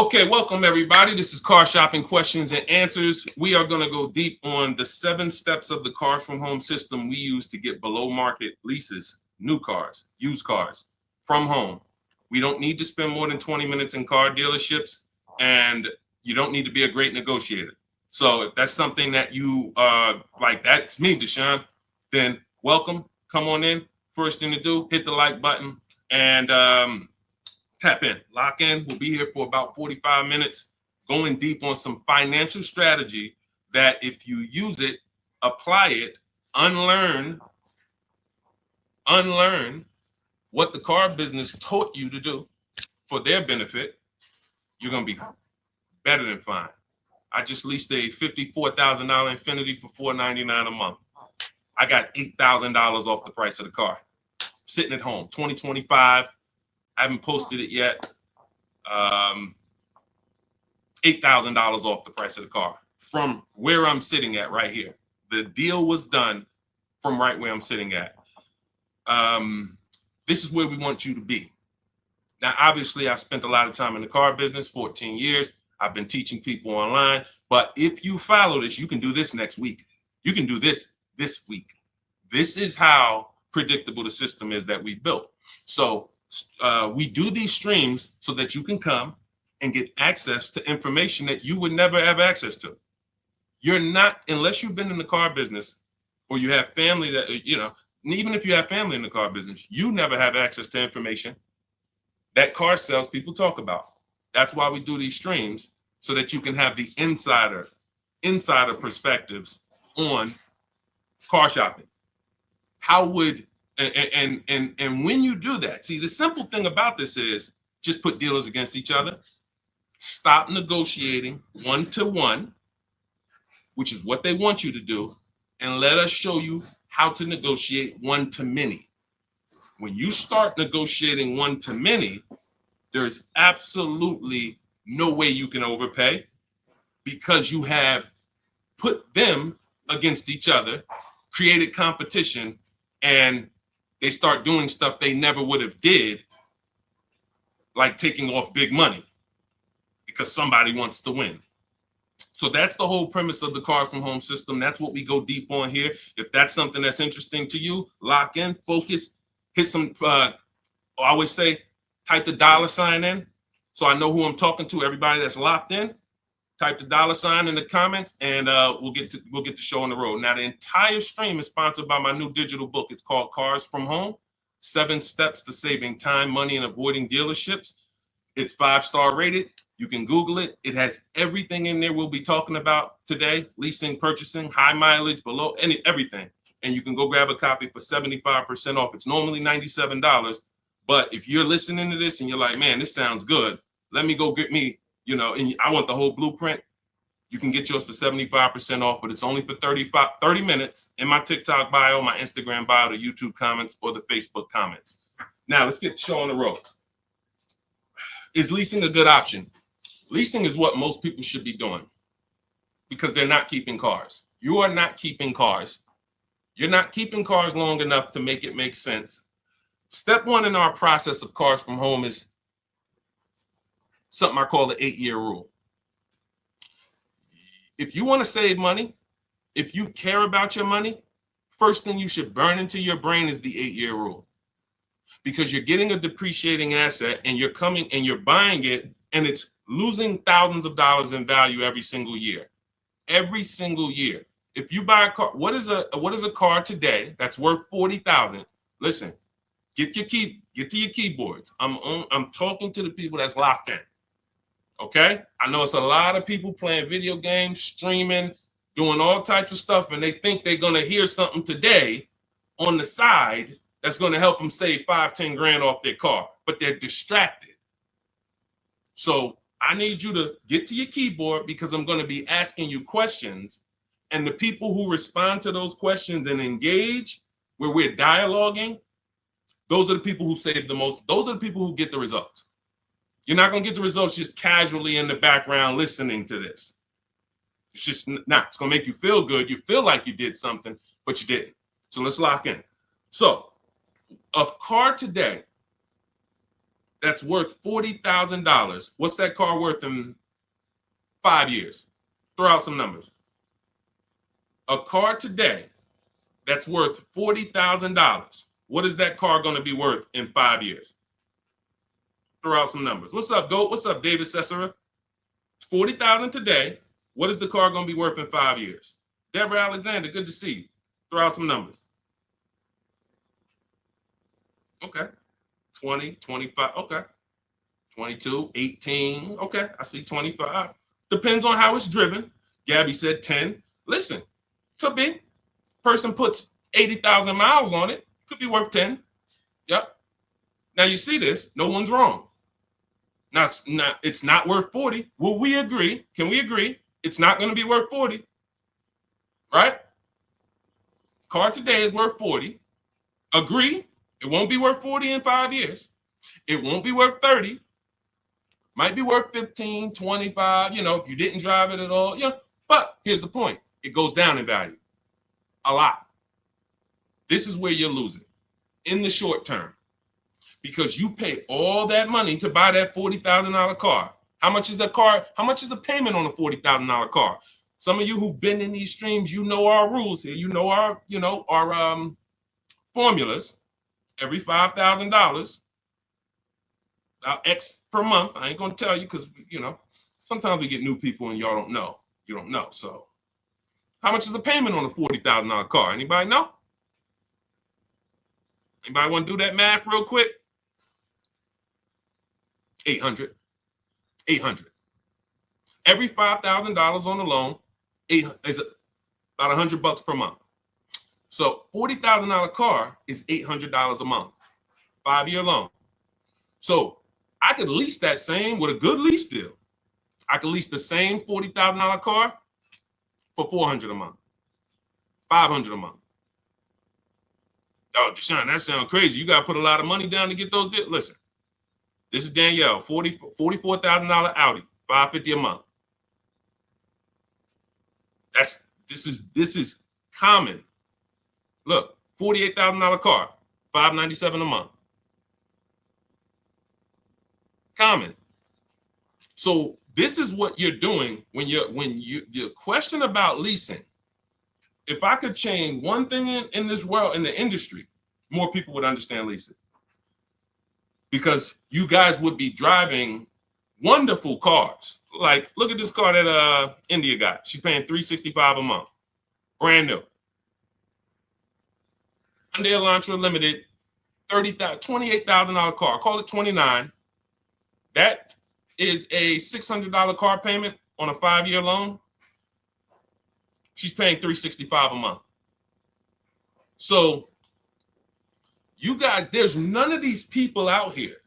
Okay, welcome everybody. This is Car Shopping Questions and Answers. We are going to go deep on the 7 steps of the Cars from Home system we use to get below market leases, new cars, used cars from home. We don't need to spend more than 20 minutes in car dealerships, and you don't need to be a great negotiator. So if that's something that you like, that's me, Deshaun, then welcome. Come on in. First thing to do, hit the like button and tap in, lock in. We'll be here for about 45 minutes, going deep on some financial strategy that if you use it, apply it, unlearn what the car business taught you to do for their benefit, you're going to be better than fine. I just leased a $54,000 Infiniti for $499 a month. I got $8,000 off the price of the car. Sitting at home, 2025. I haven't posted it yet. $8,000 off the price of the car from where I'm sitting at right here. The deal was done from right where I'm sitting at. This is where we want you to be. Now, obviously, I've spent a lot of time in the car business, 14 years. I've been teaching people online. But if you follow this, you can do this next week. You can do this week. This is how predictable the system is that we built. So we do these streams so that you can come and get access to information that you would never have access to. You're not, unless you've been in the car business or you have family that, even if you have family in the car business, you never have access to information that car sales people talk about. That's why we do these streams, so that you can have the insider perspectives on car shopping. How would and when you do that, see, the simple thing about this is just put dealers against each other. Stop negotiating one-to-one, which is what they want you to do, and let us show you how to negotiate one-to-many. When you start negotiating one-to-many, there's absolutely no way you can overpay, because you have put them against each other, created competition, and they start doing stuff they never would have did, like taking off big money because somebody wants to win. So that's the whole premise of the Cars from Home system. That's what we go deep on here. If that's something that's interesting to you, lock in, focus, hit some, I always say, type the $ in so I know who I'm talking to. Everybody that's locked in, type the $ in the comments, and we'll get the show on the road. Now, the entire stream is sponsored by my new digital book. It's called Cars from Home: 7 Steps to Saving Time, Money, and Avoiding Dealerships. It's 5-star rated. You can Google it. It has everything in there we'll be talking about today: leasing, purchasing, high mileage, below, everything. And you can go grab a copy for 75% off. It's normally $97. But if you're listening to this and you're like, man, this sounds good, let me go get me, and I want the whole blueprint, you can get yours for 75% off, but it's only for 30 minutes in my TikTok bio, my Instagram bio, the YouTube comments, or the Facebook comments. Now, let's get the show on the road. Is leasing a good option? Leasing is what most people should be doing, because they're not keeping cars. You are not keeping cars. You're not keeping cars long enough to make it make sense. Step 1 in our process of Cars from Home is something I call the 8-year rule. If you want to save money, if you care about your money, first thing you should burn into your brain is the 8-year rule. Because you're getting a depreciating asset and you're coming and you're buying it, and it's losing thousands of dollars in value every single year. Every single year. If you buy a car, what is a car today that's worth $40,000? Listen, get to your keyboards. I'm talking to the people that's locked in. Okay? I know it's a lot of people playing video games, streaming, doing all types of stuff, and they think they're going to hear something today on the side that's going to help them save 5-10 grand off their car, but they're distracted. So I need you to get to your keyboard, because I'm going to be asking you questions, and the people who respond to those questions and engage, where we're dialoguing, those are the people who save the most. Those are the people who get the results. You're not going to get the results just casually in the background listening to this. It's just not. It's going to make you feel good. You feel like you did something, but you didn't. So let's lock in. So a car today that's worth $40,000. What's that car worth in 5 years? Throw out some numbers. A car today that's worth $40,000. What is that car going to be worth in 5 years? Throw out some numbers. What's up, Goat? What's up, David Cesara? $40,000 today. What is the car going to be worth in 5 years? Deborah Alexander, good to see you. Throw out some numbers. Okay. 20, 25. Okay. 22, 18. Okay. I see 25. Depends on how it's driven. Gabby said 10. Listen, could be. Person puts 80,000 miles on it. Could be worth 10. Yep. Now you see this. No one's wrong. Now it's not worth 40. Will we agree? Can we agree? It's not going to be worth 40. Right? Car today is worth 40. Agree? It won't be worth 40 in 5 years. It won't be worth 30. Might be worth 15, 25, if you didn't drive it at all. But here's the point. It goes down in value. A lot. This is where you're losing in the short term. Because you pay all that money to buy that $40,000 car. How much is a car? How much is a payment on a $40,000 car? Some of you who've been in these streams, you know our rules here. You know our formulas. Every $5,000, X per month. I ain't gonna tell you because sometimes we get new people and y'all don't know. You don't know. So, how much is the payment on a $40,000 car? Anybody know? Anybody want to do that math real quick? 800. 800. Every $5,000 on the loan is about $100 per month. So $40,000 car is $800 a month, 5-year loan. So I could lease that same with a good lease deal. I could lease the same $40,000 car for $400 a month, $500 a month. Oh, Deshaun, that sounds crazy. You got to put a lot of money down to get those deals. Listen, this is Danielle, $44,000 Audi, $550 a month. This is common. Look, $48,000 car, $597 a month. Common. So this is what you're doing when your question about leasing. If I could change one thing in this world, in the industry, more people would understand leasing. Because you guys would be driving wonderful cars. Like, look at this car that India got. She's paying $365 a month. Brand new. Hyundai Elantra Limited, $28,000 car. Call it 29. That is a $600 car payment on a 5-year loan. She's paying $365 a month. So you guys, there's none of these people out here,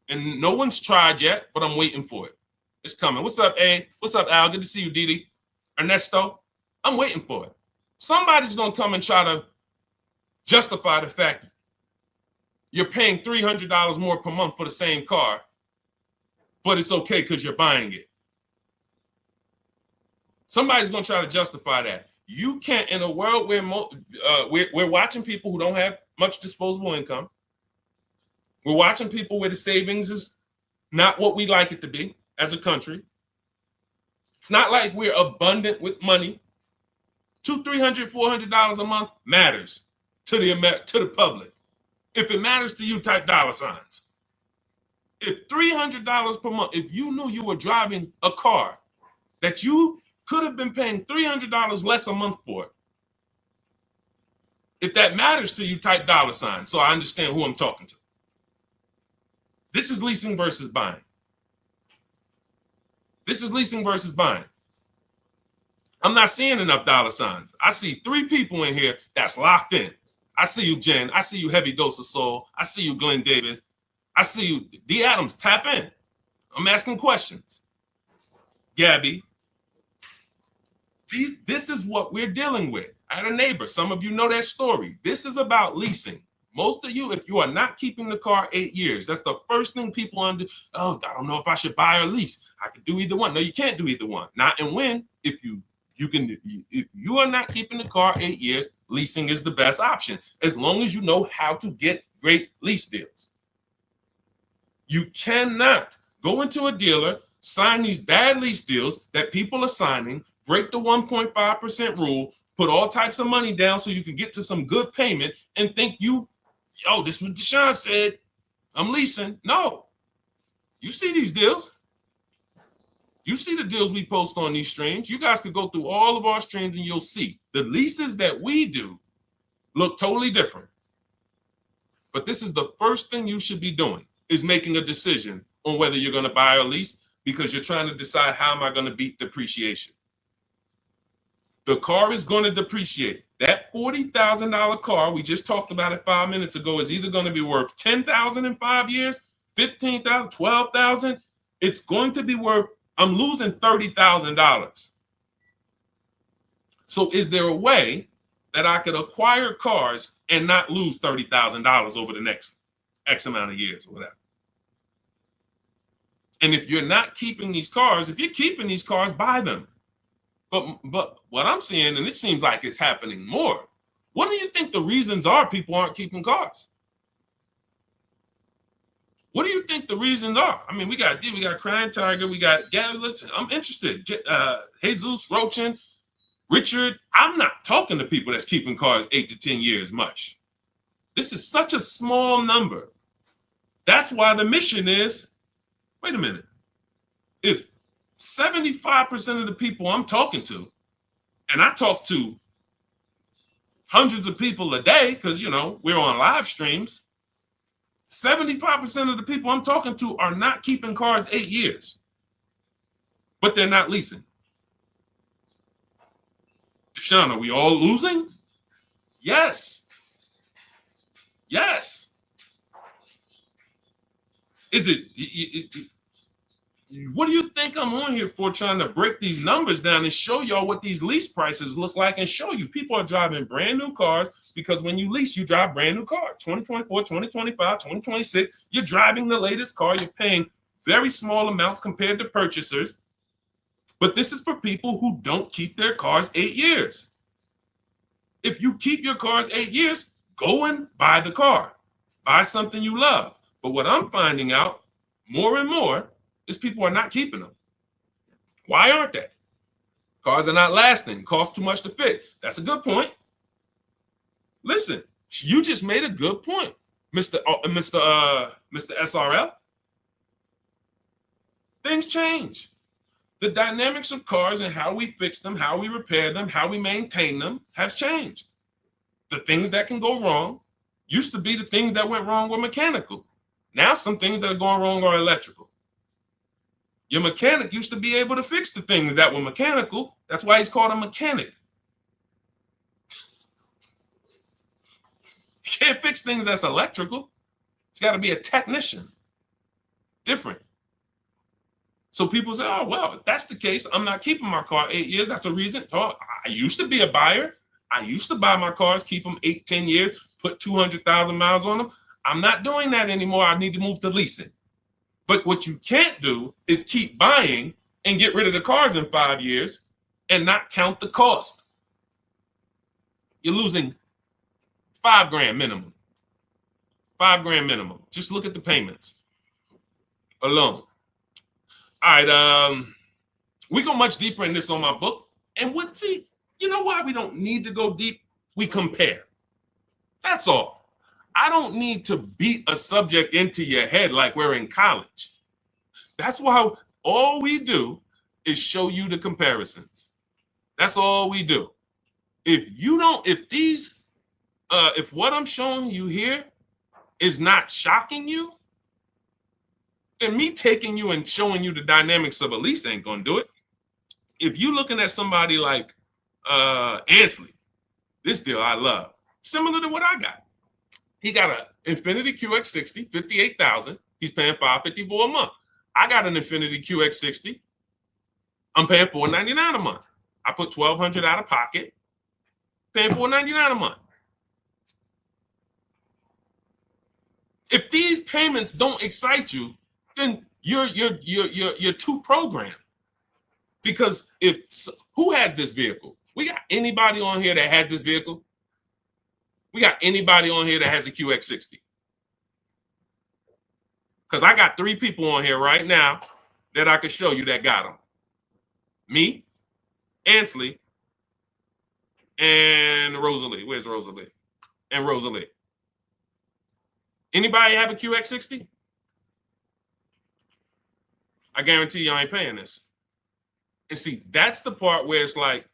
and no one's tried yet, but I'm waiting for it. It's coming. What's up, A? What's up, Al? Good to see you, Didi. Ernesto, I'm waiting for it. Somebody's going to come and try to justify the fact you're paying $300 more per month for the same car, but it's okay because you're buying it. Somebody's going to try to justify that. You can't, in a world where we're watching people who don't have much disposable income. We're watching people where the savings is not what we like it to be as a country. It's not like we're abundant with money. $200, $300, $400 a month matters to the public. If it matters to you, type dollar signs. If $300 per month, if you knew you were driving a car that you could have been paying $300 less a month for it, if that matters to you, type dollar sign so I understand who I'm talking to. This is leasing versus buying. This is leasing versus buying. I'm not seeing enough dollar signs. I see 3 people in here that's locked in. I see you, Jen. I see you, Heavy Dose of Soul. I see you, Glenn Davis. I see you, D. Adams. Tap in. I'm asking questions. Gabby. This is what we're dealing with. I had a neighbor. Some of you know that story. This is about leasing. Most of you, if you are not keeping the car 8 years, that's the first thing people under. Oh, I don't know if I should buy or lease. I could do either one. No, you can't do either one. Not and when. If you are not keeping the car 8 years, leasing is the best option, as long as you know how to get great lease deals. You cannot go into a dealer, sign these bad lease deals that people are signing, break the 1.5% rule, put all types of money down so you can get to some good payment and think this is what Deshaun said, I'm leasing. No, you see these deals. You see the deals we post on these streams. You guys could go through all of our streams and you'll see the leases that we do look totally different. But this is the first thing you should be doing, is making a decision on whether you're going to buy or lease, because you're trying to decide, how am I going to beat depreciation? The car is going to depreciate. That $40,000 car we just talked about it 5 minutes ago is either going to be worth $10,000 in 5 years, $15,000, $12,000. It's going to be worth, I'm losing $30,000. So is there a way that I could acquire cars and not lose $30,000 over the next X amount of years or whatever? And if you're not keeping these cars, if you're keeping these cars, buy them. But what I'm seeing, and it seems like it's happening more, what do you think the reasons are people aren't keeping cars? What do you think the reasons are? I mean, we got Crying Tiger, we got, listen, I'm interested. Jesus, Rochin, Richard, I'm not talking to people that's keeping cars 8 to 10 years much. This is such a small number. That's why the mission is, wait a minute, if 75% of the people I'm talking to, and I talk to hundreds of people a day because, we're on live streams, 75% of the people I'm talking to are not keeping cars 8 years, but they're not leasing. Deshaun, are we all losing? Yes. Yes. Is it, what do you think I'm on here for, trying to break these numbers down and show y'all what these lease prices look like, and show you people are driving brand new cars, because when you lease, you drive brand new cars. 2024, 2025, 2026, you're driving the latest car. You're paying very small amounts compared to purchasers. But this is for people who don't keep their cars 8 years. If you keep your cars 8 years, go and buy the car. Buy something you love. But what I'm finding out more and more is people are not keeping them. Why aren't they? Cars are not lasting. Cost too much to fix. That's a good point. Listen, you just made a good point, Mr. SRL. Things change. The dynamics of cars and how we fix them, how we repair them, how we maintain them have changed. The things that can go wrong used to be the things that went wrong were mechanical. Now some things that are going wrong are electrical. Your mechanic used to be able to fix the things that were mechanical. That's why he's called a mechanic. You can't fix things that's electrical. It's got to be a technician. Different. So people say, oh, well, if that's the case, I'm not keeping my car 8 years. That's a reason. Oh, I used to be a buyer. I used to buy my cars, keep them 8, 10 years, put 200,000 miles on them. I'm not doing that anymore. I need to move to leasing. But what you can't do is keep buying and get rid of the cars in 5 years and not count the cost. You're losing $5,000 minimum. $5,000 minimum. Just look at the payments alone. All right, we go much deeper in this on my book. And you know why we don't need to go deep? We compare. That's all. I don't need to beat a subject into your head like we're in college. That's why all we do is show you the comparisons. That's all we do. If what I'm showing you here is not shocking you, then me taking you and showing you the dynamics of a lease ain't gonna do it. If you're looking at somebody like Ansley, this deal I love, similar to what I got. He got an Infiniti QX60, $58,000. He's paying $554 a month. I got an Infiniti QX60. I'm paying $499 a month. I put $1,200 out of pocket, paying $499 a month. If these payments don't excite you, then you're too programmed. Because who has this vehicle? We got anybody on here that has this vehicle? We got anybody on here that has a QX60? Because I got 3 people on here right now that I can show you that got them. Me, Ansley, and Rosalie. Where's Rosalie? And Rosalie. Anybody have a QX60? I guarantee you I ain't paying this. And see, that's the part where it's like,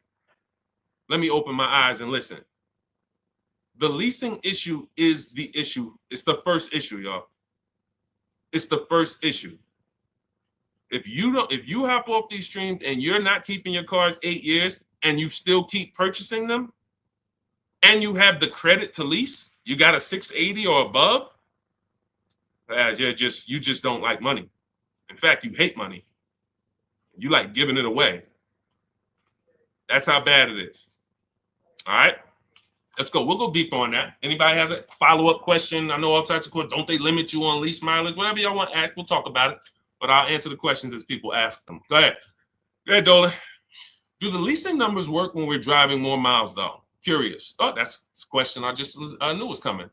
let me open my eyes and listen. The leasing issue is the issue. It's the first issue, y'all. It's the first issue. If you hop off these streams and you're not keeping your cars 8 years and you still keep purchasing them, and you have the credit to lease, you got a 680 or above, you just don't like money. In fact, you hate money. You like giving it away. That's how bad it is. All right, let's go. We'll go deeper on that. Anybody has a follow-up question? I know all types of questions. Don't they limit you on lease mileage? Whatever y'all want to ask, we'll talk about it. But I'll answer the questions as people ask them. Go ahead. Go ahead, Dolan. Do the leasing numbers work when we're driving more miles, though? Curious. Oh, that's a question I just knew was coming.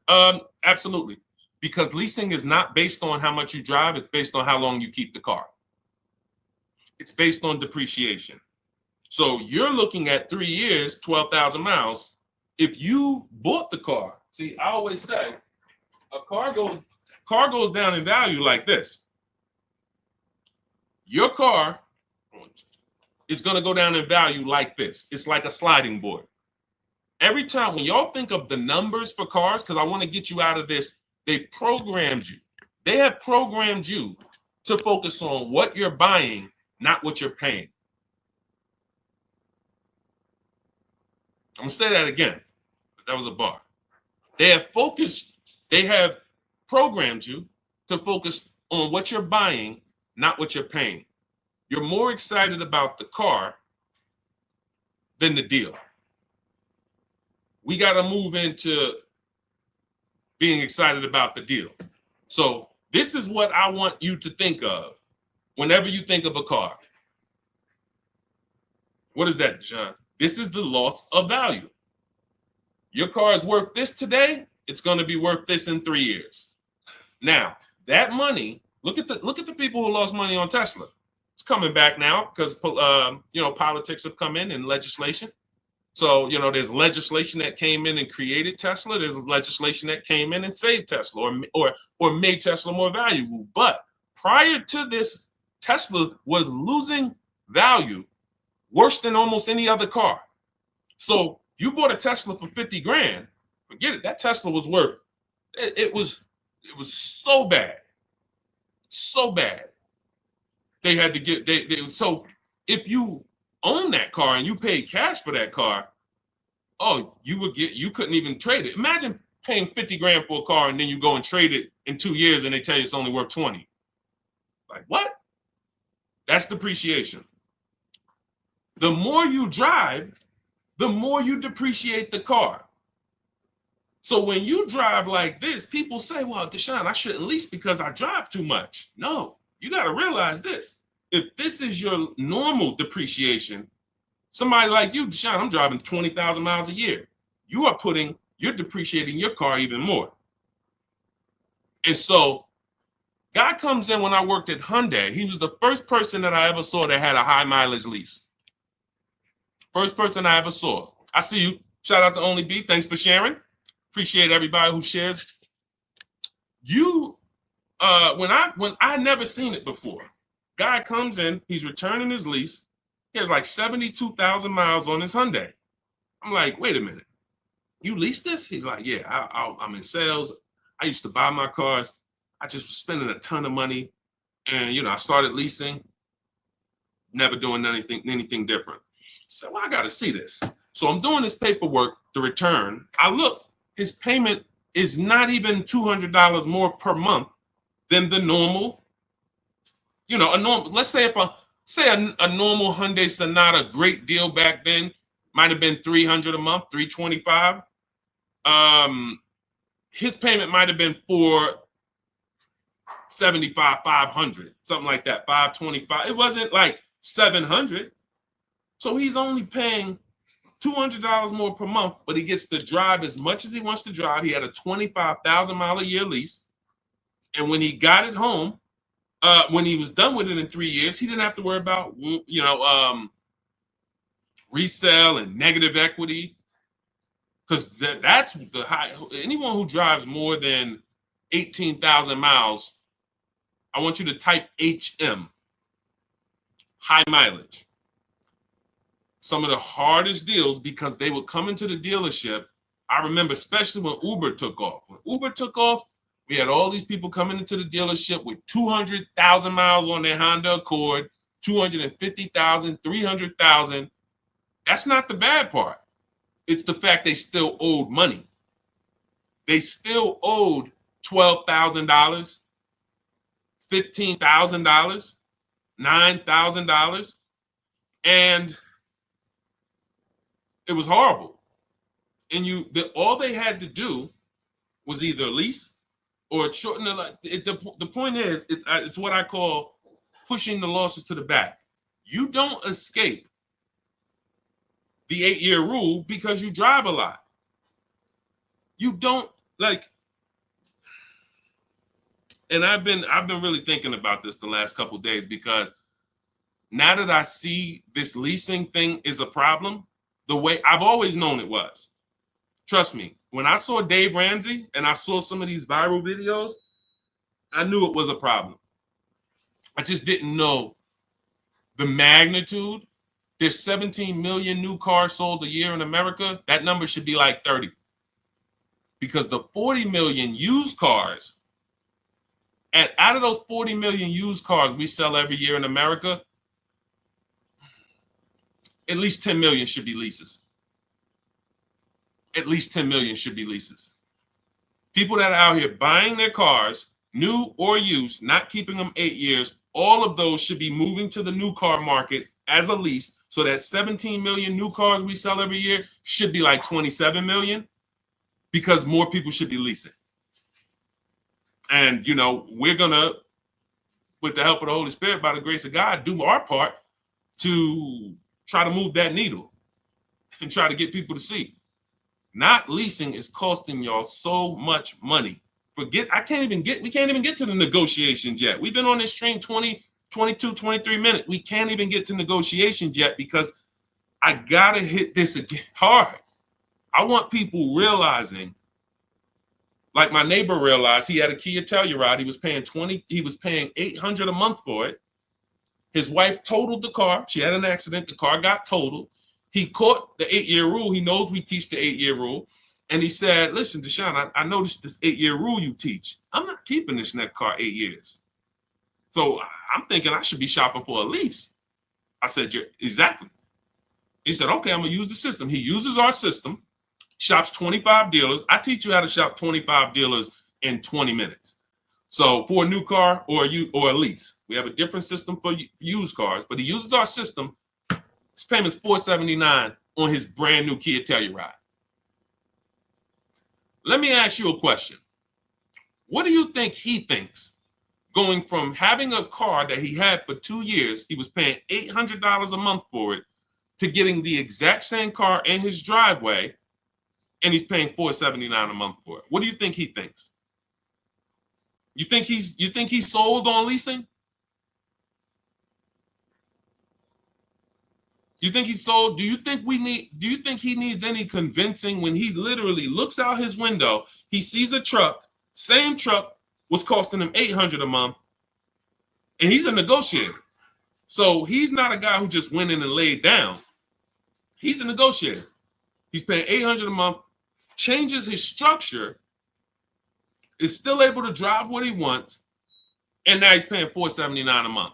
Absolutely. Because leasing is not based on how much you drive. It's based on how long you keep the car. It's based on depreciation. So you're looking at 3 years, 12,000 miles. If you bought the car, see, I always say a car goes down in value like this. Your car is going to go down in value like this. It's like a sliding board. Every time when y'all think of the numbers for cars, because I want to get you out of this, they programmed you. They have programmed you to focus on what you're buying, not what you're paying. I'm going to say that again. That was a bar. They have programmed you to focus on what you're buying, not what you're paying. You're more excited about the car than the deal. We got to move into being excited about the deal. So this is what I want you to think of whenever you think of a car. What is that, John? This is the loss of value. Your car is worth this today. It's going to be worth this in 3 years. Now, that money, look at the people who lost money on Tesla. It's coming back now because politics have come in and legislation. So, there's legislation that came in and created Tesla. There's legislation that came in and saved Tesla or made Tesla more valuable. But prior to this, Tesla was losing value worse than almost any other car. So you bought a Tesla for 50 grand, forget it. That Tesla was worth, it was so bad. So bad. They had to get, so if you own that car and you paid cash for that car, you couldn't even trade it. Imagine paying 50 grand for a car and then you go and trade it in 2 years and they tell you it's only worth 20. Like what? That's depreciation. The more you drive, the more you depreciate the car. So when you drive like this, people say, well, Deshaun, I shouldn't lease because I drive too much. No, you got to realize this. If this is your normal depreciation, somebody like you, Deshaun, I'm driving 20,000 miles a year. You're depreciating your car even more. And so God comes in when I worked at Hyundai. He was the first person that I ever saw that had a high mileage lease. First person I ever saw. I see you. Shout out to Only B. Thanks for sharing. Appreciate everybody who shares. When I never seen it before. Guy comes in, he's returning his lease. He has like 72,000 miles on his Hyundai. I'm like, wait a minute. You leased this? He's like, yeah, I'm in sales. I used to buy my cars. I just was spending a ton of money. And, I started leasing, never doing anything different. So I got to see this. So I'm doing this paperwork to return. I look, his payment is not even $200 more per month than the normal, let's say a normal Hyundai Sonata, great deal back then, might have been $300 a month, $325. His payment might have been $475, $500, something like that, $525. It wasn't like $700. So he's only paying $200 more per month, but he gets to drive as much as he wants to drive. He had a 25,000 mile a year lease. And when he got it home, when he was done with it in 3 years, he didn't have to worry about, resale and negative equity, because that's the high. Anyone who drives more than 18,000 miles, I want you to type HM, high mileage. Some of the hardest deals, because they would come into the dealership. I remember, especially when Uber took off. When Uber took off, we had all these people coming into the dealership with 200,000 miles on their Honda Accord, 250,000, 300,000. That's not the bad part. It's the fact they still owed money. They still owed $12,000, $15,000, $9,000, and it was horrible. And all they had to do was either lease or shorten the point is, it's what I call pushing the losses to the back. You don't escape the 8-year rule because you drive a lot. You don't and I've been really thinking about this the last couple of days, because now that I see this leasing thing is a problem, the way I've always known it was. Trust me, when I saw Dave Ramsey and I saw some of these viral videos, I knew it was a problem. I just didn't know the magnitude. There's 17 million new cars sold a year in America. That number should be like 30. Because the 40 million used cars, and out of those 40 million used cars we sell every year in America, at least 10 million should be leases. At least 10 million should be leases. People that are out here buying their cars, new or used, not keeping them 8 years, all of those should be moving to the new car market as a lease. So that 17 million new cars we sell every year should be like 27 million, because more people should be leasing. And, we're going to, with the help of the Holy Spirit, by the grace of God, do our part to try to move that needle and try to get people to see. Not leasing is costing y'all so much money. We can't even get to the negotiations yet. We've been on this train 20, 22, 23 minutes. We can't even get to negotiations yet, because I got to hit this again hard. I want people realizing, like my neighbor realized, he had a Kia Telluride. He was paying $800 a month for it. His wife totaled the car. She had an accident. The car got totaled. He caught the 8-year rule. He knows we teach the 8-year rule. And he said, listen, Deshaun, I noticed this 8-year rule you teach. I'm not keeping this next car 8 years. So I'm thinking I should be shopping for a lease. I said, exactly. He said, okay, I'm going to use the system. He uses our system, shops 25 dealers. I teach you how to shop 25 dealers in 20 minutes. So for a new car or a lease, we have a different system for used cars, but he uses our system. His payment's $479 on his brand new Kia Telluride. Let me ask you a question. What do you think he thinks, going from having a car that he had for 2 years, he was paying $800 a month for it, to getting the exact same car in his driveway, and he's paying $479 a month for it? What do you think he thinks? You think he's sold on leasing? You think he's sold? Do you think he needs any convincing when he literally looks out his window, he sees a truck, same truck was costing him $800 a month, and he's a negotiator. So he's not a guy who just went in and laid down. He's a negotiator. He's paying $800 a month, changes his structure, is still able to drive what he wants, and now he's paying $479 a month.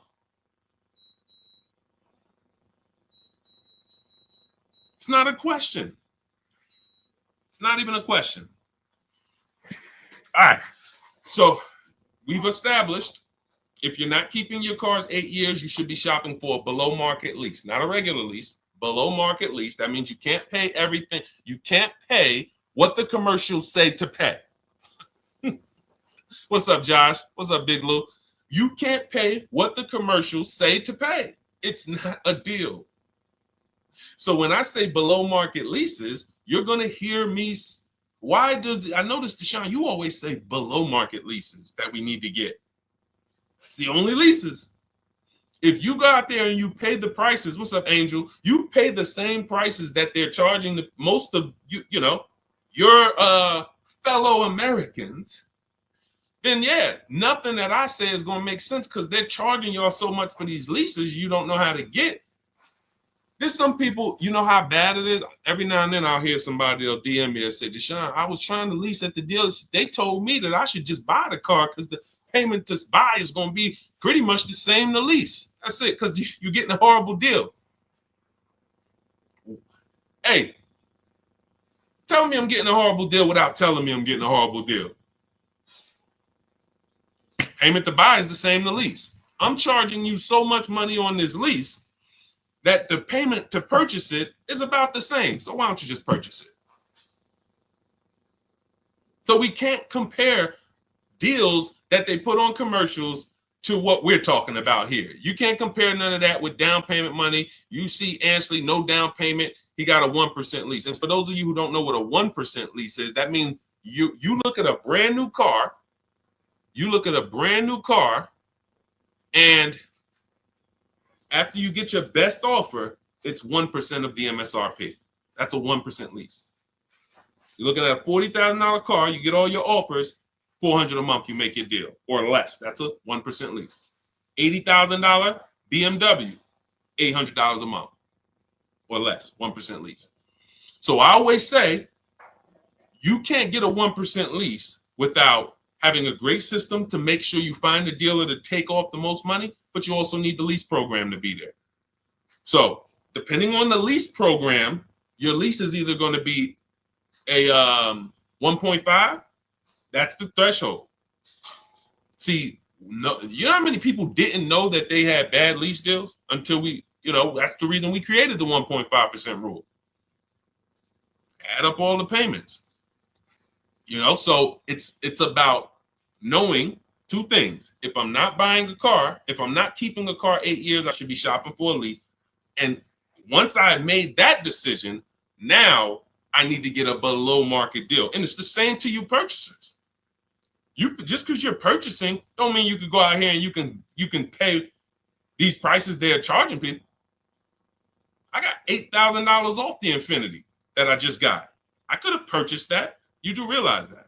It's not a question. It's not even a question. All right. So we've established, if you're not keeping your cars 8 years, you should be shopping for a below market lease, not a regular lease, below market lease. That means you can't pay everything. You can't pay what the commercials say to pay. What's up, Josh? What's up, Big Lou? You can't pay what the commercials say to pay. It's not a deal. So when I say below market leases, you're going to hear me why does, I noticed, Deshaun, you always say below market leases that we need to get. It's the only leases. If you go out there and you pay the prices, what's up, Angel? You pay the same prices that they're charging the most of your fellow Americans, then yeah, nothing that I say is gonna make sense because they're charging y'all so much for these leases you don't know how to get. There's some people, you know how bad it is. Every now and then I'll hear somebody, they'll DM me and say, Deshaun, I was trying to lease at the dealership. They told me that I should just buy the car because the payment to buy is going to be pretty much the same to lease. That's it, because you're getting a horrible deal. Hey, tell me I'm getting a horrible deal without telling me I'm getting a horrible deal. Payment to buy is the same to lease. I'm charging you so much money on this lease that the payment to purchase it is about the same. So why don't you just purchase it? So we can't compare deals that they put on commercials to what we're talking about here. You can't compare none of that with down payment money. You see Ansley, no down payment. He got a 1% lease. And for those of you who don't know what a 1% lease is, that means you look at a brand new car, and after you get your best offer, it's 1% of the MSRP. That's a 1% lease. You're looking at a $40,000 car, you get all your offers, $400 a month, you make your deal, or less. That's a 1% lease. $80,000 BMW, $800 a month, or less, 1% lease. So I always say, you can't get a 1% lease without having a great system to make sure you find a dealer to take off the most money, but you also need the lease program to be there. So depending on the lease program, your lease is either going to be a 1.5, that's the threshold. See, no, you know how many people didn't know that they had bad lease deals until that's the reason we created the 1.5% rule. Add up all the payments. So it's about knowing two things. If I'm not buying a car, if I'm not keeping a car 8 years, I should be shopping for a lease. And once I made that decision, now I need to get a below market deal. And it's the same to you purchasers. You just because you're purchasing don't mean you can go out here and you can pay these prices they're charging people. I got $8,000 off the Infiniti that I just got. I could have purchased that. You do realize that.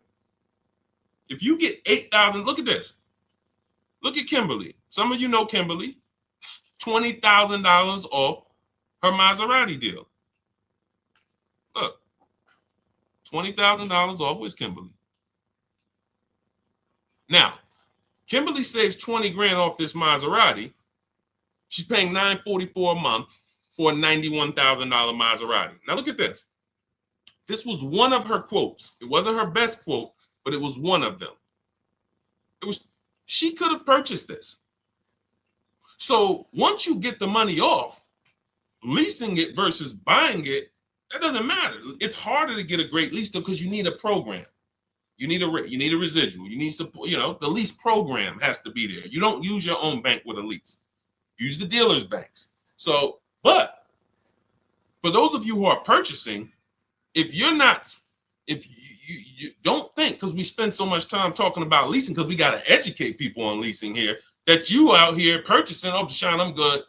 If you get $8,000, look at this. Look at Kimberly. Some of you know Kimberly. $20,000 off her Maserati deal. Look, $20,000 off with Kimberly. Now, Kimberly saves 20 grand off this Maserati. She's paying $944 a month for a $91,000 Maserati. Now look at this. This was one of her quotes. It wasn't her best quote, but it was one of them. She could have purchased this. So once you get the money off, leasing it versus buying it, that doesn't matter. It's harder to get a great lease though because you need a program. You need a residual. You need support. The lease program has to be there. You don't use your own bank with a lease. Use the dealer's banks. So, but for those of you who are purchasing, if you don't think, because we spend so much time talking about leasing, because we got to educate people on leasing here, that you out here purchasing, oh, Deshaun, I'm good.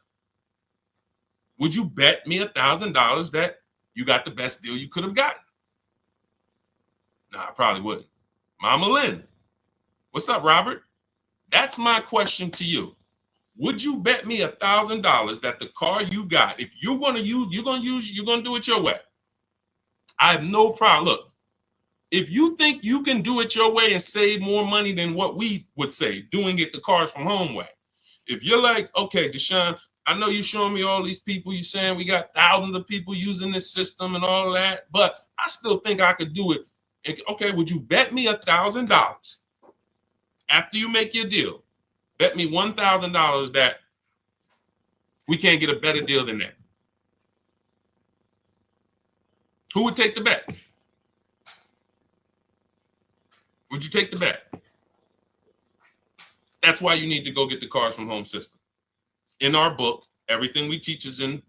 Would you bet me $1,000 that you got the best deal you could have gotten? No, I probably wouldn't. Mama Lynn, what's up, Robert? That's my question to you. Would you bet me $1,000 that the car you got, if you're going to do it your way? I have no problem. Look, if you think you can do it your way and save more money than what we would say, doing it the Cars from Home way. If you're like, okay, Deshaun, I know you're showing me all these people, you're saying we got thousands of people using this system and all that, but I still think I could do it. Okay, would you bet me $1,000 after you make your deal? Bet me $1,000 that we can't get a better deal than that. Who would take the bet? Would you take the bet? That's why you need to go get the Cars from Home system. In our book, everything we teach is in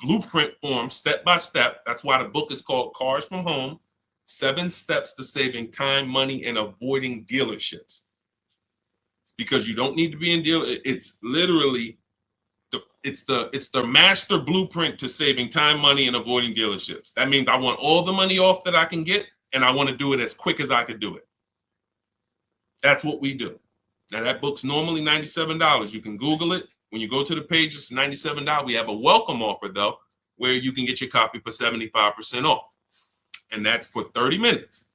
blueprint form, step by step. That's why the book is called Cars from Home. 7 steps to saving time, money, and avoiding dealerships. Because you don't need to be in deal. It's literally it's the master blueprint to saving time, money, and avoiding dealerships. That means I want all the money off that I can get, and I want to do it as quick as I can do it. That's what we do. Now that book's normally $97. You can Google it. When you go to the page, it's $97. We have a welcome offer though, where you can get your copy for 75% off. And that's for 30 minutes.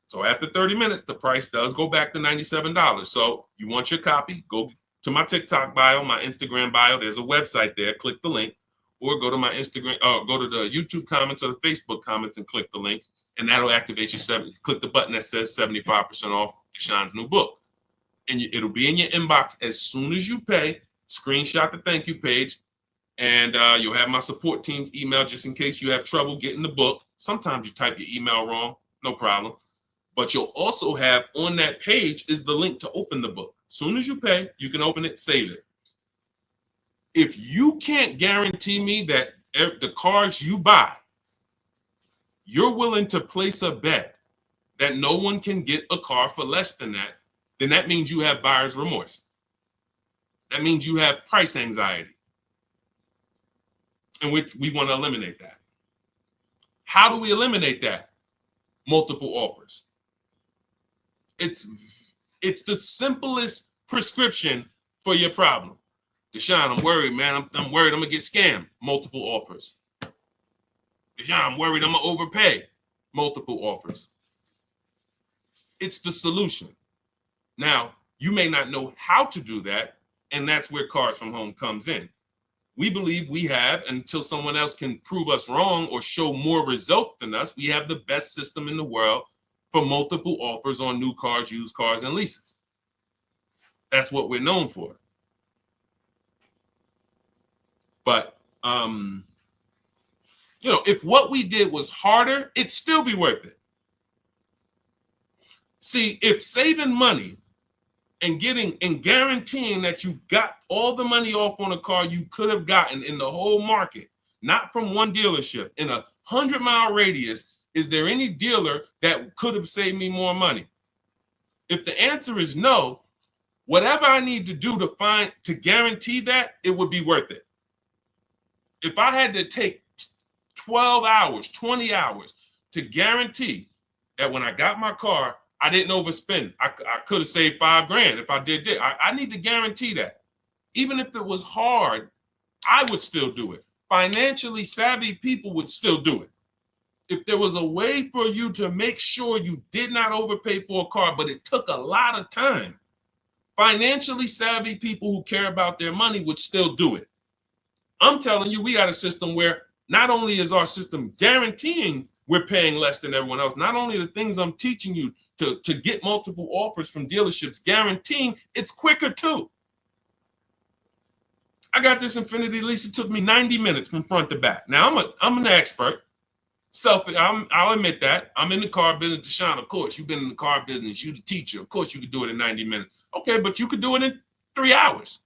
So after 30 minutes, the price does go back to $97. So you want your copy, go to my TikTok bio, my Instagram bio. There's a website there. Click the link, or go to my Instagram, go to the YouTube comments or the Facebook comments and click the link, and that'll activate your click the button that says 75% off Deshaun's new book. And it'll be in your inbox as soon as you pay. Screenshot the thank you page, and you'll have my support team's email just in case you have trouble getting the book. Sometimes you type your email wrong, no problem. But you'll also have on that page is the link to open the book. As soon as you pay, you can open it, save it. If you can't guarantee me that the cars you buy, you're willing to place a bet that no one can get a car for less than that, then that means you have buyer's remorse. That means you have price anxiety. And we want to eliminate that. How do we eliminate that? Multiple offers. It's the simplest prescription for your problem. Deshaun, I'm worried, man. I'm worried I'm going to get scammed. Multiple offers. Deshaun, I'm worried I'm going to overpay. Multiple offers. It's the solution. Now, you may not know how to do that, and that's where Cars from Home comes in. We believe we have, until someone else can prove us wrong or show more result than us, we have the best system in the world for multiple offers on new cars, used cars, and leases. That's what we're known for. But, if what we did was harder, it'd still be worth it. See, if saving money and guaranteeing that you got all the money off on a car you could have gotten in the whole market, not from one dealership, in a 100-mile radius, is there any dealer that could have saved me more money? If the answer is no, whatever I need to do to guarantee that, it would be worth it. If I had to take 12 hours, 20 hours to guarantee that when I got my car, I didn't overspend. I could have saved $5,000 if I did that. I need to guarantee that. Even if it was hard, I would still do it. Financially savvy people would still do it. If there was a way for you to make sure you did not overpay for a car, but it took a lot of time, financially savvy people who care about their money would still do it. I'm telling you, we got a system where not only is our system guaranteeing we're paying less than everyone else, not only the things I'm teaching you to get multiple offers from dealerships, guaranteeing it's quicker too. I got this Infiniti lease. It took me 90 minutes from front to back. Now I'm an expert. I'll admit that. I'm in the car business. Deshaun, of course, you've been in the car business. You're the teacher. Of course, you could do it in 90 minutes. Okay, but you could do it in 3 hours.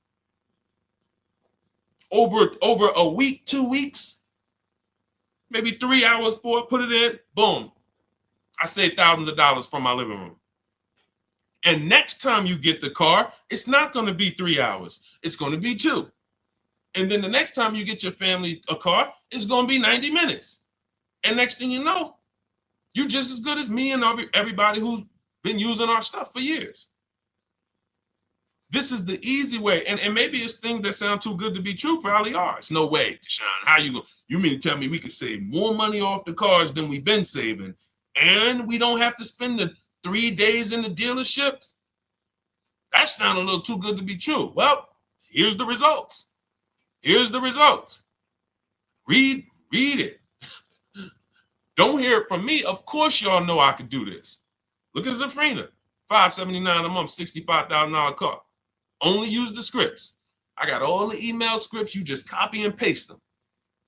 Over a week, 2 weeks, maybe 3 hours, 4, put it in, boom. I saved thousands of dollars from my living room. And next time you get the car, it's not going to be 3 hours. It's going to be 2. And then the next time you get your family a car, it's going to be 90 minutes. And next thing you know, you're just as good as me and everybody who's been using our stuff for years. This is the easy way. And maybe it's things that sound too good to be true, probably are. It's no way, Deshaun. How you mean to tell me we could save more money off the cars than we've been saving, and we don't have to spend the 3 days in the dealerships? That sounds a little too good to be true. Well, here's the results. Here's the results. Read it. Don't hear it from me. Of course, y'all know I could do this. Look at Zafrina, $579 a month, $65,000 car. Only use the scripts. I got all the email scripts. You just copy and paste them.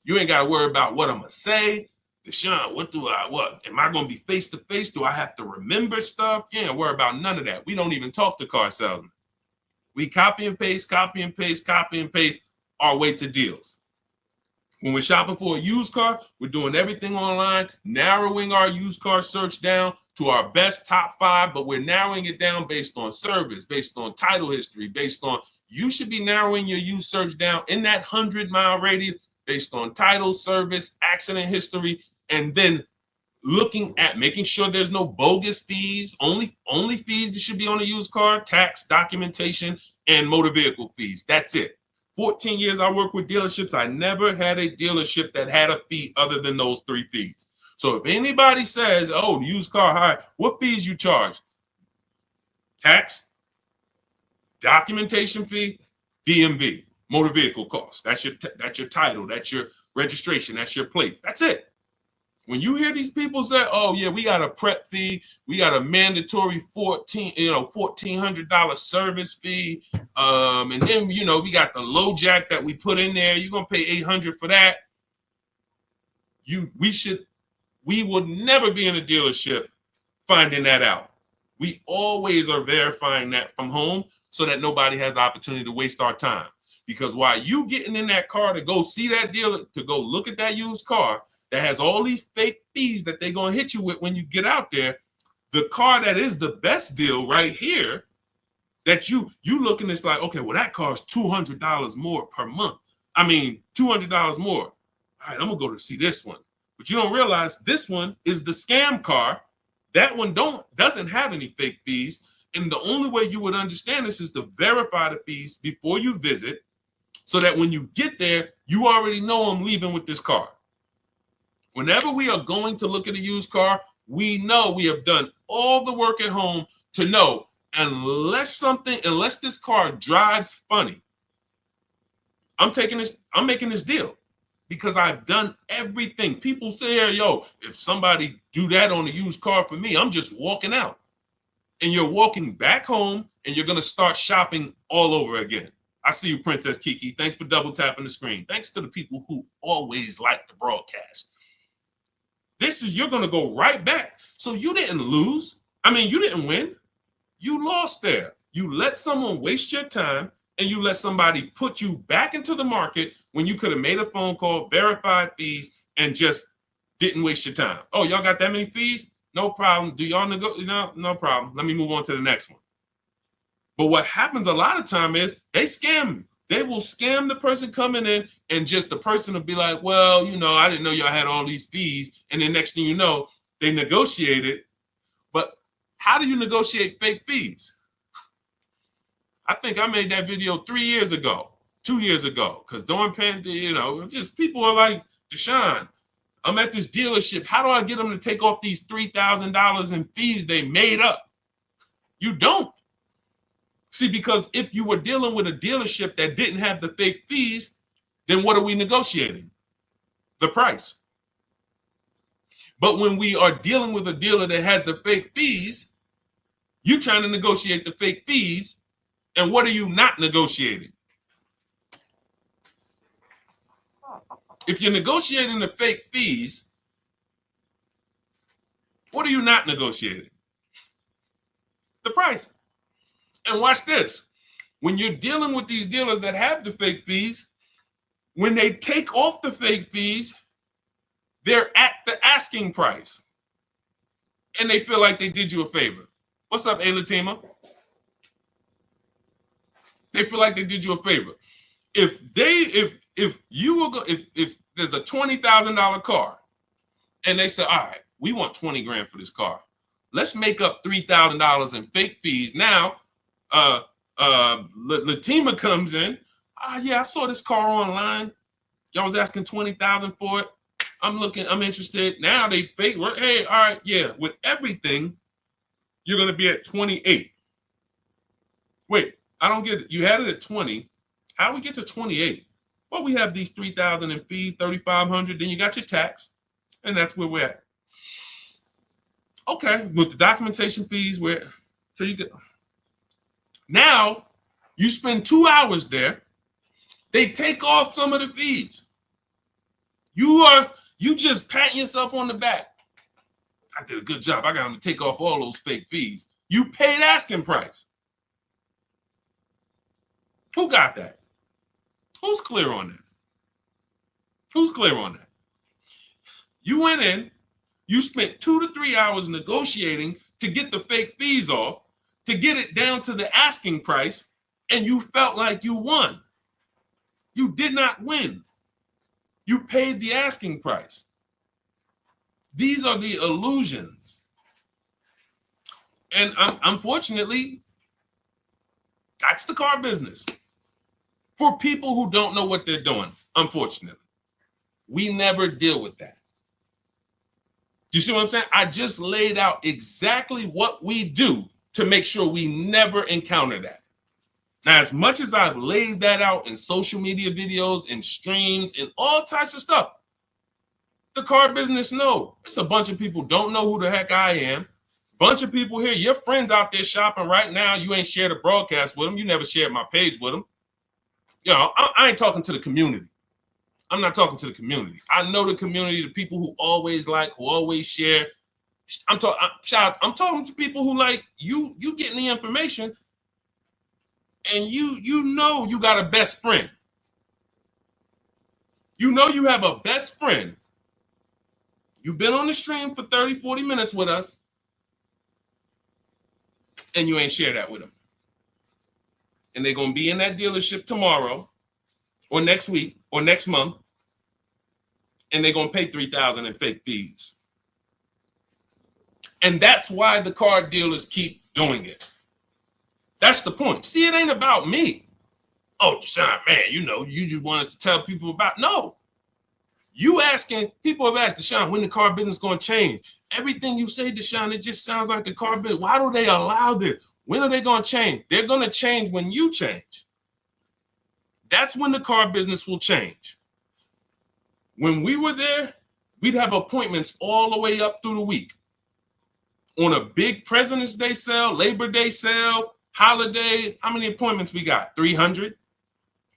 You ain't got to worry about what I'm going to say. Deshaun, what? Am I going to be face to face? Do I have to remember stuff? You ain't worry about none of that. We don't even talk to car salesmen. We copy and paste our way to deals. When we're shopping for a used car, we're doing everything online, narrowing our used car search down to our best top 5, but we're narrowing it down based on service, based on title history, based on, you should be narrowing your used search down in that 100-mile radius based on title, service, accident history, and then looking at making sure there's no bogus fees. Only fees that should be on a used car: tax, documentation, and motor vehicle fees. That's it. 14 years I worked with dealerships. I never had a dealership that had a fee other than those 3 fees. So if anybody says, oh, used car hire, what fees you charge? Tax, documentation fee, DMV, motor vehicle cost. That's your title, that's your registration, that's your plate. That's it. When you hear these people say, oh yeah, we got a prep fee, we got a mandatory $1,400 service fee, and then we got the low jack that we put in there, you're gonna pay $800 for that. We would never be in a dealership finding that out. We always are verifying that from home so that nobody has the opportunity to waste our time. Because while you getting in that car to go see that dealer, to go look at that used car that has all these fake fees that they're going to hit you with when you get out there, the car that is the best deal right here, that you looking, it's like, okay, well, that car is $200 more per month. I mean, $200 more. All right, I'm going to go to see this one. But you don't realize this one is the scam car. That one doesn't have any fake fees. And the only way you would understand this is to verify the fees before you visit, so that when you get there, you already know I'm leaving with this car. Whenever we are going to look at a used car, we know we have done all the work at home to know, unless this car drives funny, I'm making this deal. Because I've done everything. People say, yo, if somebody do that on a used car for me, I'm just walking out. And you're walking back home and you're going to start shopping all over again. I see you, Princess Kiki. Thanks for double tapping the screen. Thanks to the people who always like the broadcast. You're going to go right back. So you didn't lose. I mean, you didn't win. You lost there. You let someone waste your time, and you let somebody put you back into the market when you could have made a phone call, verified fees, and just didn't waste your time. Oh, y'all got that many fees? No problem. Do y'all negotiate? No problem. Let me move on to the next one. But what happens a lot of time is they scam you. They will scam the person coming in, and just the person will be like, well, I didn't know y'all had all these fees. And then next thing you know, they negotiated. But how do you negotiate fake fees? I think I made that video 3 years ago, 2 years ago, because during pandemic, just people are like, Deshaun, I'm at this dealership. How do I get them to take off these $3,000 in fees they made up? You don't. See, because if you were dealing with a dealership that didn't have the fake fees, then what are we negotiating? The price. But when we are dealing with a dealer that has the fake fees, you're trying to negotiate the fake fees. And what are you not negotiating? If you're negotiating the fake fees, what are you not negotiating? The price. And watch this. When you're dealing with these dealers that have the fake fees, when they take off the fake fees, they're at the asking price. And they feel like they did you a favor. What's up, Latima? They feel like they did you a favor. If you will go, if there's a $20,000 car, and they say, all right, we want 20 grand for this car. Let's make up $3,000 in fake fees. Now, Latima comes in. Yeah, I saw this car online. Y'all was asking 20,000 for it. I'm interested. Now they fake. Hey, all right, yeah. With everything, you're gonna be at 28. Wait, I don't get it. You had it at 20. How do we get to 28? Well, we have these 3,000 in fees, 3,500. Then you got your tax, and that's where we're at. Okay, with the documentation fees, so you get. Now, you spend 2 hours there. They take off some of the fees. You just patting yourself on the back. I did a good job. I got them to take off all those fake fees. You paid asking price. Who got that? Who's clear on that? Who's clear on that? You went in, you spent 2 to 3 hours negotiating to get the fake fees off, to get it down to the asking price, and you felt like you won. You did not win. You paid the asking price. These are the illusions. And unfortunately, that's the car business. For people who don't know what they're doing, unfortunately, we never deal with that. You see what I'm saying? I just laid out exactly what we do to make sure we never encounter that. Now, as much as I've laid that out in social media videos and streams and all types of stuff, the car business, no. It's a bunch of people don't know who the heck I am. Bunch of people here, your friends out there shopping right now, you ain't shared a broadcast with them. You never shared my page with them. You know, I ain't talking to the community. I'm not talking to the community. I know the community, the people who always like, who always share. I'm talking to people who like you getting the information, and you know you got a best friend. You know you have a best friend. You've been on the stream for 30, 40 minutes with us, and you ain't share that with them. And they're going to be in that dealership tomorrow or next week or next month, and they're going to pay $3,000 in fake fees. And that's why the car dealers keep doing it. That's the point. See, it ain't about me. Oh, Deshaun, man, you know, you just want us to tell people about. No. You asking, people have asked, Deshaun, when the car business going to change? Everything you say, Deshaun, it just sounds like the car business. Why do they allow this? When are they going to change? They're going to change when you change. That's when the car business will change. When we were there, we'd have appointments all the way up through the week. On a big President's Day sale, Labor Day sale, holiday, how many appointments we got? 300?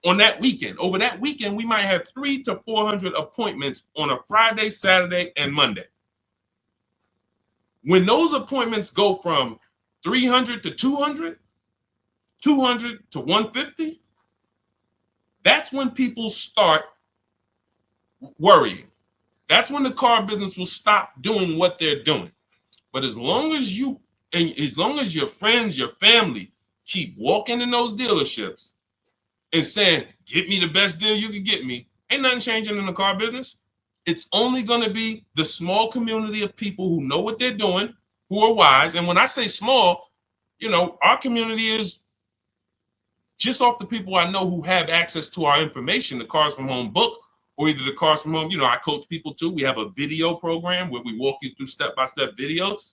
On that weekend. Over that weekend, we might have 300 to 400 appointments on a Friday, Saturday, and Monday. When those appointments go from 300 to 200, 200 to 150, that's when people start worrying. That's when the car business will stop doing what they're doing. But as long as you, and as long as your friends, your family keep walking in those dealerships and saying, get me the best deal you can get me, ain't nothing changing in the car business. It's only going to be the small community of people who know what they're doing, who are wise. And when I say small, you know, our community is just off the people I know who have access to our information, the Cars from Home book, or either the Cars from Home. You know, I coach people too. We have a video program where we walk you through step-by-step videos.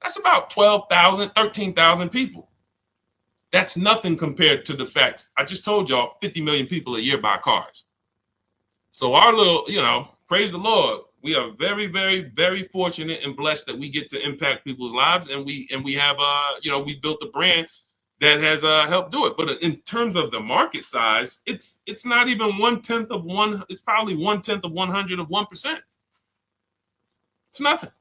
That's about 12,000, 13,000 people. That's nothing compared to the fact, I just told y'all 50 million people a year buy cars. So our little, you know, praise the Lord. We are very, very, very fortunate and blessed that we get to impact people's lives. And we have, you know, we built a brand that has helped do it. But in terms of the market size, it's not even 1/10 of one. It's probably 1/10 of 100 of 1%. It's nothing.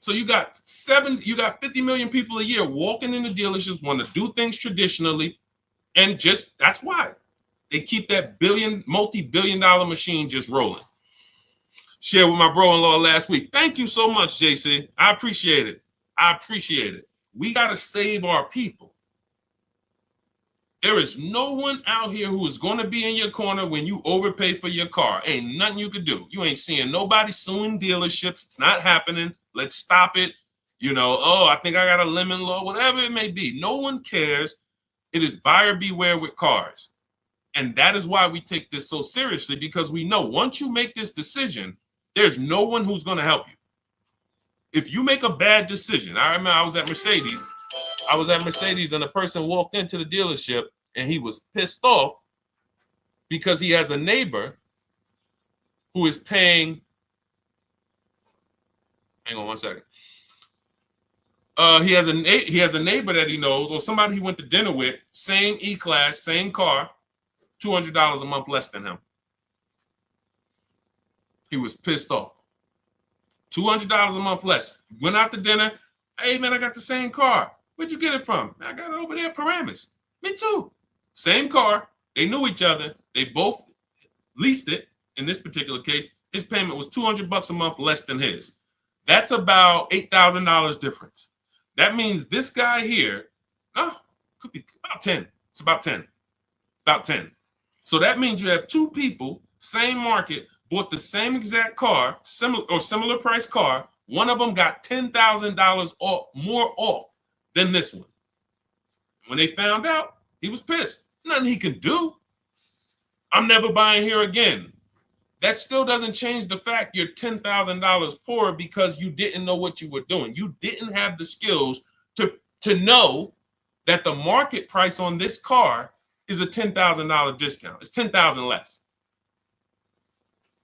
So you got 50 million people a year walking in the dealerships, want to do things traditionally, and just that's why they keep that multi-billion-dollar machine just rolling. Shared with my bro-in-law last week. Thank you so much, JC. I appreciate it. I appreciate it. We got to save our people. There is no one out here who is going to be in your corner when you overpay for your car. Ain't nothing you could do. You ain't seeing nobody suing dealerships. It's not happening. Let's stop it. You know, oh, I think I got a lemon law, whatever it may be. No one cares. It is buyer beware with cars. And that is why we take this so seriously, because we know once you make this decision, there's no one who's going to help you. If you make a bad decision, I remember I was at Mercedes and a person walked into the dealership and he was pissed off because he has a neighbor who is paying. Hang on one second. He has a neighbor that he knows, or somebody he went to dinner with, same E-Class, same car, $200 a month less than him. He was pissed off. $200 a month less. Went out to dinner. Hey, man, I got the same car. Where'd you get it from? I got it over there at Paramus. Me too. Same car. They knew each other. They both leased it, in this particular case, his payment was $200 a month less than his. That's about $8,000 difference. That means this guy here, could be about 10. It's about 10. About 10. So that means you have two people, same market, bought the same exact car, similar price car. One of them got $10,000 more off than this one. When they found out, he was pissed. Nothing he can do. I'm never buying here again. That still doesn't change the fact you're $10,000 poorer because you didn't know what you were doing. You didn't have the skills to know that the market price on this car is a $10,000 discount. It's $10,000 less.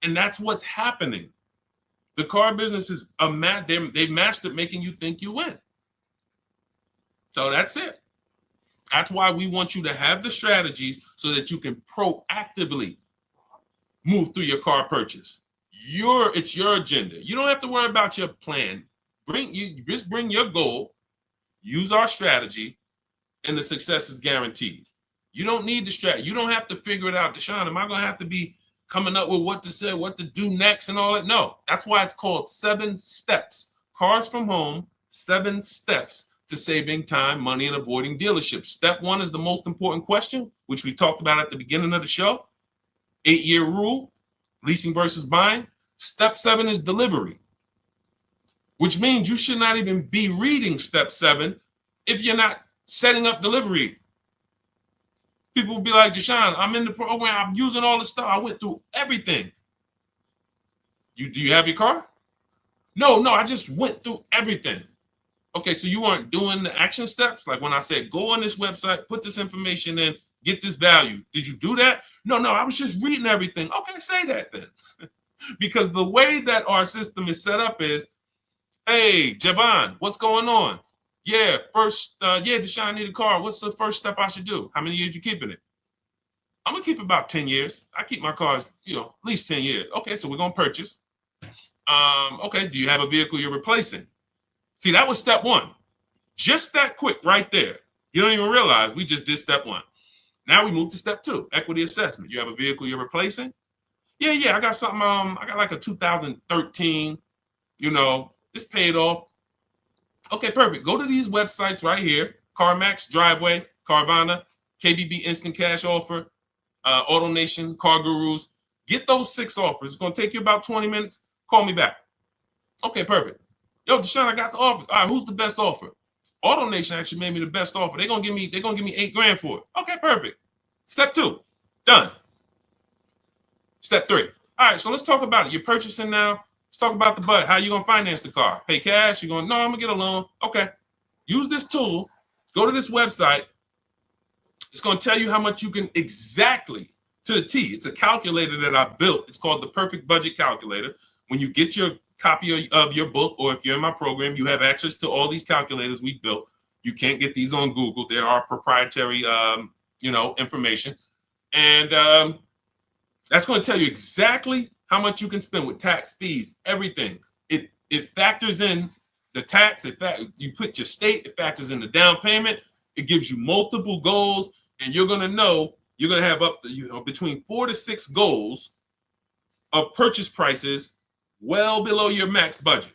And that's what's happening. The car business is they've mastered making you think you win. So that's it. That's why we want you to have the strategies so that you can proactively move through your car purchase. It's your agenda. You don't have to worry about your plan. Just bring your goal, use our strategy, and the success is guaranteed. You don't need the strategy. You don't have to figure it out. Deshaun, am I going to have to be coming up with what to say, what to do next and all that? No, that's why it's called 7 steps. Cars from Home, 7 steps to saving time, money, and avoiding dealerships. Step 1 is the most important question, which we talked about at the beginning of the show. 8-year rule, leasing versus buying. Step 7 is delivery, which means you should not even be reading step 7 if you're not setting up delivery. People will be like, Deshaun, I'm in the program, I'm using all the stuff, I went through everything. Do you have your car? No, I just went through everything. Okay, so you weren't doing the action steps? Like when I said, go on this website, put this information in, get this value. Did you do that? No, I was just reading everything. Okay, say that then. Because the way that our system is set up is, hey, Javon, what's going on? Yeah, Deshaun, I need a car. What's the first step I should do? How many years you keeping it? I'm going to keep about 10 years. I keep my cars, at least 10 years. Okay, so we're going to purchase. Okay, do you have a vehicle you're replacing? See, that was step 1. Just that quick right there. You don't even realize we just did step 1. Now we move to step 2, equity assessment. You have a vehicle you're replacing? Yeah, I got something, I got like a 2013, it's paid off. Okay, perfect. Go to these websites right here, CarMax, Driveway, Carvana, KBB Instant Cash Offer, AutoNation, Car Gurus. Get those 6 offers. It's going to take you about 20 minutes. Call me back. Okay, perfect. Yo, Deshaun, I got the offer. All right, who's the best offer? AutoNation actually made me the best offer. They're gonna give me $8,000 for it. Okay, perfect. Step 2, done. Step 3. All right, so let's talk about it. You're purchasing now. Let's talk about the budget. How you gonna finance the car? Pay cash? You're going, no, I'm gonna get a loan. Okay. Use this tool. Go to this website. It's gonna tell you how much you can exactly to the T. It's a calculator that I built. It's called the Perfect Budget Calculator. When you get your copy of your book, or if you're in my program, you have access to all these calculators we built. You can't get these on Google. There are proprietary, information. And that's going to tell you exactly how much you can spend with tax, fees, everything. It factors in the tax. You put your state. It factors in the down payment. It gives you multiple goals, and you're going to have up to between 4 to 6 goals of purchase prices well below your max budget.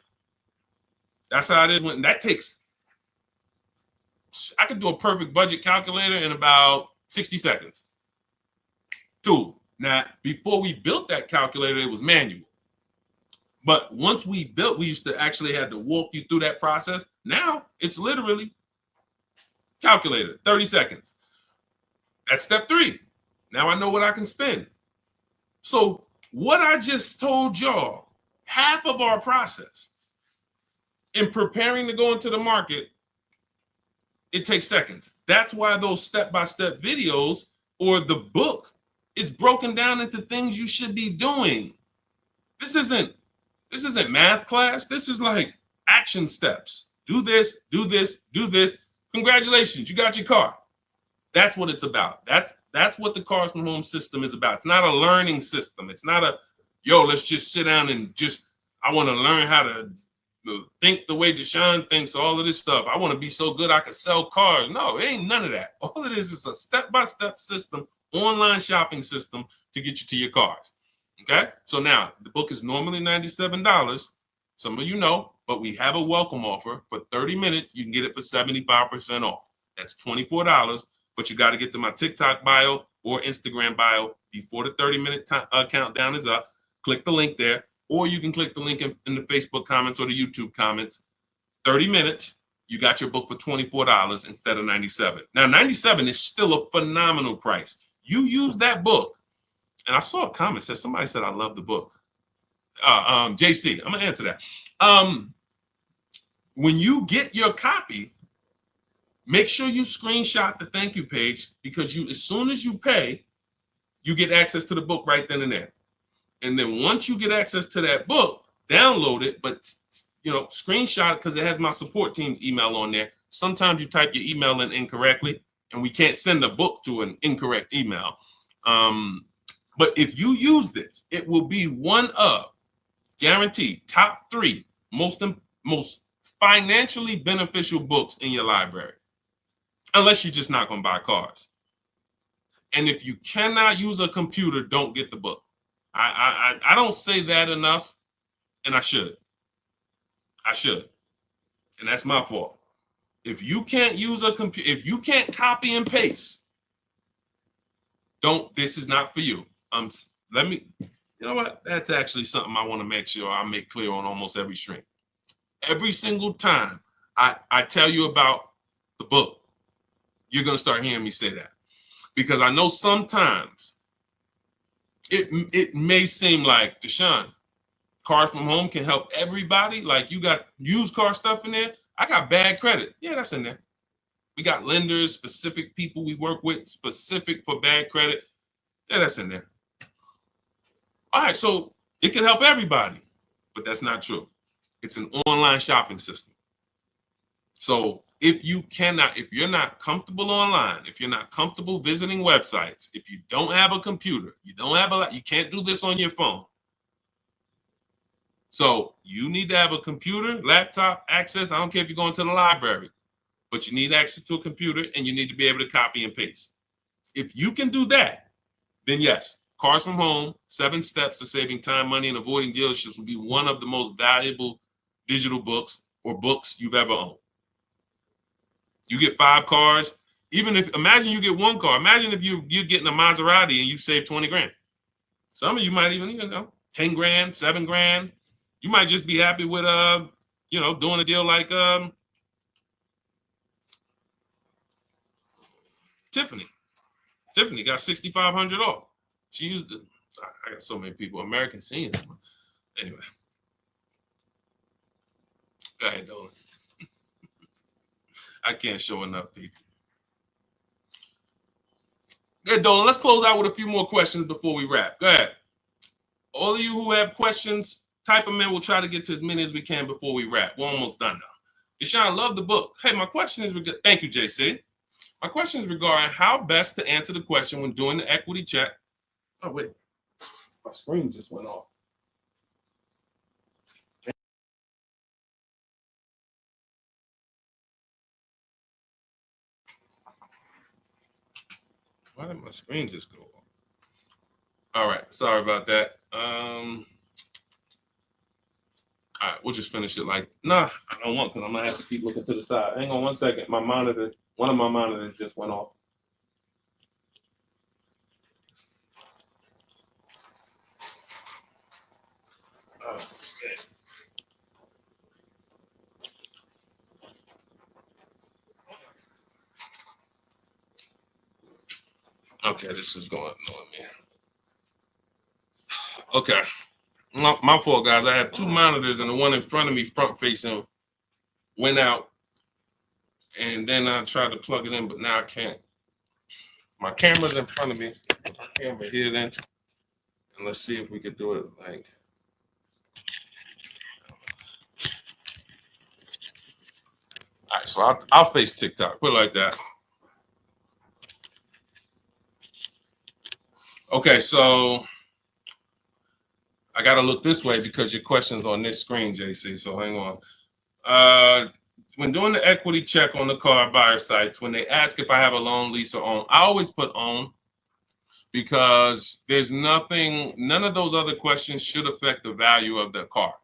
That's how it is. I could do a perfect budget calculator in about 60 seconds. Tool. Now, before we built that calculator, it was manual. But once we built, we used to actually have to walk you through that process. Now, it's literally calculator, 30 seconds. That's step 3. Now I know what I can spend. So what I just told y'all, half of our process in preparing to go into the market, it takes seconds. That's why those step-by-step videos or the book is broken down into things you should be doing. This isn't math class. This is like action steps. Do this, do this, do this. Congratulations, you got your car. That's what it's about. That's what the Cars from Home system is about. It's not a learning system. It's not let's just sit down and I want to learn how to think the way Deshaun thinks, all of this stuff. I want to be so good I could sell cars. No, it ain't none of that. All it is a step-by-step system online shopping system to get you to your cars. Okay, so now the book is normally $97. Some of you know, but we have a welcome offer for 30 minutes. You can get it for 75% off. That's $24, but you got to get to my TikTok bio or Instagram bio before the 30-minute countdown is up. Click the link there, or you can click the link in the Facebook comments or the YouTube comments. 30 minutes, you got your book for $24 instead of $97. Now, $97 is still a phenomenal price. You use that book. And I saw a comment said somebody said I love the book. JC, I'm gonna answer that. When you get your copy, make sure you screenshot the thank you page, because as soon as you pay, you get access to the book right then and there. And then once you get access to that book, download it, but screenshot it, because it has my support team's email on there. Sometimes you type your email in incorrectly, and we can't send a book to an incorrect email. But if you use this, it will be one of, guaranteed, top 3 most financially beneficial books in your library, unless you're just not going to buy cars. And if you cannot use a computer, don't get the book. I don't say that enough, and I should. And that's my fault. If you can't use a computer, if you can't copy and paste, this is not for you. You know what? That's actually something I want to make sure I make clear on almost every stream. Every single time I tell you about the book, you're going to start hearing me say that. Because I know sometimes it may seem like, Deshaun, Cars from Home can help everybody. Like, you got used car stuff in there. I got bad credit. Yeah, that's in there. We got lenders, specific people we work with, specific for bad credit. Yeah, that's in there. All right, so it can help everybody, but that's not true. It's an online shopping system. So if you're not comfortable online, if you're not comfortable visiting websites, if you don't have a computer, you can't do this on your phone. So you need to have a computer, laptop, access. I don't care if you're going to the library, but you need access to a computer, and you need to be able to copy and paste. If you can do that, then yes, Cars from Home, 7 Steps to Saving Time, Money, and Avoiding Dealerships will be one of the most valuable digital books or books you've ever owned. You get 5 cars. Imagine you get 1 car. Imagine if you're getting a Maserati and you save 20 grand. Some of you might even, 10 grand, 7 grand. You might just be happy with, doing a deal like Tiffany. Tiffany got 6,500 off. She used it. I got so many people. American seniors. Anyway. Go ahead, Dolan. I can't show enough people. Go ahead, Dolan. Let's close out with a few more questions before we wrap. Go ahead. All of you who have questions, type them in. We'll try to get to as many as we can before we wrap. We're almost done now. Deshaun, I love the book. Hey, my question is, thank you, JC. My question is regarding how best to answer the question when doing the equity check. Oh, wait. My screen just went off. Why did my screen just go off? All right. Sorry about that. All right. We'll just finish it I don't want, because I'm going to have to keep looking to the side. Hang on 1 second. One of my monitors just went off. Okay, this is going on me. Okay. My fault, guys. I have 2 monitors, and the one in front of me, front facing, went out. And then I tried to plug it in, but now I can't. My camera's in front of me. My camera here then. And let's see if we could do it like. All right, so I'll face TikTok. Put it like that. Okay, so I got to look this way because your question's on this screen, JC. So hang on. When doing the equity check on the car buyer sites, when they ask if I have a loan, lease, or own, I always put own. because there's nothing, none of those other questions should affect the value of the car.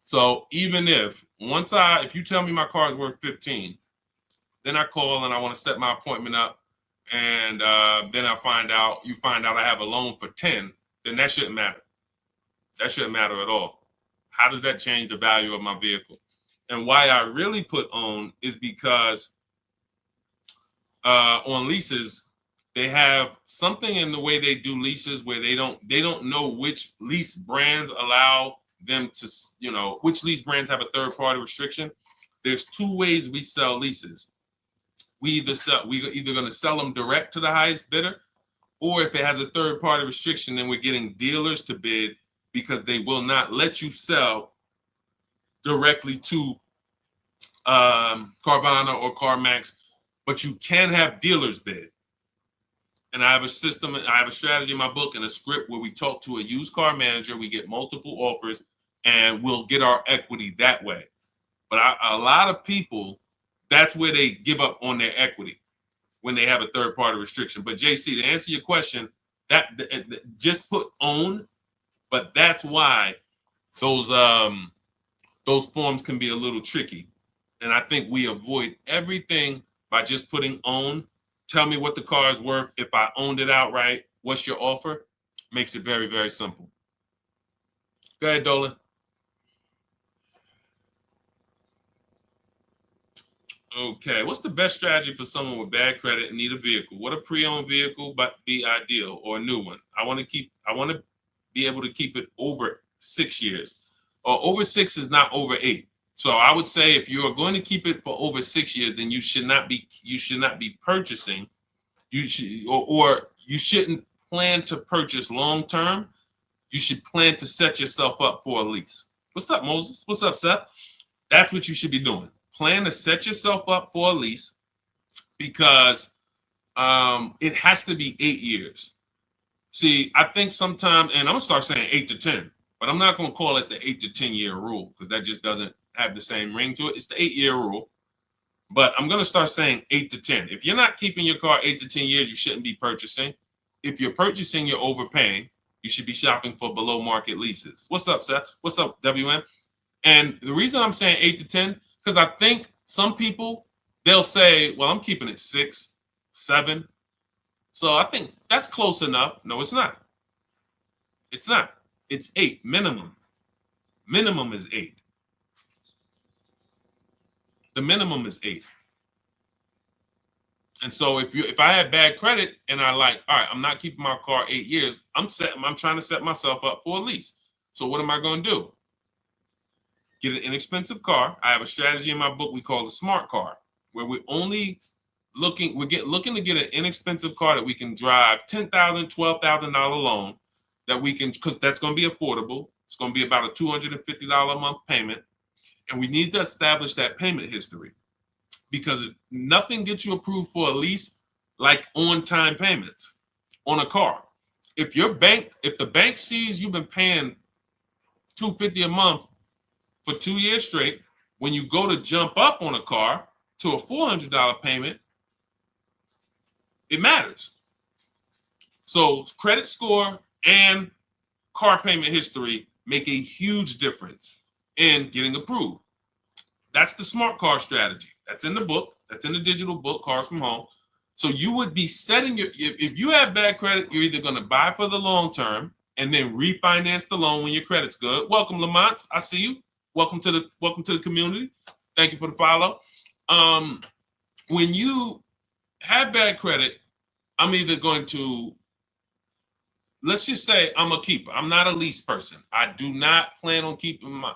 So even if if you tell me my car is worth 15, then I call and I want to set my appointment up, and then you find out I have a loan for 10, then that shouldn't matter. That shouldn't matter at all. How does that change the value of my vehicle? And why I really put own is because on leases, they have something in the way they do leases where they don't know which lease brands allow them to, which lease brands have a third party restriction. There's two ways we sell leases. We either going to sell them direct to the highest bidder, or if it has a third party restriction, then we're getting dealers to bid, because they will not let you sell directly to Carvana or CarMax, but you can have dealers bid. And I have a system, I have a strategy in my book and a script where we talk to a used car manager, we get multiple offers, and we'll get our equity that way. But a lot of people, that's where they give up on their equity, when they have a third party restriction. But JC, to answer your question, that just put own, but that's why those forms can be a little tricky. And I think we avoid everything by just putting own. Tell me what the car is worth. If I owned it outright, what's your offer? Makes it very, very simple. Go ahead, Dolan. Okay, what's the best strategy for someone with bad credit and need a vehicle? What a pre-owned vehicle but be ideal, or a new one? I want to be able to keep it over 6 years. Or over 6 is not over 8. So I would say if you are going to keep it for over 6 years, then you should not be purchasing. You shouldn't plan to purchase long term. You should plan to set yourself up for a lease. What's up, Moses? What's up, Seth? That's what you should be doing. Plan to set yourself up for a lease, because it has to be 8 years. See, I think sometimes, and I'm gonna start saying 8 to 10, but I'm not gonna call it the 8 to 10 year rule, because that just doesn't have the same ring to it. It's the 8-year rule, but I'm gonna start saying 8 to 10. If you're not keeping your car 8 to 10 years, you shouldn't be purchasing. If you're purchasing, you're overpaying. You should be shopping for below market leases. What's up, Seth? What's up, WM? And the reason I'm saying 8 to 10, because I think some people, they'll say, well, I'm keeping it 6, 7. So I think that's close enough. No, it's not. It's not. It's 8 minimum. Minimum is 8. The minimum is 8. And so if I had bad credit and all right, I'm not keeping my car 8 years, I'm trying to set myself up for a lease. So what am I going to do? Get an inexpensive car. I have a strategy in my book we call the smart car, where we're only looking to get an inexpensive car that we can drive, $10,000, $12,000 loan that we can, because that's going to be affordable. It's going to be about a $250 a month payment. And we need to establish that payment history, because nothing gets you approved for a lease like on-time payments on a car. If the bank sees you've been paying $250 a month for 2 years straight, when you go to jump up on a car to a $400 payment, it matters. So credit score and car payment history make a huge difference in getting approved. That's the smart car strategy. That's in the book. That's in the digital book, Cars from Home. So you would be setting if you have bad credit, you're either going to buy for the long term and then refinance the loan when your credit's good. Welcome, Lamont. I see you. Welcome to the community. Thank you for the follow. When you have bad credit, I'm either going to, let's just say I'm a keeper. I'm not a lease person. I do not plan on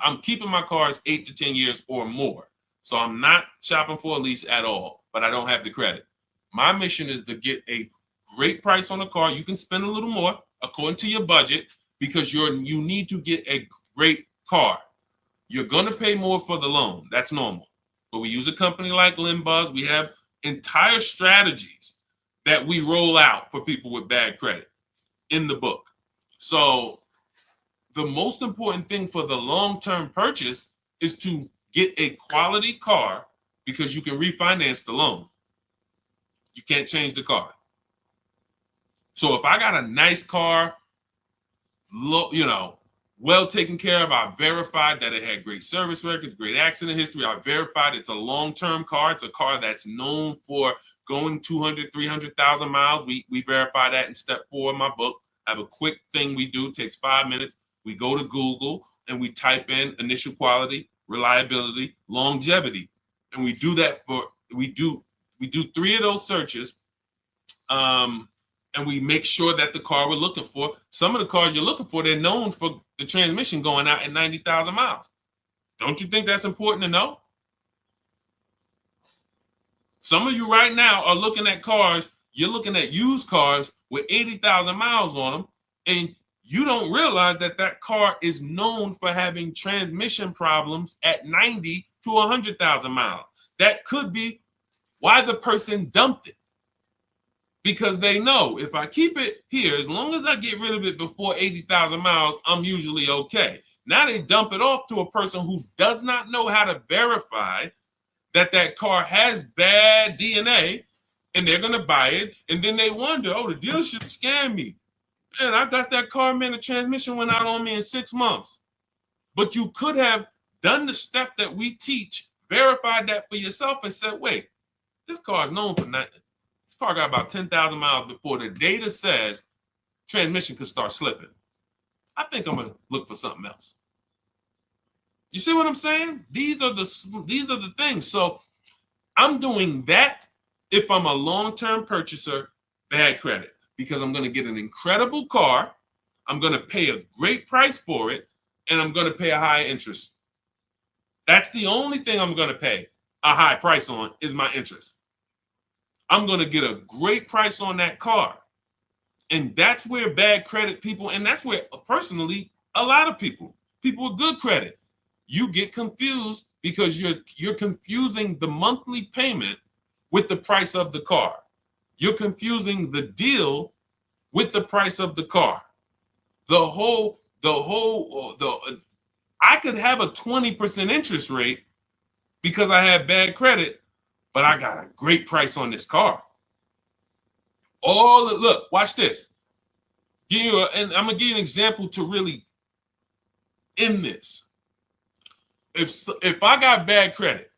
I'm keeping my cars 8 to 10 years or more. So I'm not shopping for a lease at all, but I don't have the credit. My mission is to get a great price on a car. You can spend a little more according to your budget, because you need to get a great car. You're going to pay more for the loan. That's normal. But we use a company like Limbuzz. We have entire strategies that we roll out for people with bad credit in the book. So the most important thing for the long-term purchase is to get a quality car, because you can refinance the loan. You can't change the car. So if I got a nice car, well taken care of, I verified that it had great service records, great accident history. I verified it's a long-term car. It's a car that's known for going 200, 300,000 miles. We verify that in step 4 of my book. I have a quick thing we do, takes 5 minutes. We go to Google and we type in initial quality, reliability, longevity. And we do that we do 3 of those searches. And we make sure that the car we're looking for, some of the cars you're looking for, they're known for the transmission going out at 90,000 miles. Don't you think that's important to know? Some of you right now are looking at cars, you're looking at used cars with 80,000 miles on them, and you don't realize that that car is known for having transmission problems at 90 to 100,000 miles. That could be why the person dumped it. Because they know if I keep it here, as long as I get rid of it before 80,000 miles, I'm usually okay. Now they dump it off to a person who does not know how to verify that that car has bad DNA, and they're going to buy it. And then they wonder, oh, the dealership scammed me. Man, I got that car, man, the transmission went out on me in 6 months. But you could have done the step that we teach, verified that for yourself, and said, wait, this car is known for nothing. This car got about 10,000 miles before the data says transmission could start slipping. I think I'm gonna look for something else. You see what I'm saying? These are the things. So I'm doing that if I'm a long-term purchaser, bad credit, because I'm gonna get an incredible car, I'm gonna pay a great price for it, and I'm gonna pay a high interest. That's the only thing I'm gonna pay a high price on is my interest. I'm going to get a great price on that car. And that's where bad credit people, and that's where personally, a lot of people with good credit, you get confused because you're confusing the monthly payment with the price of the car. You're confusing the deal with the price of the car. I could have a 20% interest rate because I have bad credit, but I got a great price on this car. Look, watch this. And I'm gonna give you an example to really end this. If I got bad credit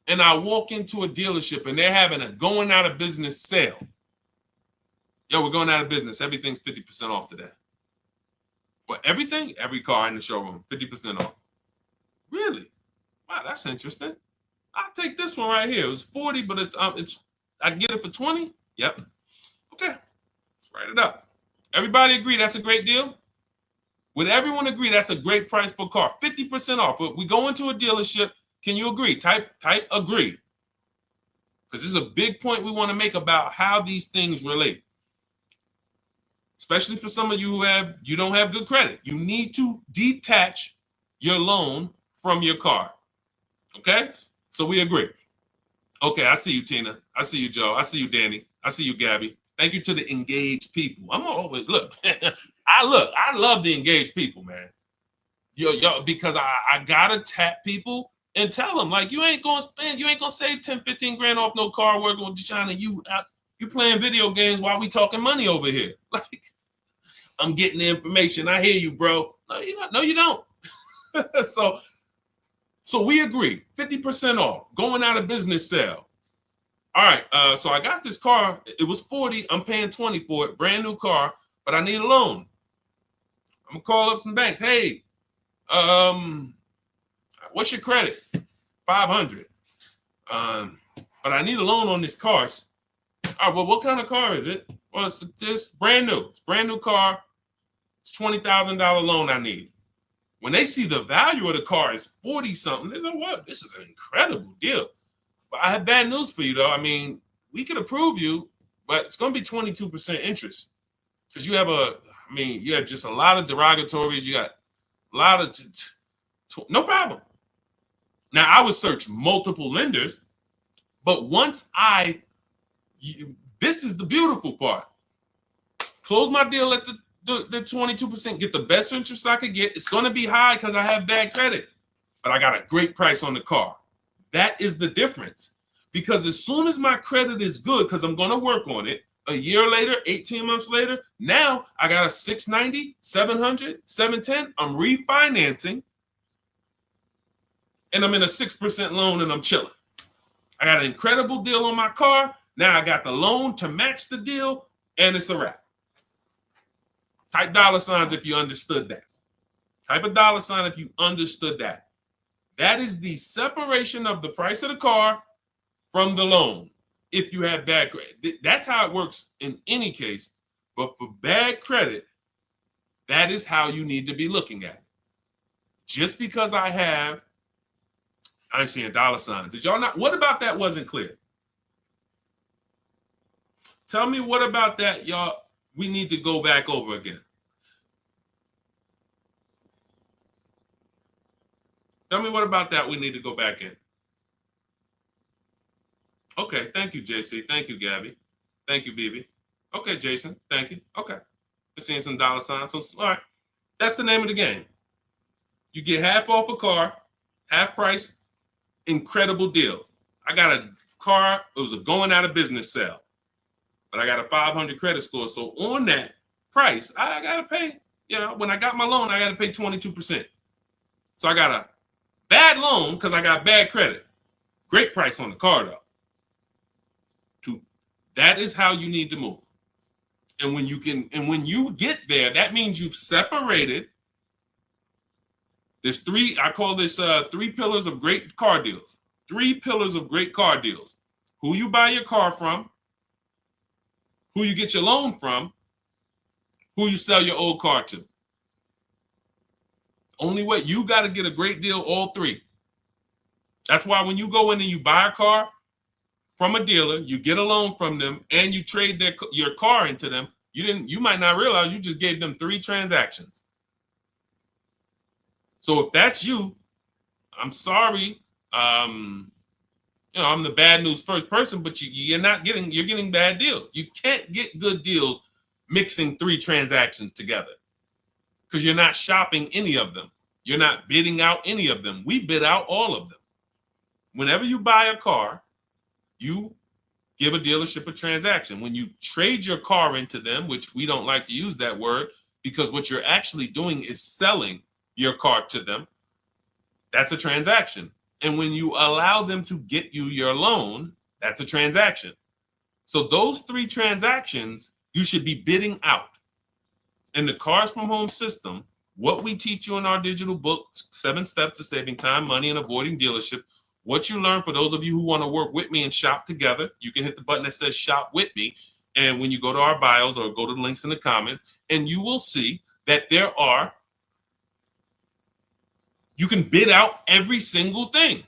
and I walk into a dealership and they're having a going out of business sale, we're going out of business. Everything's 50% off today. What, everything? Every car in the showroom, 50% off. Really? Wow, that's interesting. I'll take this one right here. It was 40, but it's I can get it for 20. Yep. Okay. Let's write it up. Everybody agree that's a great deal? Would everyone agree that's a great price for a car? 50% off. But we go into a dealership. Can you agree? Type agree. Because this is a big point we want to make about how these things relate. Especially for some of you you don't have good credit. You need to detach your loan from your car. Okay? So we agree. Okay, I see you, Tina. I see you, Joe. I see you, Danny. I see you, Gabby. Thank you to the engaged people. I'm always look. I love the engaged people, man. Yo, because I gotta tap people and tell them like you ain't gonna save 10, 15 grand off no car work on China. You playing video games while we talking money over here. Like I'm getting the information. I hear you, bro. No, you don't. So we agree, 50% off, going out of business sale. All right, so I got this car. It was 40. I'm paying 20 for it, brand new car, but I need a loan. I'm gonna call up some banks. Hey, what's your credit? 500. But I need a loan on this car. All right, well, what kind of car is it? Well, it's brand new. It's brand new car. It's $20,000 loan I need. When they see the value of the car is 40 something, they say, what? This is an incredible deal. But I have bad news for you, though. I mean, we could approve you, but it's going to be 22% interest because you have just a lot of derogatories. You got a lot of, no problem. Now, I would search multiple lenders, but once this is the beautiful part. Close my deal at the 22%, get the best interest I could get. It's going to be high because I have bad credit, but I got a great price on the car. That is the difference. Because as soon as my credit is good, because I'm going to work on it, A year later, 18 months later, now I got a 690, 700, 710. I'm refinancing and I'm in a 6% loan and I'm chilling. I got an incredible deal on my car. Now I got the loan to match the deal and it's a wrap. Type dollar signs if you understood that. Type a dollar sign if you understood that. That is the separation of the price of the car from the loan. If you have bad credit, that's how it works in any case. But for bad credit, that is how you need to be looking at it. Just because I'm seeing dollar signs. Did y'all not? What about that wasn't clear? Tell me what about that, y'all. We need to go back over again. Tell me what about that we need to go back in. Okay, thank you, JC. Thank you, Gabby. Thank you, BB. Okay, Jason. Thank you. Okay. We're seeing some dollar signs. So, all right. That's the name of the game. You get half off a car, half price, incredible deal. I got a car, it was a going out of business sale, but I got a 500 credit score. So on that price, I got to pay, when I got my loan, I got to pay 22%. So I got a bad loan because I got bad credit. Great price on the car, though. That is how you need to move. And when you get there, that means you've separated. There's I call this 3 pillars of great car deals. 3 pillars of great car deals. Who you buy your car from, who you get your loan from, who you sell your old car to. Only way, you got to get a great deal, all 3. That's why when you go in and you buy a car from a dealer, you get a loan from them, and you trade your car into them, you might not realize you just gave them 3 transactions. So if that's you, I'm sorry. I'm the bad news first person, but you're getting bad deals. You can't get good deals mixing 3 transactions together because you're not shopping any of them. You're not bidding out any of them. We bid out all of them. Whenever you buy a car, you give a dealership a transaction. When you trade your car into them, which we don't like to use that word because what you're actually doing is selling your car to them, that's a transaction. And when you allow them to get you your loan, that's a transaction. So those 3 transactions, you should be bidding out. In the Cars from Home system, what we teach you in our digital book, 7 Steps to Saving Time, Money, and Avoiding Dealership, what you learn, for those of you who want to work with me and shop together, you can hit the button that says Shop With Me. And when you go to our bios or go to the links in the comments, and you will see that you can bid out every single thing.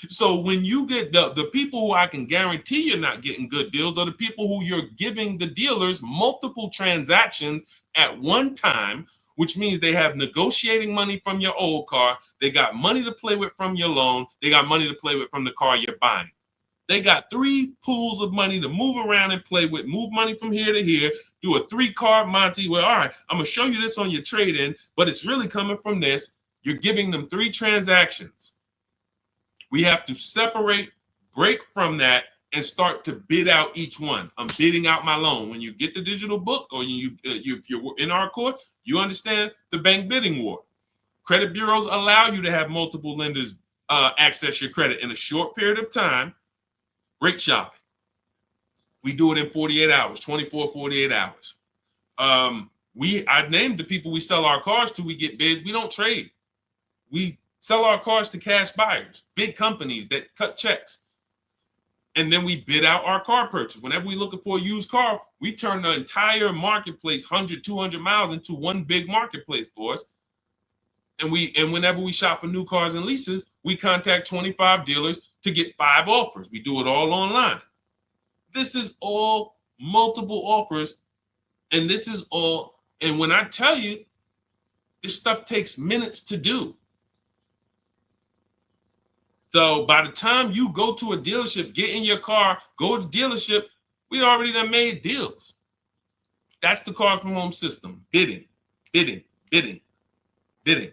So when you get the people who I can guarantee you're not getting good deals are the people who you're giving the dealers multiple transactions at one time, which means they have negotiating money from your old car. They got money to play with from your loan. They got money to play with from the car you're buying. They got 3 pools of money to move around and play with, move money from here to here, do a 3-card Monty where, all right, I'm going to show you this on your trade-in, but it's really coming from this. You're giving them 3 transactions. We have to separate, break from that, and start to bid out each one. I'm bidding out my loan. When you get the digital book or if you're in our course, you understand the bank bidding war. Credit bureaus allow you to have multiple lenders access your credit in a short period of time. Great shopping. We do it in 48 hours, 24, 48 hours. I named the people we sell our cars to. We get bids. We don't trade. We sell our cars to cash buyers, big companies that cut checks. And then we bid out our car purchase. Whenever we're looking for a used car, we turn the entire marketplace, 100, 200 miles, into one big marketplace for us. And whenever we shop for new cars and leases, we contact 25 dealers to get 5 offers. We do it all online. This is all multiple offers. And when I tell you, this stuff takes minutes to do. So by the time you go to a dealership, get in your car, go to the dealership, we already done made deals. That's the Cars from Home system. Bidding, bidding, bidding, bidding.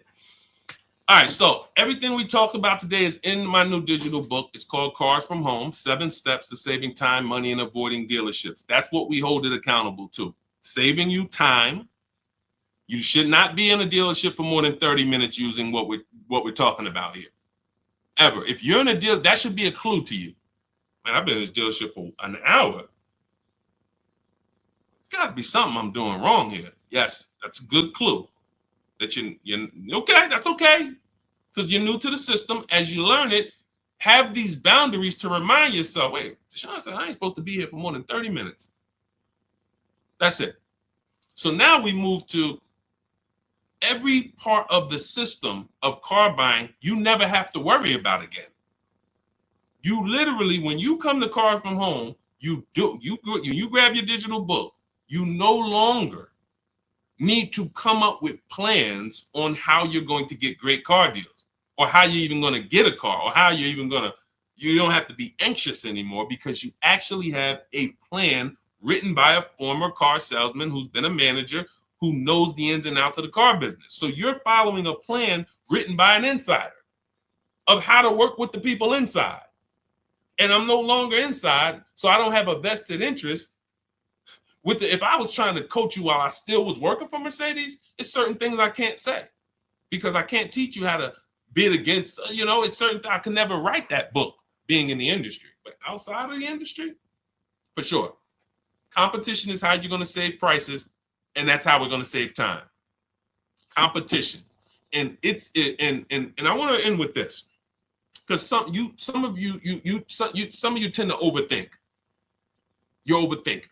All right, so everything we talked about today is in my new digital book. It's called Cars from Home, 7 Steps to Saving Time, Money, and Avoiding Dealerships. That's what we hold it accountable to. Saving you time. You should not be in a dealership for more than 30 minutes using what we're talking about here. Ever. If you're in a deal, that should be a clue to you. Man, I've been in this dealership for an hour. It's got to be something I'm doing wrong here. Yes, that's a good clue. That you're okay, that's okay. Because you're new to the system. As you learn it, have these boundaries to remind yourself, wait, Deshaun said I ain't supposed to be here for more than 30 minutes. That's it. So now we move to every part of the system of car buying you never have to worry about again. You literally, when you come to Cars from Home, you grab your digital book, you no longer need to come up with plans on how you're going to get great car deals, or how you're even going to get a car, or how you're even going to, you don't have to be anxious anymore because you actually have a plan written by a former car salesman who's been a manager, who knows the ins and outs of the car business. So you're following a plan written by an insider of how to work with the people inside. And I'm no longer inside, so I don't have a vested interest with if I was trying to coach you while I still was working for Mercedes, it's certain things I can't say because I can't teach you how to bid against, it's certain, I can never write that book being in the industry. But outside of the industry, for sure. Competition is how you're going to save prices, and that's how we're going to save time. Competition. And I want to end with this. Because some of you tend to overthink. You're overthinking.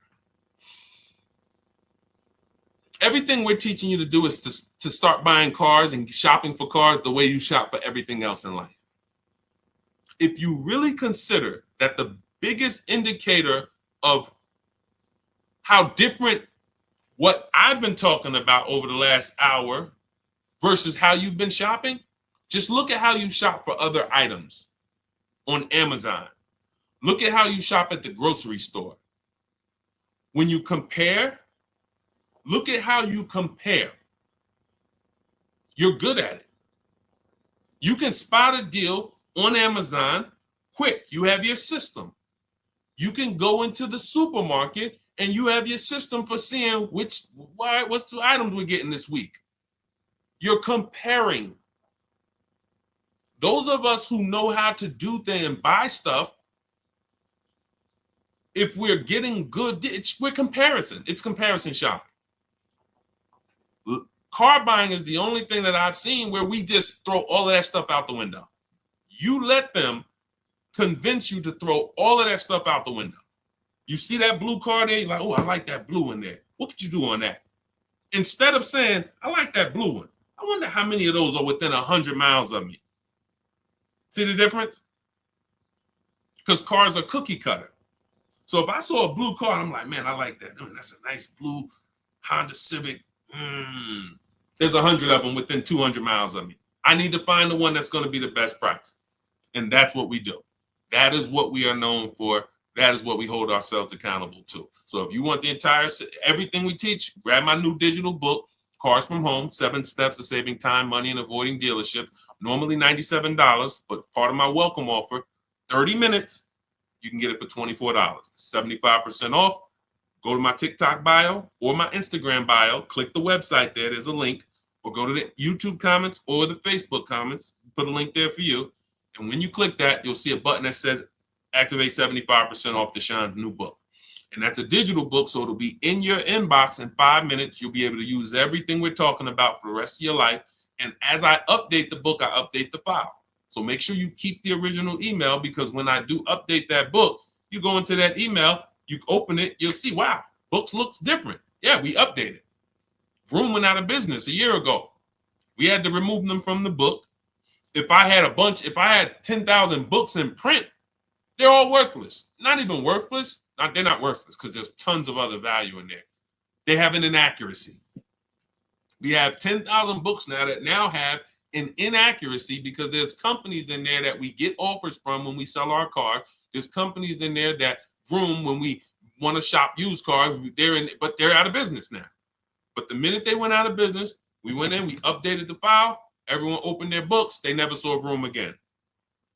Everything we're teaching you to do is to start buying cars and shopping for cars the way you shop for everything else in life. If you really consider that the biggest indicator of how different what I've been talking about over the last hour versus how you've been shopping, just look at how you shop for other items on Amazon. Look at how you shop at the grocery store. When you compare, look at how you compare. You're good at it. You can spot a deal on Amazon quick. You have your system. You can go into the supermarket and you have your system for seeing what's the items we're getting this week. You're comparing. Those of us who know how to do things and buy stuff, if we're getting good, we're comparison. It's comparison shopping. Car buying is the only thing that I've seen where we just throw all of that stuff out the window. You let them convince you to throw all of that stuff out the window. You see that blue car there, you're like, oh, I like that blue in there. What could you do on that? Instead of saying, I like that blue one, I wonder how many of those are within 100 miles of me. See the difference? Because cars are cookie cutter. So if I saw a blue car, I'm like, man, I like that. Oh, that's a nice blue Honda Civic. There's 100 of them within 200 miles of me. I need to find the one that's going to be the best price. And that's what we do. That is what we are known for. That is what we hold ourselves accountable to. So if you want everything we teach, grab my new digital book, Cars from Home, 7 Steps to Saving Time, Money, and Avoiding Dealerships. Normally $97, but part of my welcome offer, 30 minutes, you can get it for $24, 75% off. Go to my TikTok bio or my Instagram bio, click the website there, there's a link, or go to the YouTube comments or the Facebook comments, put a link there for you. And when you click that, you'll see a button that says activate 75% off Deshaun's new book. And that's a digital book, so it'll be in your inbox in 5 minutes. You'll be able to use everything we're talking about for the rest of your life. And as I update the book, I update the file. So make sure you keep the original email, because when I do update that book, you go into that email, you open it, you'll see, wow, books looks different. Yeah, we updated. Vroom went out of business a year ago. We had to remove them from the book. If I had 10,000 books in print, they're all worthless. Not even worthless. They're not worthless because there's tons of other value in there. They have an inaccuracy. We have 10,000 books now that now have an inaccuracy because there's companies in there that we get offers from when we sell our car. There's companies in there that Vroom, when we want to shop used cars, but they're out of business now. But the minute they went out of business, we went in, we updated the file, Everyone opened their books. They never saw Vroom again.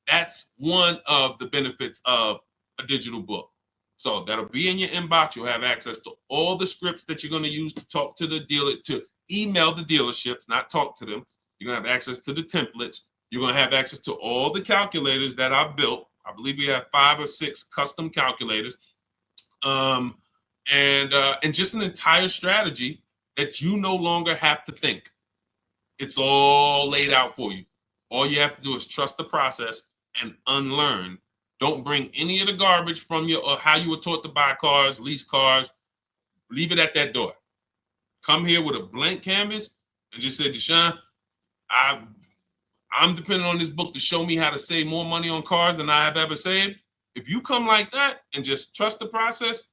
That's one of the benefits of a digital book. So that'll be in your inbox. You'll have access to all the scripts that you're going to use to talk to the dealer, to email the dealerships, not talk to them. You're going to have access to the templates. You're going to have access to all the calculators that I've built. I believe we have 5 or 6 custom calculators. And just an entire strategy that you no longer have to think. It's all laid out for you. All you have to do is trust the process and unlearn. Don't bring any of the garbage from your or how you were taught to buy cars, lease cars. Leave it at that door. Come here with a blank canvas and just say, Deshaun, I'm depending on this book to show me how to save more money on cars than I have ever saved. If you come like that and just trust the process,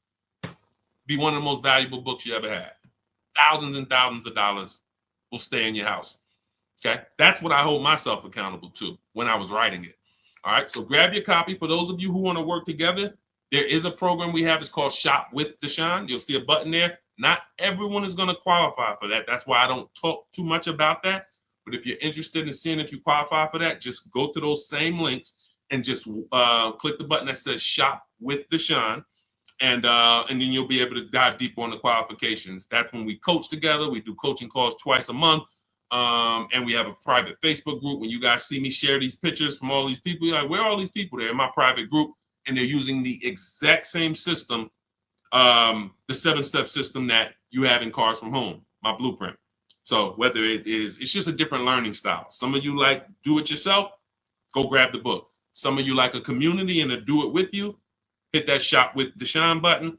be one of the most valuable books you ever had. Thousands and thousands of dollars will stay in your house. Okay, that's what I hold myself accountable to when I was writing it. All right, so grab your copy. For those of you who want to work together, there is a program we have. It's called Shop with Deshaun. You'll see a button there. Not everyone is going to qualify for that. That's why I don't talk too much about that. But if you're interested in seeing if you qualify for that, just go to those same links and just click the button that says Shop with Deshaun. And then you'll be able to dive deeper on the qualifications. That's when we coach together. We do coaching calls twice a month. And we have a private Facebook group. When you guys see me share these pictures from all these people, you're like, where are all these people? They're in my private group, and they're using the exact same system, the 7-step system that you have in Cars from Home, my blueprint. So whether it's just a different learning style. Some of you like do it yourself, go grab the book. Some of you like a community and to do it with you, hit that Shop with Deshaun button.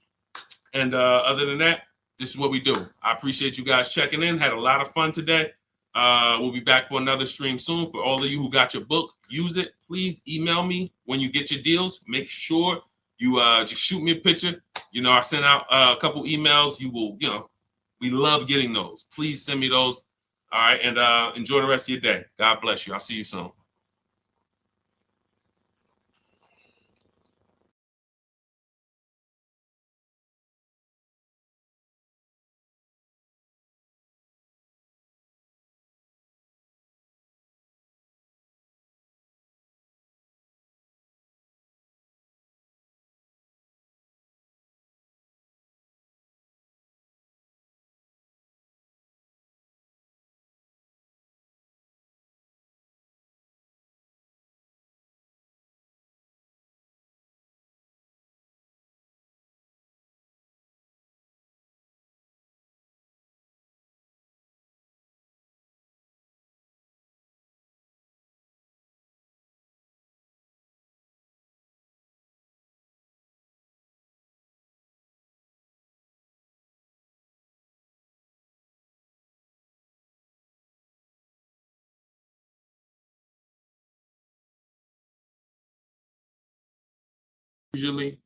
And other than that, this is what we do. I appreciate you guys checking in. Had a lot of fun today. We'll be back for another stream soon. For all of you who got your book, use it. Please email me when you get your deals. Make sure you just shoot me a picture. I sent out a couple emails. You will, we love getting those. Please send me those. All right, and enjoy the rest of your day. God bless you. I'll see you soon. Usually,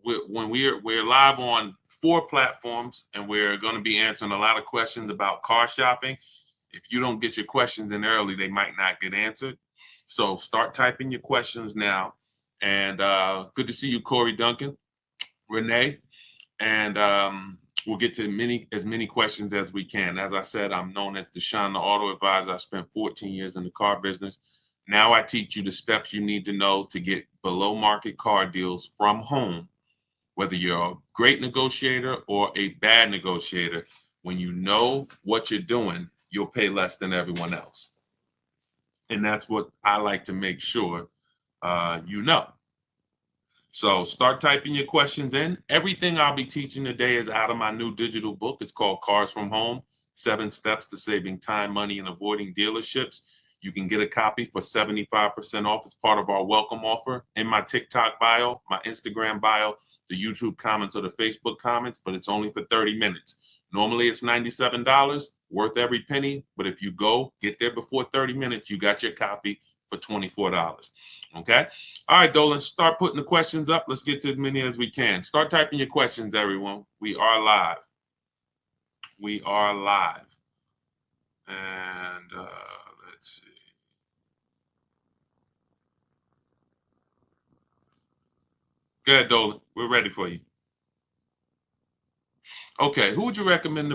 when we're live on 4 platforms, and we're going to be answering a lot of questions about car shopping. If you don't get your questions in early, they might not get answered. So start typing your questions now. And good to see you, Corey Duncan, Renee, and we'll get to as many questions as we can. As I said, I'm known as Deshaun, the Auto Advisor. I spent 14 years in the car business. Now I teach you the steps you need to know to get below market car deals from home. Whether you're a great negotiator or a bad negotiator, when you know what you're doing, you'll pay less than everyone else. And that's what I like to make sure you know. So start typing your questions in. Everything I'll be teaching today is out of my new digital book. It's called Cars from Home, 7 Steps to Saving Time, Money, and Avoiding Dealerships. You can get a copy for 75% off as part of our welcome offer in my TikTok bio, my Instagram bio, the YouTube comments, or the Facebook comments, but it's only for 30 minutes. Normally it's $97, worth every penny, but if you get there before 30 minutes, you got your copy for $24. Okay? All right, Dolan, start putting the questions up. Let's get to as many as we can. Start typing your questions, everyone. We are live. We are live. And let's see. Go ahead, Dolan. We're ready for you. Okay, who would you recommend?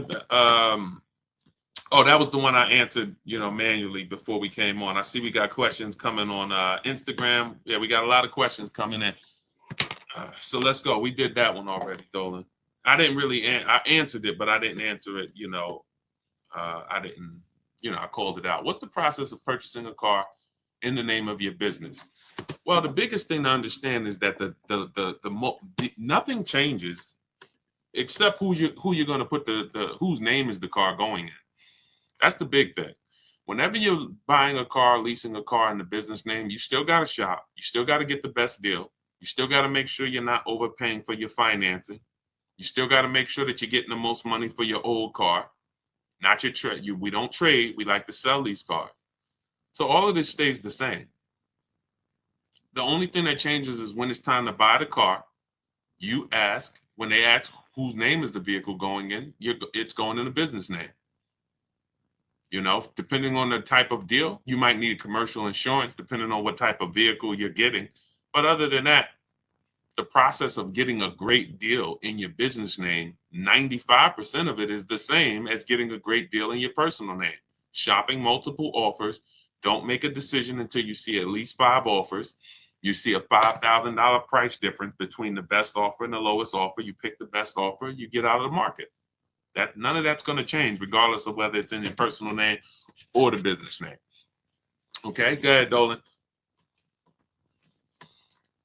Oh, that was the one I answered, manually before we came on. I see we got questions coming on Instagram. Yeah, we got a lot of questions coming in. So let's go. We did that one already, Dolan. I didn't really, I answered it, but I didn't answer it, I didn't, I called it out. What's the process of purchasing a car in the name of your business? Well, the biggest thing to understand is that nothing changes except who you're going to put the whose name is the car going in. That's the big thing. Whenever you're buying a car, leasing a car in the business name, you still got to shop. You still got to get the best deal. You still got to make sure you're not overpaying for your financing. You still got to make sure that you're getting the most money for your old car, not your trade. We don't trade. We like to sell these cars. So all of this stays the same. The only thing that changes is when it's time to buy the car, you ask, when they ask whose name is the vehicle going in, it's going in a business name. Depending on the type of deal, you might need commercial insurance, depending on what type of vehicle you're getting. But other than that, the process of getting a great deal in your business name, 95% of it is the same as getting a great deal in your personal name. Shopping multiple offers. Don't make a decision until you see at least 5 offers. You see a $5,000 price difference between the best offer and the lowest offer. You pick the best offer, you get out of the market. None of that's going to change, regardless of whether it's in your personal name or the business name. Okay, go ahead, Dolan.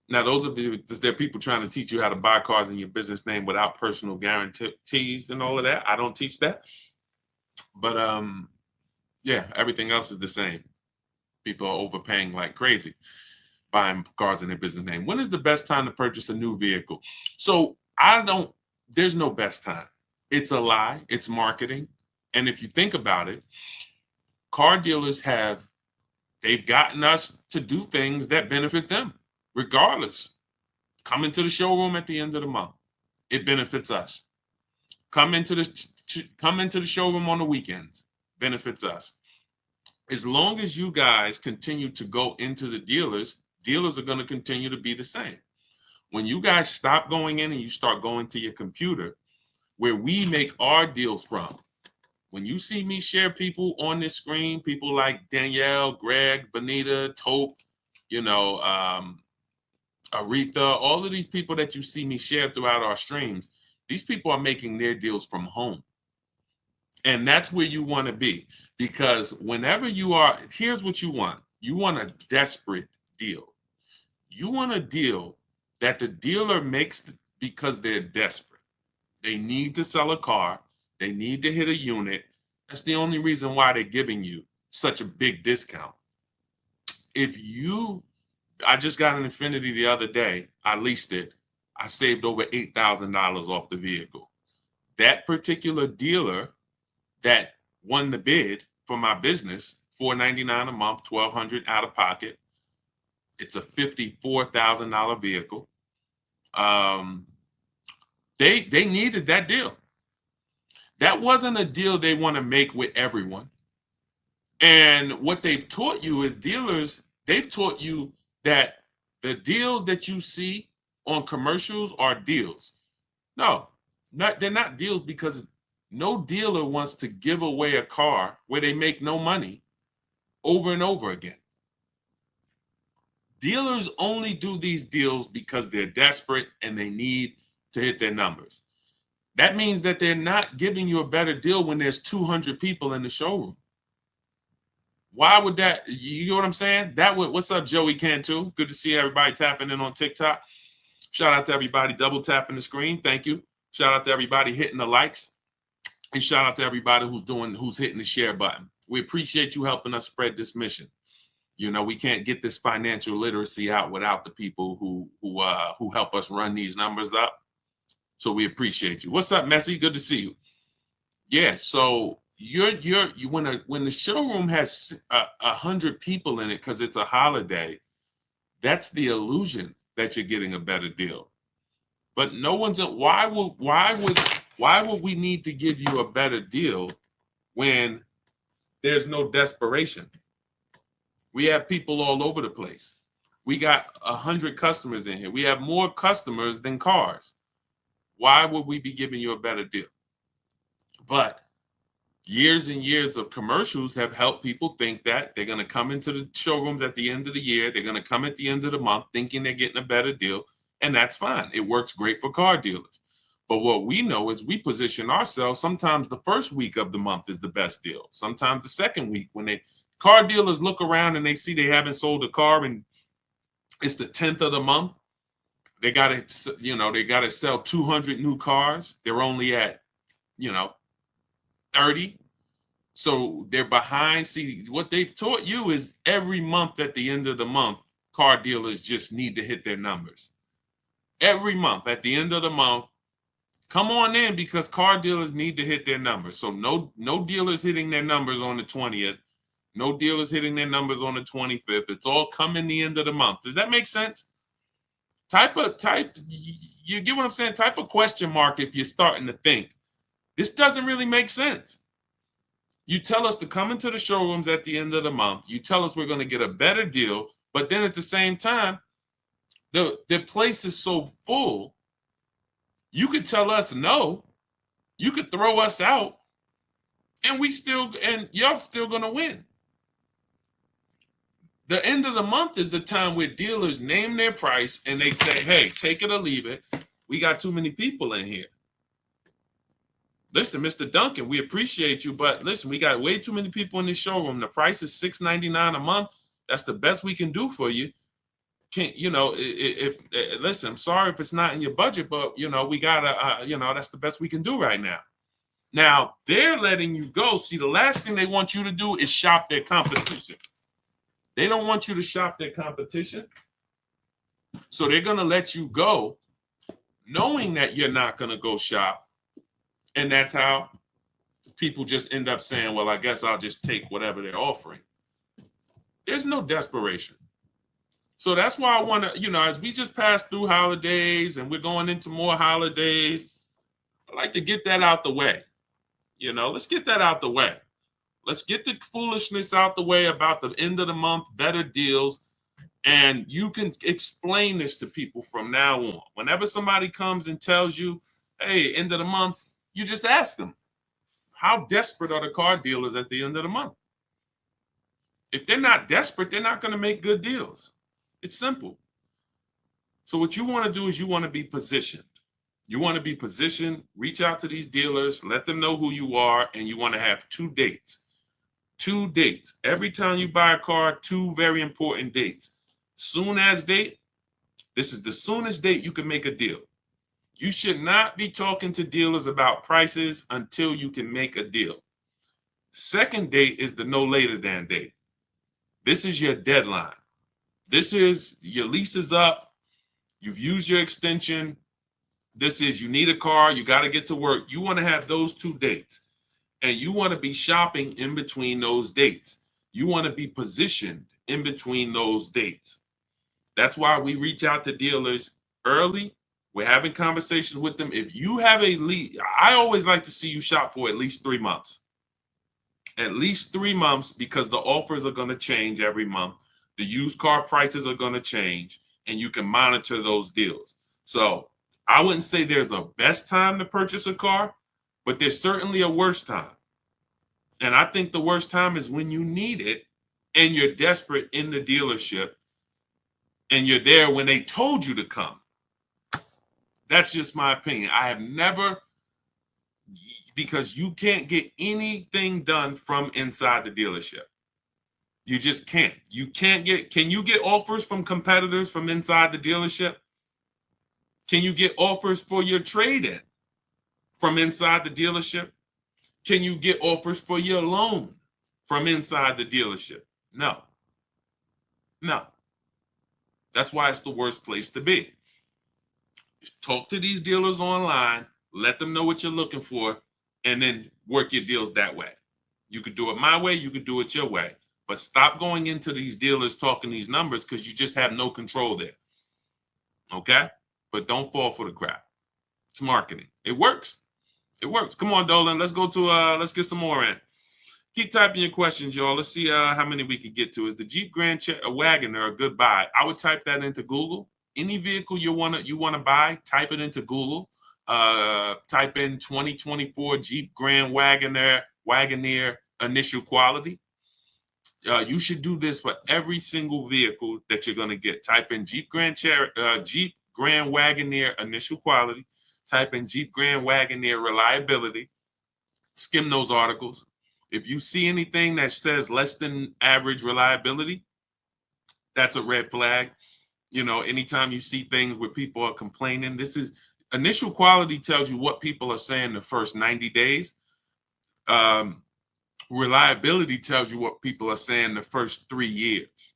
Now, there are people trying to teach you how to buy cars in your business name without personal guarantees and all of that. I don't teach that. But yeah, everything else is the same. People are overpaying like crazy buying cars in their business name. When is the best time to purchase a new vehicle? So there's no best time. It's a lie. It's marketing. And if you think about it, car dealers they've gotten us to do things that benefit them, regardless. Come into the showroom at the end of the month. It benefits us. Come into the showroom on the weekends. Benefits us. As long as you guys continue to go into the dealers are going to continue to be the same. When you guys stop going in and you start going to your computer, where we make our deals from. When you see me share people on this screen, people like Danielle, Greg, Bonita, Tope, Aretha, all of these people that you see me share throughout our streams, these people are making their deals from home. And that's where you want to be, because whenever here's what you want. You want a desperate deal. You want a deal that the dealer makes because they're desperate. They need to sell a car. They need to hit a unit. That's the only reason why they're giving you such a big discount. I just got an Infiniti the other day. I leased it. I saved over $8,000 off the vehicle. That particular dealer that won the bid for my business, $499 a month, $1,200 out of pocket. It's a $54,000 vehicle. They needed that deal. That wasn't a deal they want to make with everyone. And what they've taught you as dealers, they've taught you that the deals that you see on commercials are deals. No, they're not deals, because no dealer wants to give away a car where they make no money over and over again. Dealers only do these deals because they're desperate and they need to hit their numbers. That means that they're not giving you a better deal when there's 200 people in the showroom. Why would that? You know what I'm saying? What's up, Joey Cantu? Good to see everybody tapping in on TikTok. Shout out to everybody double tapping the screen. Thank you. Shout out to everybody hitting the likes. And shout out to everybody who's hitting the share button. We appreciate you helping us spread this mission. We can't get this financial literacy out without the people who help us run these numbers up. So we appreciate you. What's up, Messi? Good to see you. Yeah. So when the showroom has 100 people in it because it's a holiday, that's the illusion that you're getting a better deal. But no one's. Why would we need to give you a better deal when there's no desperation? We have people all over the place. We got 100 customers in here. We have more customers than cars. Why would we be giving you a better deal? But years and years of commercials have helped people think that they're going to come into the showrooms at the end of the year. They're going to come at the end of the month thinking they're getting a better deal. And that's fine. It works great for car dealers. But what we know is we position ourselves. Sometimes the first week of the month is the best deal. Sometimes the second week, when car dealers look around and they see they haven't sold a car and it's the 10th of the month. They got to, they got to sell 200 new cars. They're only at, 30. So they're behind. See, what they've taught you is every month at the end of the month, car dealers just need to hit their numbers. Every month at the end of the month, come on in, because car dealers need to hit their numbers. So no dealers hitting their numbers on the 20th. No dealers hitting their numbers on the 25th. It's all coming the end of the month. Does that make sense? You get what I'm saying? Type a question mark if you're starting to think this doesn't really make sense. You tell us to come into the showrooms at the end of the month. You tell us we're going to get a better deal, but then at the same time, the place is so full. You could tell us no. You could throw us out, and you're still going to win. The end of the month is the time where dealers name their price and they say, hey, take it or leave it. We got too many people in here. Listen, Mr. Duncan, we appreciate you, but listen, we got way too many people in this showroom. The price is $6.99 a month. That's the best we can do for you. Listen, I'm sorry if it's not in your budget, but we gotta, that's the best we can do right now. Now they're letting you go. See, the last thing they want you to do is shop their competition. They don't want you to shop their competition. So they're gonna let you go, knowing that you're not gonna go shop. And that's how people just end up saying, well, I guess I'll just take whatever they're offering. There's no desperation. So that's why I want to, as we just pass through holidays and we're going into more holidays, I like to get that out the way. Let's get that out the way. Let's get the foolishness out the way about the end of the month, better deals. And you can explain this to people from now on. Whenever somebody comes and tells you, hey, end of the month, you just ask them, how desperate are the car dealers at the end of the month? If they're not desperate, they're not going to make good deals. It's simple. So what you want to do is you want to be positioned. You want to be positioned, reach out to these dealers, let them know who you are, and you want to have 2 dates. 2 dates. Every time you buy a car, 2 very important dates. Soon as date, this is the soonest date you can make a deal. You should not be talking to dealers about prices until you can make a deal. Second date is the no later than date. This is your deadline. This is your lease is up. You've used your extension. This is you need a car. You got to get to work. You want to have those 2 dates. And you want to be shopping in between those dates. You want to be positioned in between those dates. That's why we reach out to dealers early. We're having conversations with them. If you have a lead, I always like to see you shop for at least 3 months. At least 3 months, because the offers are going to change every month. The used car prices are going to change, and you can monitor those deals. So I wouldn't say there's a best time to purchase a car, but there's certainly a worst time. And I think the worst time is when you need it and you're desperate in the dealership and you're there when they told you to come. That's just my opinion. I have never, because you can't get anything done from inside the dealership. You just can't. Can you get offers from competitors from inside the dealership? Can you get offers for your trade-in from inside the dealership? Can you get offers for your loan from inside the dealership? No. That's why it's the worst place to be. Just talk to these dealers online, let them know what you're looking for, and then work your deals that way. You could do it my way, you could do it your way. But stop going into these dealers talking these numbers, because you just have no control there. Okay? But don't fall for the crap. It's marketing. It works. Come on, Dolan. Let's let's get some more in. Keep typing your questions, y'all. Let's see how many we can get to. Is the Jeep Grand Wagoner a good buy? I would type that into Google. Any vehicle you wanna buy, type it into Google. Type in 2024 Jeep Grand Wagoner Wagoneer initial quality. You should do this for every single vehicle that you're going to get. Type in Jeep Grand Wagoneer initial quality. Type in Jeep Grand Wagoneer reliability. Skim those articles. If you see anything that says less than average reliability, that's a red flag. You know, anytime you see things where people are complaining, this is initial quality tells you what people are saying the first 90 days. Reliability tells you what people are saying the first 3 years.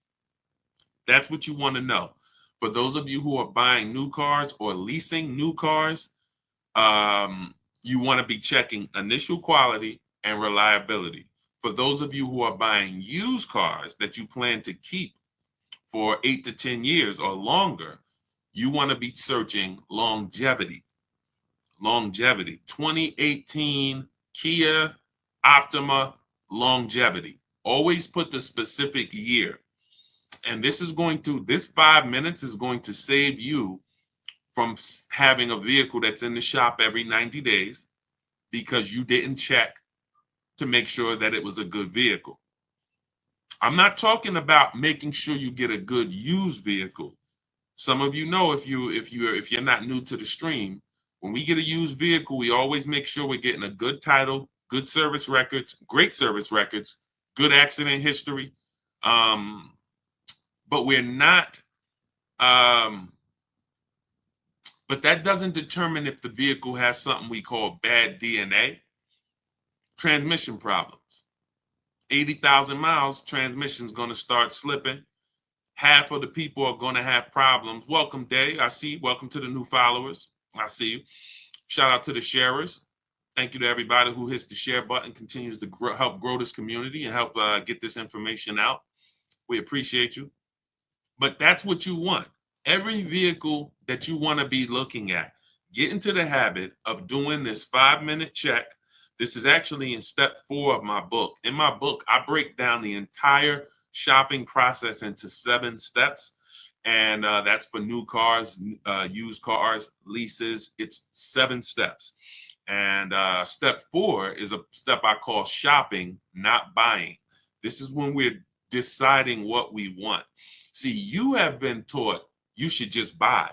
That's what you want to know. For those of you who are buying new cars or leasing new cars, you want to be checking initial quality and reliability. For those of you who are buying used cars that you plan to keep for 8 to 10 years or longer, you want to be searching longevity. Longevity. 2018 Kia Optima longevity. Always put the specific year. And this 5 minutes is going to save you from having a vehicle that's in the shop every 90 days because you didn't check to make sure that it was a good vehicle. I'm not talking about making sure you get a good used vehicle. Some of you know, if you're not new to the stream, when we get a used vehicle, we always make sure we're getting a good title, good service records, great service records, good accident history. But we're not, but that doesn't determine if the vehicle has something we call bad DNA. Transmission problems. 80,000 miles, transmission's going to start slipping. Half of the people are going to have problems. Welcome, Day. I see. Welcome to the new followers. I see you. Shout out to the sharers. Thank you to everybody who hits the share button, continues to help grow this community and help get this information out. We appreciate you. But that's what you want. Every vehicle that you want to be looking at, get into the habit of doing this 5-minute check. This is actually in step 4 of my book. In my book, I break down the entire shopping process into 7 steps. And that's for new cars, used cars, leases. It's 7 steps. And step 4 is a step I call shopping, not buying. This is when we're deciding what we want. See, you have been taught you should just buy.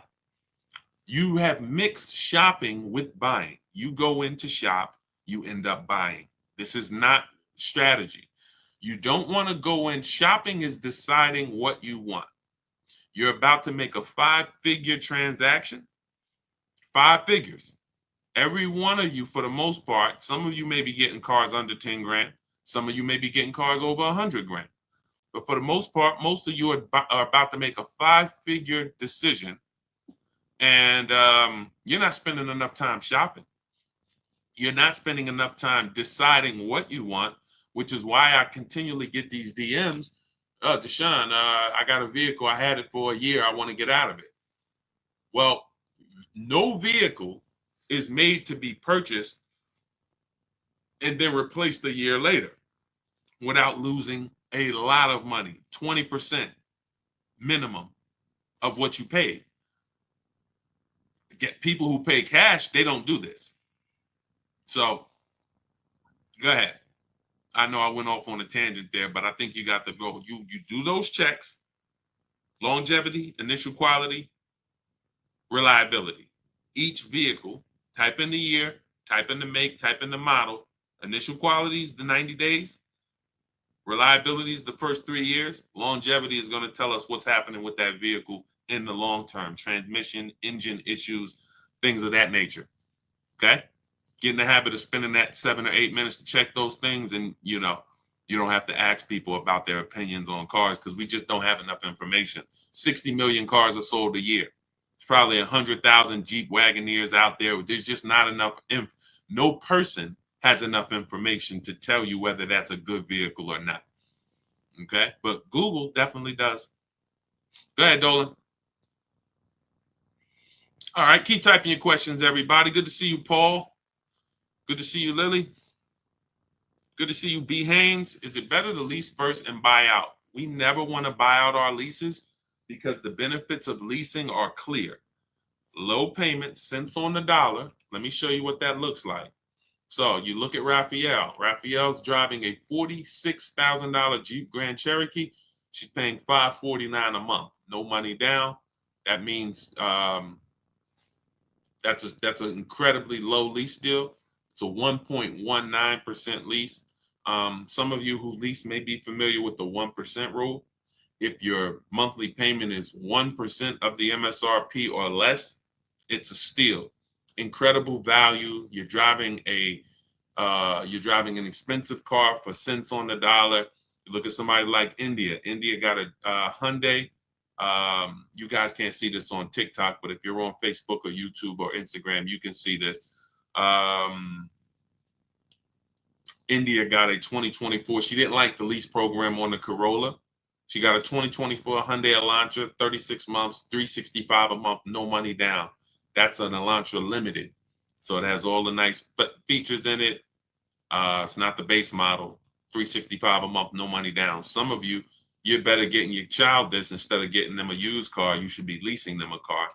You have mixed shopping with buying. You go in to shop, you end up buying. This is not strategy. You don't want to go in. Shopping is deciding what you want. You're about to make a 5-figure transaction. 5 figures. Every one of you, for the most part, some of you may be getting cars under 10 grand. Some of you may be getting cars over 100 grand. But for the most part, most of you are about to make a 5-figure decision. And you're not spending enough time shopping. You're not spending enough time deciding what you want, which is why I continually get these DMs. Deshaun, I got a vehicle. I had it for a year. I want to get out of it. Well, no vehicle is made to be purchased and then replaced a year later without losing a lot of money, 20% minimum of what you paid. Get people who pay cash, they don't do this. So go ahead. I know I went off on a tangent there, but I think you got to go. You do those checks: longevity, initial quality, reliability. Each vehicle, type in the year, type in the make, type in the model. Initial quality is the 90 days. Reliability is the first 3 years. Longevity is going to tell us what's happening with that vehicle in the long term. Transmission, engine issues, things of that nature. Okay? Get in the habit of spending that 7 or 8 minutes to check those things, and you don't have to ask people about their opinions on cars because we just don't have enough information. 60 million cars are sold a year. There's probably 100,000 Jeep Wagoneers out there. There's just not enough. No person has enough information to tell you whether that's a good vehicle or not. Okay, but Google definitely does. Go ahead, Dolan. All right, keep typing your questions, everybody. Good to see you, Paul. Good to see you, Lily. Good to see you, B. Haynes. Is it better to lease first and buy out? We never want to buy out our leases because the benefits of leasing are clear. Low payment, cents on the dollar. Let me show you what that looks like. So you look at Raphael. Raphael's driving a $46,000 Jeep Grand Cherokee. She's paying $549 a month, no money down. That means that's an incredibly low lease deal. It's a 1.19% lease. Some of you who lease may be familiar with the 1% rule. If your monthly payment is 1% of the MSRP or less, it's a steal. Incredible value. You're driving an expensive car for cents on the dollar. You look at somebody like India. India got a Hyundai. You guys can't see this on TikTok, but if you're on Facebook or YouTube or Instagram, you can see this. India got a 2024. She didn't like the lease program on the Corolla. She got a 2024 Hyundai Elantra, 36 months, $365 a month, no money down. That's an Elantra Limited. So it has all the nice features in it. It's not the base model. $365 a month, no money down. Some of you, you're better getting your child this instead of getting them a used car. You should be leasing them a car.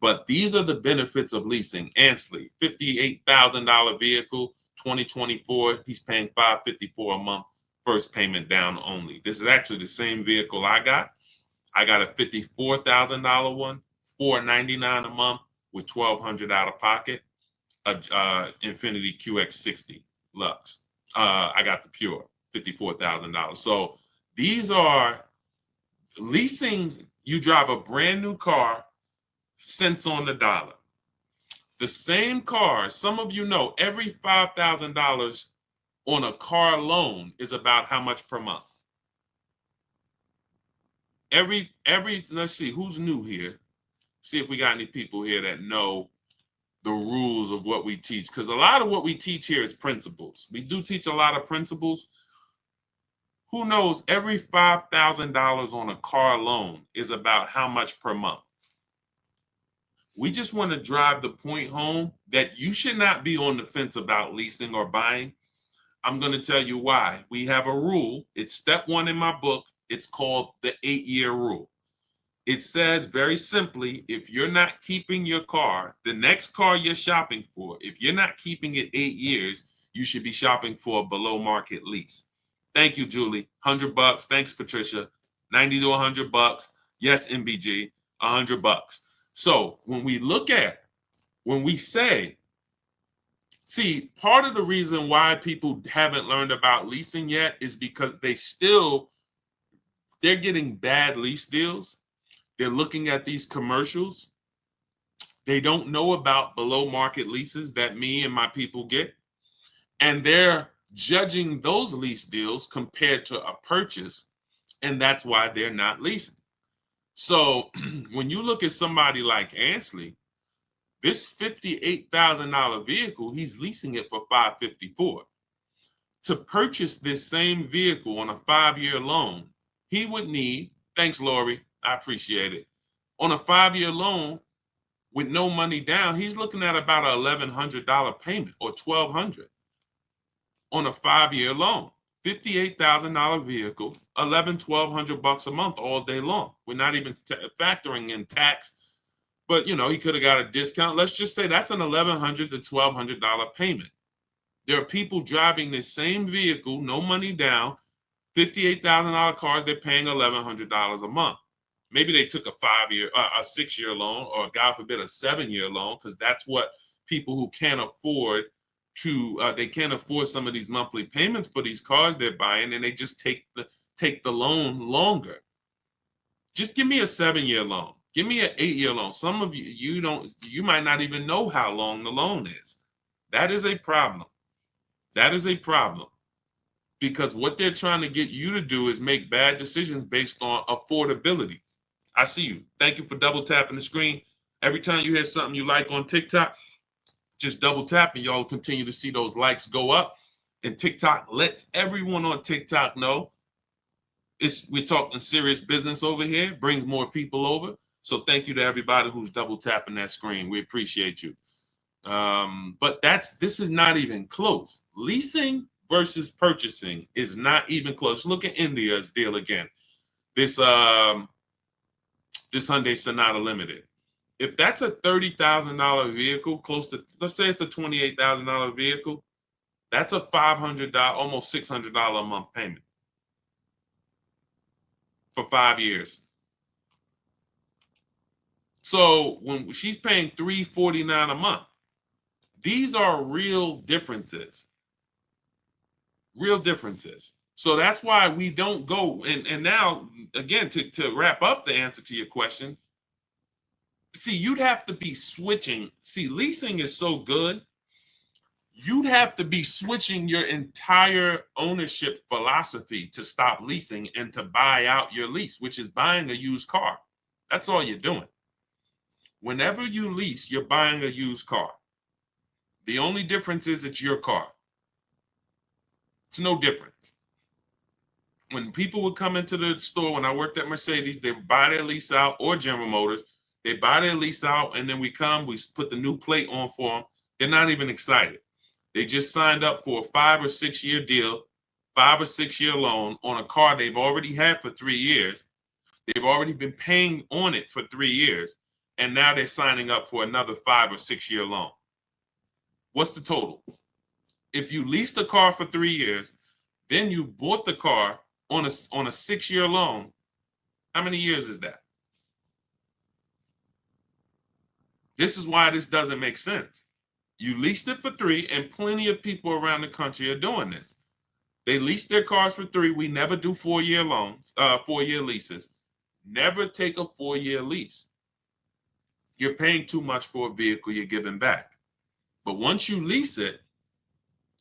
But these are the benefits of leasing. Ansley, $58,000 vehicle, 2024. He's paying $554 a month, first payment down only. This is actually the same vehicle I got. I got a $54,000 one, $499 a month with $1,200 out of pocket. Infiniti QX60 Lux. I got the Pure, $54,000. So these are leasing. You drive a brand new car, cents on the dollar. The same car, some of you know, every $5,000 on a car loan is about how much per month? Let's see, who's new here? See if we got any people here that know the rules of what we teach, because a lot of what we teach here is principles. We do teach a lot of principles. Who knows every $5,000 on a car loan is about how much per month? We just want to drive the point home that you should not be on the fence about leasing or buying. I'm going to tell you why. We have a rule. It's step 1 in my book. It's called the 8-year rule. It says very simply, if you're not keeping your car, the next car you're shopping for, if you're not keeping it 8 years, you should be shopping for a below market lease. Thank you, Julie. $100. Thanks, Patricia. $90 to $100. Yes, MBG, $100. So when we say, see, part of the reason why people haven't learned about leasing yet is because they're getting bad lease deals. They're looking at these commercials. They don't know about below market leases that me and my people get. And they're judging those lease deals compared to a purchase. And that's why they're not leasing. So when you look at somebody like Ansley, this $58,000 vehicle, he's leasing it for $554. To purchase this same vehicle on a 5-year loan, he would need, thanks, Lori, I appreciate it. On a 5-year loan with no money down, he's looking at about an $1,100 payment or $1,200 on a 5-year loan. $58,000 vehicle, $1,200 a month all day long. We're not even factoring in tax, but you know, he could have got a discount. Let's just say that's an $1,100 to $1,200 payment. There are people driving the same vehicle, no money down, $58,000 cars, they're paying $1,100 a month. Maybe they took a 6-year loan, or God forbid, a 7-year loan, because that's what people who can't afford they can't afford some of these monthly payments for these cars they're buying, and they just take the loan longer. Just give me a 7-year loan. Give me an 8-year loan. Some of you might not even know how long the loan is. That is a problem. That is a problem. Because what they're trying to get you to do is make bad decisions based on affordability. I see you. Thank you for double tapping the screen. Every time you hear something you like on TikTok, just double tap and y'all continue to see those likes go up. And TikTok lets everyone on TikTok know we're talking serious business over here, brings more people over. So thank you to everybody who's double tapping that screen. We appreciate you. But this is not even close. Leasing versus purchasing is not even close. Look at India's deal again. This Hyundai Sonata Limited. If that's a $30,000 vehicle, close to, let's say it's a $28,000 vehicle, that's a $500, almost $600 a month payment for 5 years. So when she's paying $349 a month, these are real differences. Real differences. So that's why we don't go. And now, again, to wrap up the answer to your question, see, you'd have to be switching. See, leasing is so good. You'd have to be switching your entire ownership philosophy to stop leasing and to buy out your lease, which is buying a used car. That's all you're doing. Whenever you lease, you're buying a used car. The only difference is it's your car. It's no different. When people would come into the store, when I worked at Mercedes, they would buy their lease out, or General Motors. They buy their lease out, and then we put the new plate on for them. They're not even excited. They just signed up for a 5 or 6 year deal, 5 or 6 year loan on a car they've already had for 3 years. They've already been paying on it for 3 years, and now they're signing up for another 5 or 6 year loan. What's the total? If you leased a car for 3 years, then you bought the car on a 6 year loan, how many years is that? This is why this doesn't make sense. You leased it for 3, and plenty of people around the country are doing this. They lease their cars for 3. We never do 4 year loans, 4 year leases. Never take a 4 year lease. You're paying too much for a vehicle you're giving back. But once you lease it,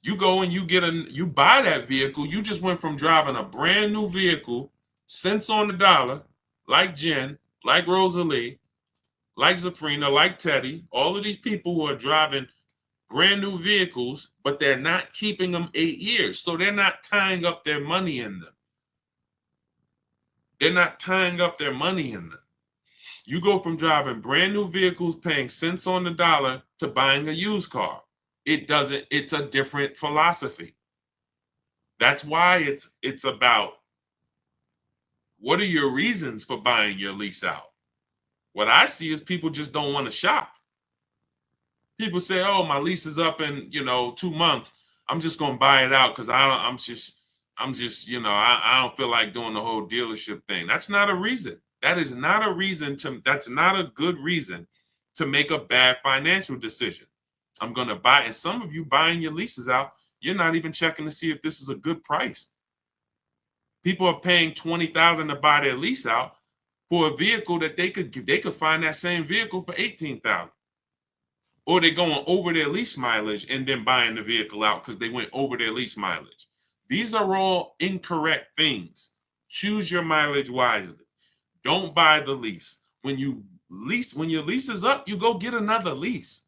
you go and you buy that vehicle. You just went from driving a brand new vehicle, cents on the dollar, like Jen, like Rosalie, like Zafrina, like Teddy, all of these people who are driving brand new vehicles, but they're not keeping them 8 years. So they're not tying up their money in them. They're not tying up their money in them. You go from driving brand new vehicles, paying cents on the dollar, to buying a used car. It's a different philosophy. That's why it's about, what are your reasons for buying your lease out? What I see is people just don't want to shop. People say, oh, my lease is up in 2 months. I'm just gonna buy it out because I don't feel like doing the whole dealership thing. That's not a reason. That's not a good reason to make a bad financial decision. I'm going to buy, and some of you buying your leases out, you're not even checking to see if this is a good price. People are paying $20,000 to buy their lease out for a vehicle that they could find that same vehicle for $18,000. Or they're going over their lease mileage and then buying the vehicle out because they went over their lease mileage. These are all incorrect things. Choose your mileage wisely. Don't buy the lease. When your lease is up, you go get another lease.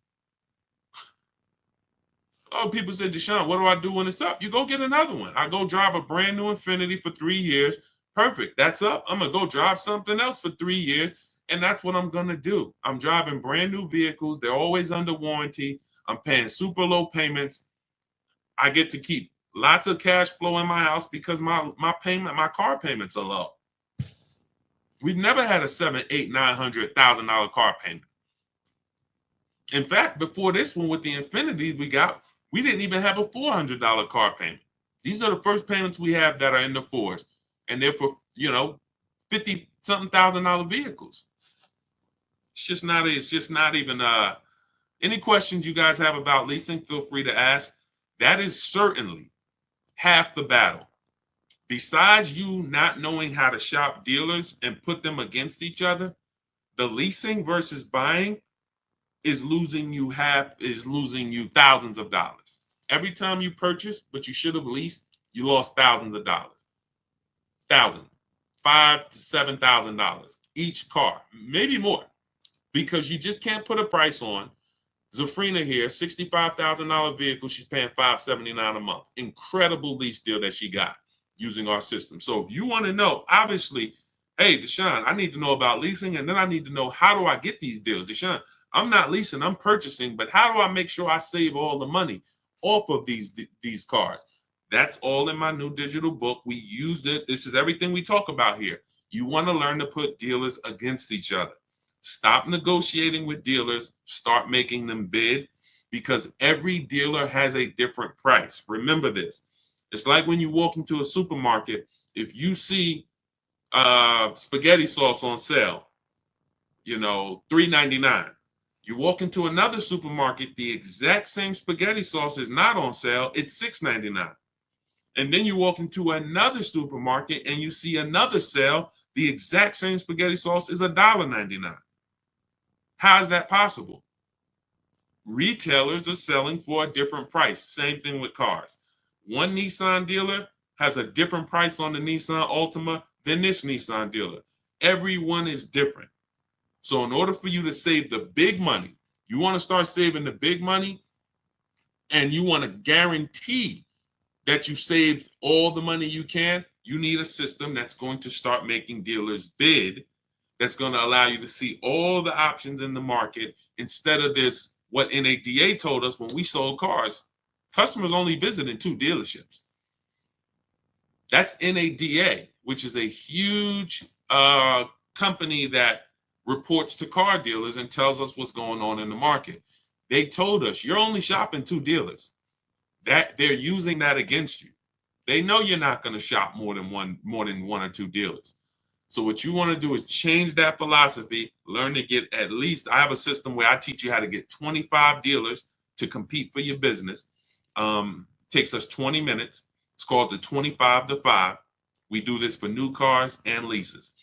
Oh, people say, Deshaun, what do I do when it's up? You go get another one. I go drive a brand new Infiniti for 3 years. Perfect. That's up. I'm going to go drive something else for 3 years. And that's what I'm going to do. I'm driving brand new vehicles. They're always under warranty. I'm paying super low payments. I get to keep lots of cash flow in my house because my car payments are low. We've never had a $700,000, $800,000, $900,000 car payment. In fact, before this one with the Infiniti we didn't even have a $400 car payment. These are the first payments we have that are in the fours, and they're for $50-something thousand vehicles. It's just not even. Any questions you guys have about leasing, feel free to ask. That is certainly half the battle. Besides you not knowing how to shop dealers and put them against each other, the leasing versus buying is losing you thousands of dollars. Every time you purchase, but you should have leased, you lost thousands of dollars. $5,000 to $7,000 each car, maybe more, because you just can't put a price on. Zafrina here, $65,000 vehicle, she's paying $579 a month. Incredible lease deal that she got using our system. So if you want to know, obviously, hey, Deshaun, I need to know about leasing, and then I need to know, how do I get these deals? Deshaun, I'm not leasing, I'm purchasing, but how do I make sure I save all the money off of these cars? That's all in my new digital book. We used it. This is everything we talk about here. You want to learn to put dealers against each other. Stop negotiating with dealers, start making them bid, because every dealer has a different price. Remember this. It's like when you walk into a supermarket, if you see spaghetti sauce on sale, $3.99. You walk into another supermarket, the exact same spaghetti sauce is not on sale, it's $6.99. And then you walk into another supermarket and you see another sale, the exact same spaghetti sauce is $1.99. How is that possible? Retailers are selling for a different price. Same thing with cars. One Nissan dealer has a different price on the Nissan Altima than this Nissan dealer. Everyone is different. So in order for you to save the big money, you want to start saving the big money, and you want to guarantee that you save all the money you can, you need a system that's going to start making dealers bid, that's going to allow you to see all the options in the market instead of this, what NADA told us when we sold cars. Customers only visited 2 dealerships. That's NADA, which is a huge company that reports to car dealers and tells us what's going on in the market. They told us you're only shopping 2 dealers. That they're using that against you. They know you're not going to shop more than one or 2 dealers. So what you want to do is change that philosophy, learn to get at least, I have a system where I teach you how to get 25 dealers to compete for your business. Takes us 20 minutes. It's called the 25 to 5. We do this for new cars and leases.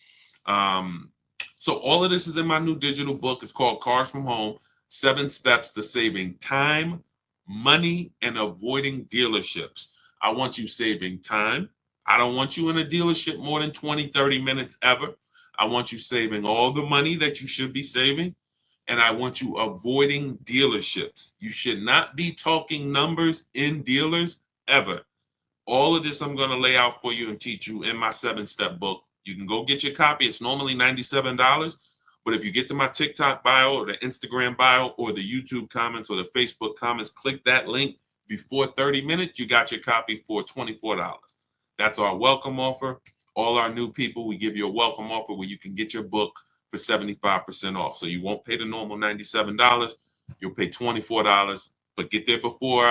So all of this is in my new digital book. It's called Cars from Home, 7 Steps to Saving Time, Money, and Avoiding Dealerships. I want you saving time. I don't want you in a dealership more than 20, 30 minutes ever. I want you saving all the money that you should be saving. And I want you avoiding dealerships. You should not be talking numbers in dealers ever. All of this I'm going to lay out for you and teach you in my 7-step book. You can go get your copy. It's normally $97. But if you get to my TikTok bio or the Instagram bio or the YouTube comments or the Facebook comments, click that link before 30 minutes, you got your copy for $24. That's our welcome offer. All our new people, we give you a welcome offer where you can get your book for 75% off. So you won't pay the normal $97. You'll pay $24, but get there before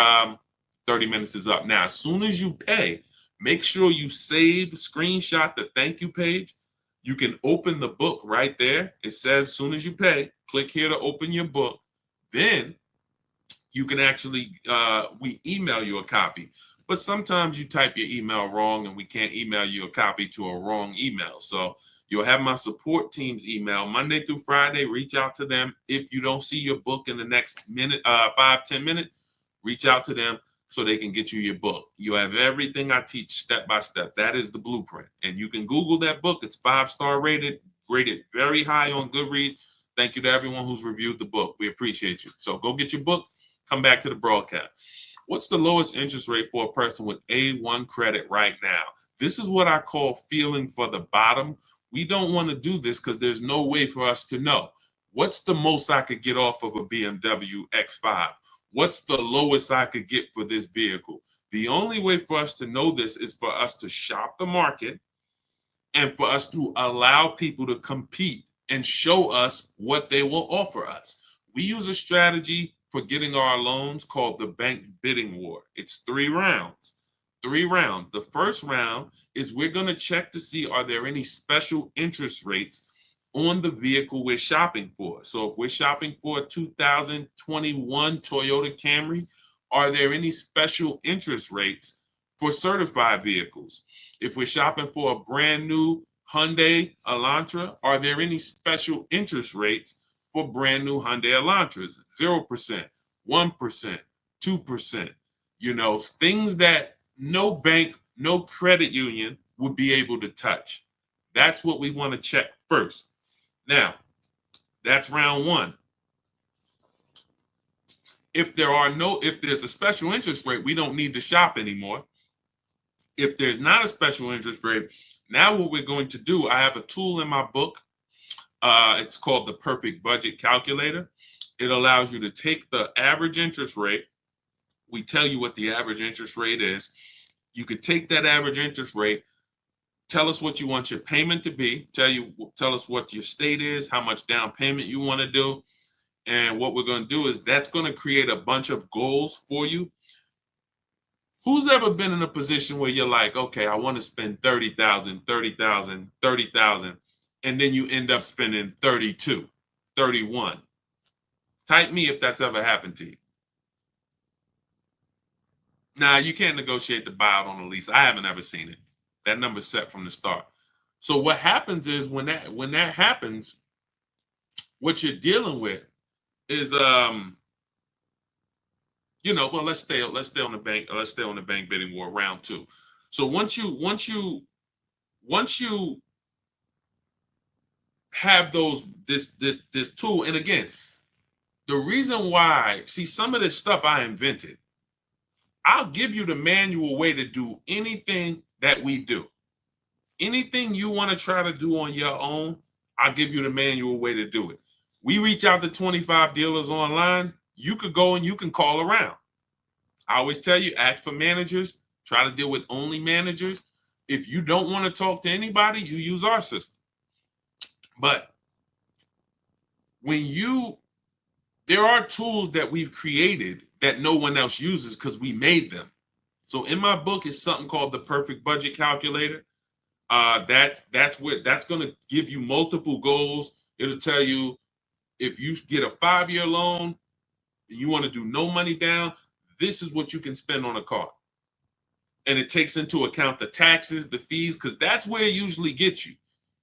30 minutes is up. Now, as soon as you pay, make sure you save, screenshot the thank you page. You can open the book right there. It says as soon as you pay, click here to open your book. Then you can actually, we email you a copy. But sometimes you type your email wrong and we can't email you a copy to a wrong email. So you'll have my support team's email Monday through Friday. Reach out to them. If you don't see your book in the next minute, 5-10 minutes, reach out to them so they can get you your book. You have everything I teach step by step. That is the blueprint. And you can Google that book. It's 5-star rated very high on Goodreads. Thank you to everyone who's reviewed the book. We appreciate you. So go get your book. Come back to the broadcast. What's the lowest interest rate for a person with A1 credit right now? This is what I call feeling for the bottom. We don't want to do this because there's no way for us to know. What's the most I could get off of a BMW X5? What's the lowest I could get for this vehicle? The only way for us to know this is for us to shop the market and for us to allow people to compete and show us what they will offer us. We use a strategy for getting our loans called the bank bidding war. It's 3 rounds. 3 rounds. The first round is we're going to check to see, are there any special interest rates on the vehicle we're shopping for? So if we're shopping for a 2021 Toyota Camry, are there any special interest rates for certified vehicles? If we're shopping for a brand new Hyundai Elantra, are there any special interest rates for brand new Hyundai Elantras? 0%, 1%, 2%, things that no bank, no credit union would be able to touch. That's what we want to check first. Now, that's round 1. If there's a special interest rate, we don't need to shop anymore. If there's not a special interest rate, now what we're going to do, I have a tool in my book. It's called the Perfect Budget Calculator. It allows you to take the average interest rate. We tell you what the average interest rate is. You could take that average interest rate, Tell us what you want your payment to be. Tell us what your state is, how much down payment you want to do. And what we're going to do is that's going to create a bunch of goals for you. Who's ever been in a position where you're like, okay, I want to spend 30,000, 30,000, 30,000, and then you end up spending 32, 31. Type me if that's ever happened to you. Now, you can't negotiate the buyout on a lease. I haven't ever seen it. That number's set from the start. So what happens is when that happens, what you're dealing with is well, let's stay on the bank bidding war round 2. So once you have this tool, and again, the reason why, see, some of this stuff I invented. I'll give you the manual way to do anything that we do. Anything you want to try to do on your own, I'll give you the manual way to do it. We reach out to 25 dealers online. You could go and you can call around. I always tell you, ask for managers. Try to deal with only managers. If you don't want to talk to anybody, you use our system. But there are tools that we've created that no one else uses because we made them. So in my book is something called the Perfect Budget Calculator. That's going to give you multiple goals. It'll tell you if you get a 5-year loan, you want to do no money down, this is what you can spend on a car. And it takes into account the taxes, the fees, because that's where it usually gets you.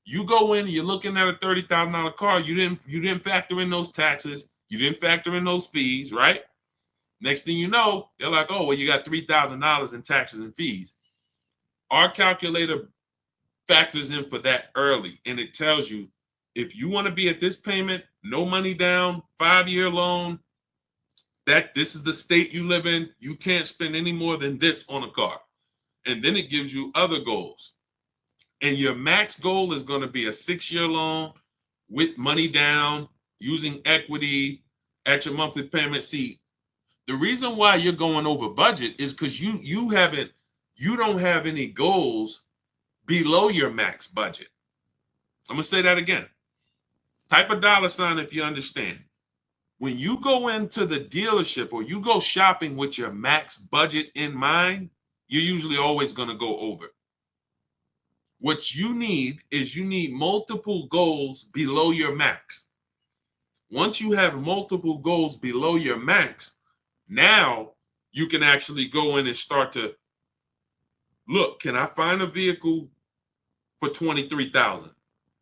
You go in, you're looking at a $30,000 car, you didn't factor in those taxes, you didn't factor in those fees, right? Next thing you know, they're like, oh, well, you got $3,000 in taxes and fees. Our calculator factors in for that early, and it tells you if you want to be at this payment, no money down, 5-year loan, that this is the state you live in, you can't spend any more than this on a car. And then it gives you other goals. And your max goal is going to be a 6-year loan with money down, using equity at your monthly payment. See, the reason why you're going over budget is because you don't have any goals below your max budget. I'm going to say that again. Type a $ if you understand. When you go into the dealership or you go shopping with your max budget in mind, you're usually always going to go over. What you need is multiple goals below your max. Once you have multiple goals below your max, now you can actually go in and start to look, can I find a vehicle for $23,000?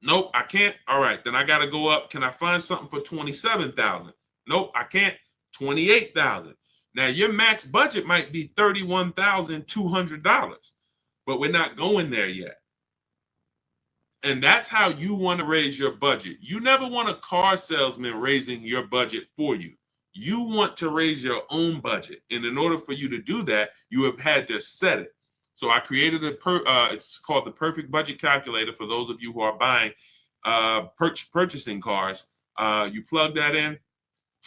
Nope, I can't. All right, then I got to go up. Can I find something for $27,000? Nope, I can't. $28,000. Now your max budget might be $31,200, but we're not going there yet. And that's how you want to raise your budget. You never want a car salesman raising your budget for you. You want to raise your own budget. And in order for you to do that, you have had to set it. So I created it's called the Perfect Budget Calculator for those of you who are buying, purchasing cars. You plug that in,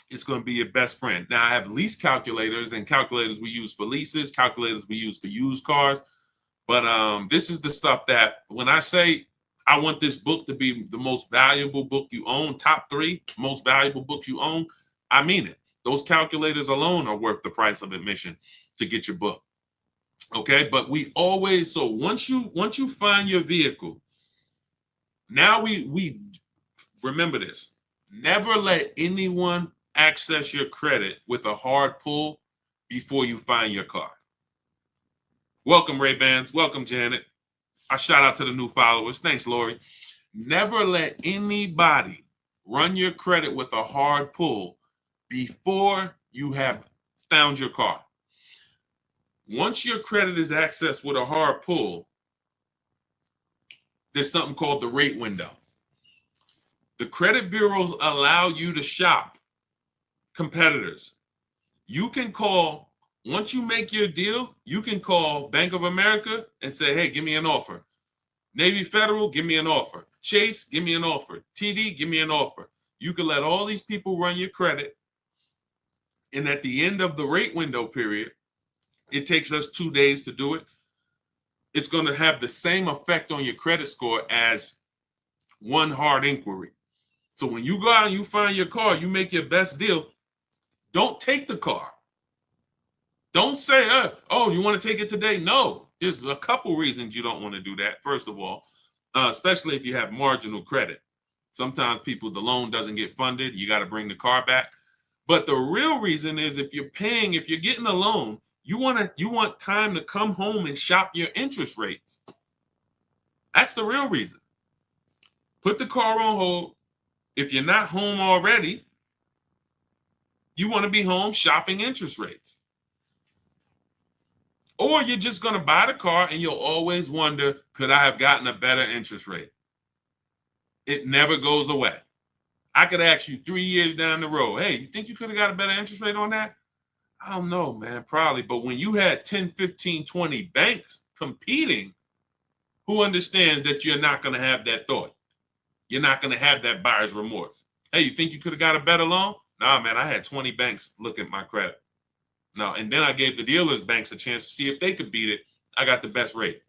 it's going to be your best friend. Now I have lease calculators and calculators we use for leases, calculators we use for used cars. But this is the stuff that when I say I want this book to be the most valuable book you own, top 3 most valuable books you own, I mean it. Those calculators alone are worth the price of admission to get your book. Okay, but we always, so once you find your vehicle, now we remember this. Never let anyone access your credit with a hard pull before you find your car. Welcome, Ray-Bans. Welcome, Janet. I shout out to the new followers. Thanks, Lori. Never let anybody run your credit with a hard pull before you have found your car. Once your credit is accessed with a hard pull, there's something called the rate window. The credit bureaus allow you to shop competitors. You can call, once you make your deal, you can call Bank of America and say, hey, give me an offer. Navy Federal, give me an offer. Chase, give me an offer. TD, give me an offer. You can let all these people run your credit. And at the end of the rate window period, it takes us 2 days to do it. it's going to have the same effect on your credit score as one hard inquiry. So when you go out and you find your car, you make your best deal, don't take the car. Don't say, oh, you want to take it today? No, there's a couple reasons you don't want to do that. First of all, especially if you have marginal credit. Sometimes the loan doesn't get funded. You got to bring the car back. But the real reason is if you're getting a loan, you want time to come home and shop your interest rates. That's the real reason. Put the car on hold. If you're not home already, you want to be home shopping interest rates. Or you're just going to buy the car and you'll always wonder, could I have gotten a better interest rate? It never goes away. I could ask you 3 years down the road, hey, you think you could have got a better interest rate on that? I don't know, man, probably. But when you had 10, 15, 20 banks competing, who understands that you're not going to have that thought? You're not going to have that buyer's remorse. Hey, you think you could have got a better loan? Nah, man, I had 20 banks look at my credit. No, and then I gave the dealers banks a chance to see if they could beat it. I got the best rate.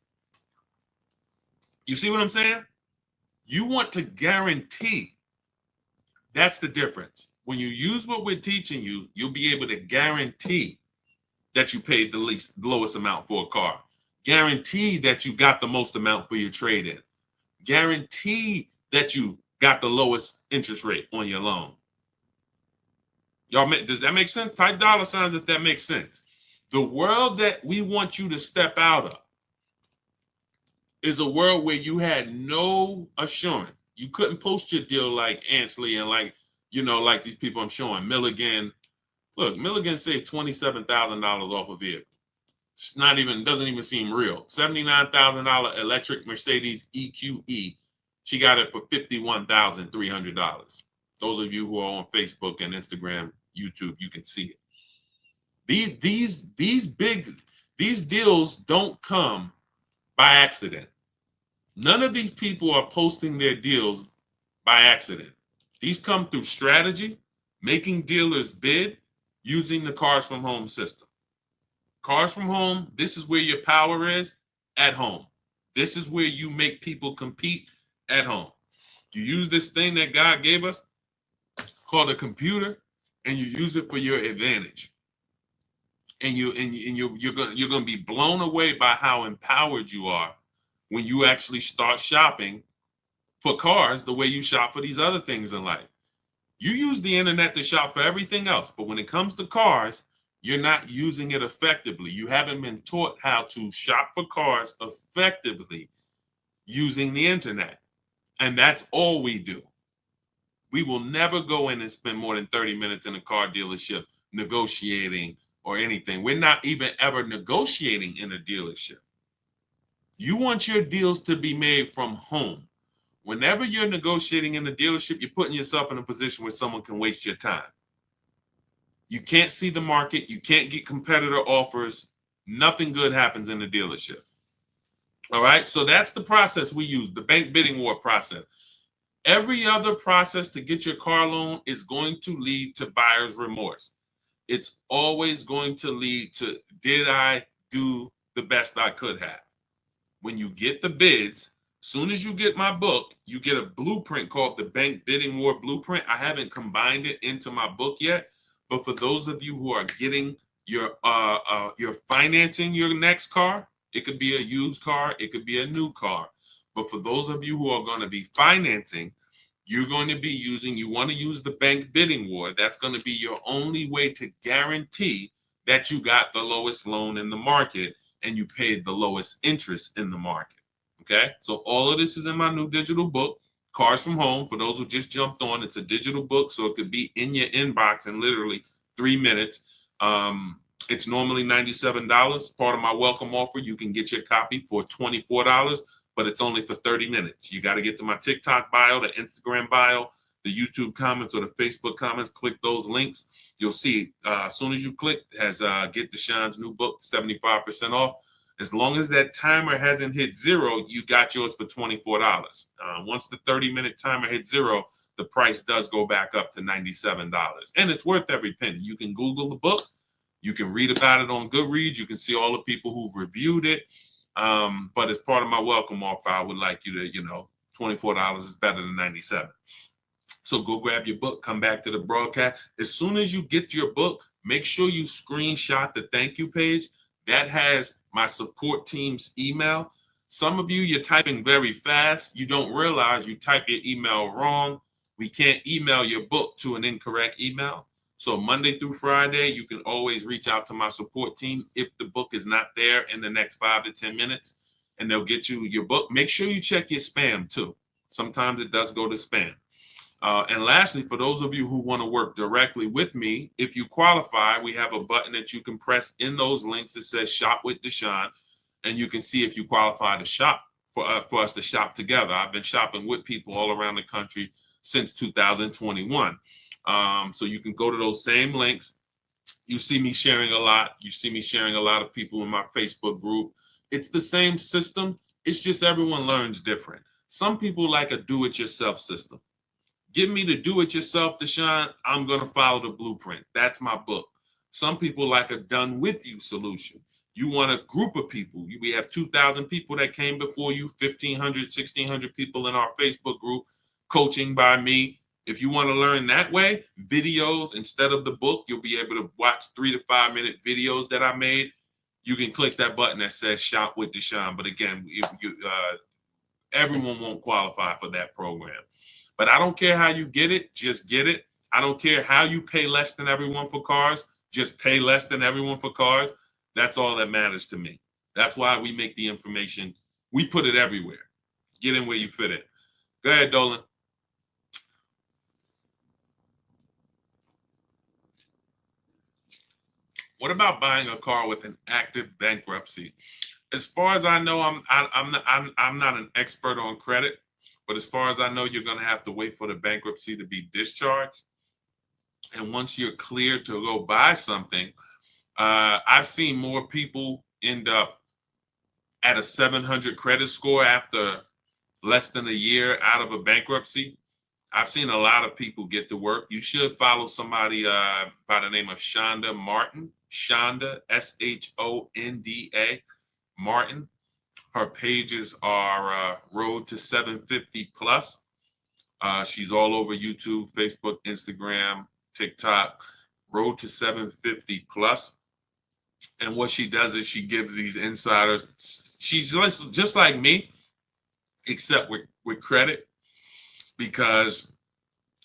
You see what I'm saying? You want to guarantee. That's the difference. When you use what we're teaching you, you'll be able to guarantee that you paid the lowest amount for a car. Guarantee that you got the most amount for your trade-in. Guarantee that you got the lowest interest rate on your loan. Y'all, does that make sense? Type dollar signs if that makes sense. The world that we want you to step out of is a world where you had no assurance. You couldn't post your deal like Ansley and like these people I'm showing. Milligan. Look, Milligan saved $27,000 off a vehicle. It's doesn't even seem real. $79,000 electric Mercedes EQE. She got it for $51,300. Those of you who are on Facebook and Instagram, YouTube, you can see it. These deals don't come by accident. None of these people are posting their deals by accident. These come through strategy, making dealers bid, using the Cars from Home system. Cars from Home, this is where your power is, at home. This is where you make people compete, at home. You use this thing that God gave us called a computer, and you use it for your advantage. And you're gonna be blown away by how empowered you are when you actually start shopping for cars the way you shop for these other things in life. You use the internet to shop for everything else, but when it comes to cars, you're not using it effectively. You haven't been taught how to shop for cars effectively using the internet. And that's all we do. We will never go in and spend more than 30 minutes in a car dealership negotiating or anything. We're not even ever negotiating in a dealership. You want your deals to be made from home. Whenever you're negotiating in a dealership, you're putting yourself in a position where someone can waste your time. You can't see the market. You can't get competitor offers. Nothing good happens in the dealership. All right, so that's the process we use, the bank bidding war process. Every other process to get your car loan is going to lead to buyer's remorse. It's always going to lead to, did I do the best I could have? When you get the bids, soon as you get my book, you get a blueprint called the Bank Bidding War Blueprint. I haven't combined it into my book yet, but for those of you who are getting you're financing your next car, it could be a used car, it could be a new car. But for those of you who are going to be financing, you want to use the Bank Bidding War. That's going to be your only way to guarantee that you got the lowest loan in the market and you paid the lowest interest in the market. Okay, so all of this is in my new digital book, Cars from Home. For those who just jumped on, it's a digital book, so it could be in your inbox in literally 3 minutes. It's normally $97. Part of my welcome offer, you can get your copy for $24, but it's only for 30 minutes. You got to get to my TikTok bio, the Instagram bio, the YouTube comments, or the Facebook comments. Click those links. You'll see as soon as you click, has Get Deshaun's new book, 75% off. As long as that timer hasn't hit 0, you got yours for $24. Once the 30-minute timer hits 0, the price does go back up to $97. And it's worth every penny. You can Google the book. You can read about it on Goodreads. You can see all the people who've reviewed it. But as part of my welcome offer, I would like you to, $24 is better than 97. So go grab your book, come back to the broadcast. As soon as you get your book, make sure you screenshot the thank you page. That has my support team's email. Some of you, you're typing very fast. You don't realize you type your email wrong. We can't email your book to an incorrect email. So Monday through Friday, you can always reach out to my support team if the book is not there in the next 5 to 10 minutes, and they'll get you your book. Make sure you check your spam too. Sometimes it does go to spam. And lastly, for those of you who want to work directly with me, if you qualify, we have a button that you can press in those links that says Shop with Deshaun, and you can see if you qualify to shop for us to shop together. I've been shopping with people all around the country since 2021. So you can go to those same links. You see me sharing a lot. You see me sharing a lot of people in my Facebook group. It's the same system. It's just everyone learns different. Some people like a do-it-yourself system. Give me the do-it-yourself, Deshaun. I'm going to follow the blueprint. That's my book. Some people like a done-with-you solution. You want a group of people. We have 2,000 people that came before you, 1,500, 1,600 people in our Facebook group, coaching by me. If you want to learn that way, videos instead of the book, you'll be able to watch 3 to 5 minute videos that I made. You can click that button that says Shop with Deshaun. But again, everyone won't qualify for that program. But I don't care how you get it, just get it. I don't care how you pay less than everyone for cars, just pay less than everyone for cars. That's all that matters to me. That's why we make the information. We put it everywhere. Get in where you fit it. Go ahead, Dolan. What about buying a car with an active bankruptcy? As far as I know, I'm not an expert on credit, but as far as I know, you're going to have to wait for the bankruptcy to be discharged. And once you're cleared to go buy something, I've seen more people end up at a 700 credit score after less than a year out of a bankruptcy. I've seen a lot of people get to work. You should follow somebody by the name of Shonda Martin. Shonda, Shonda Martin. Her pages are Road to 750 Plus. She's all over YouTube, Facebook, Instagram, TikTok. Road to 750 Plus. And what she does is she gives these insiders. She's just like me, except with credit, because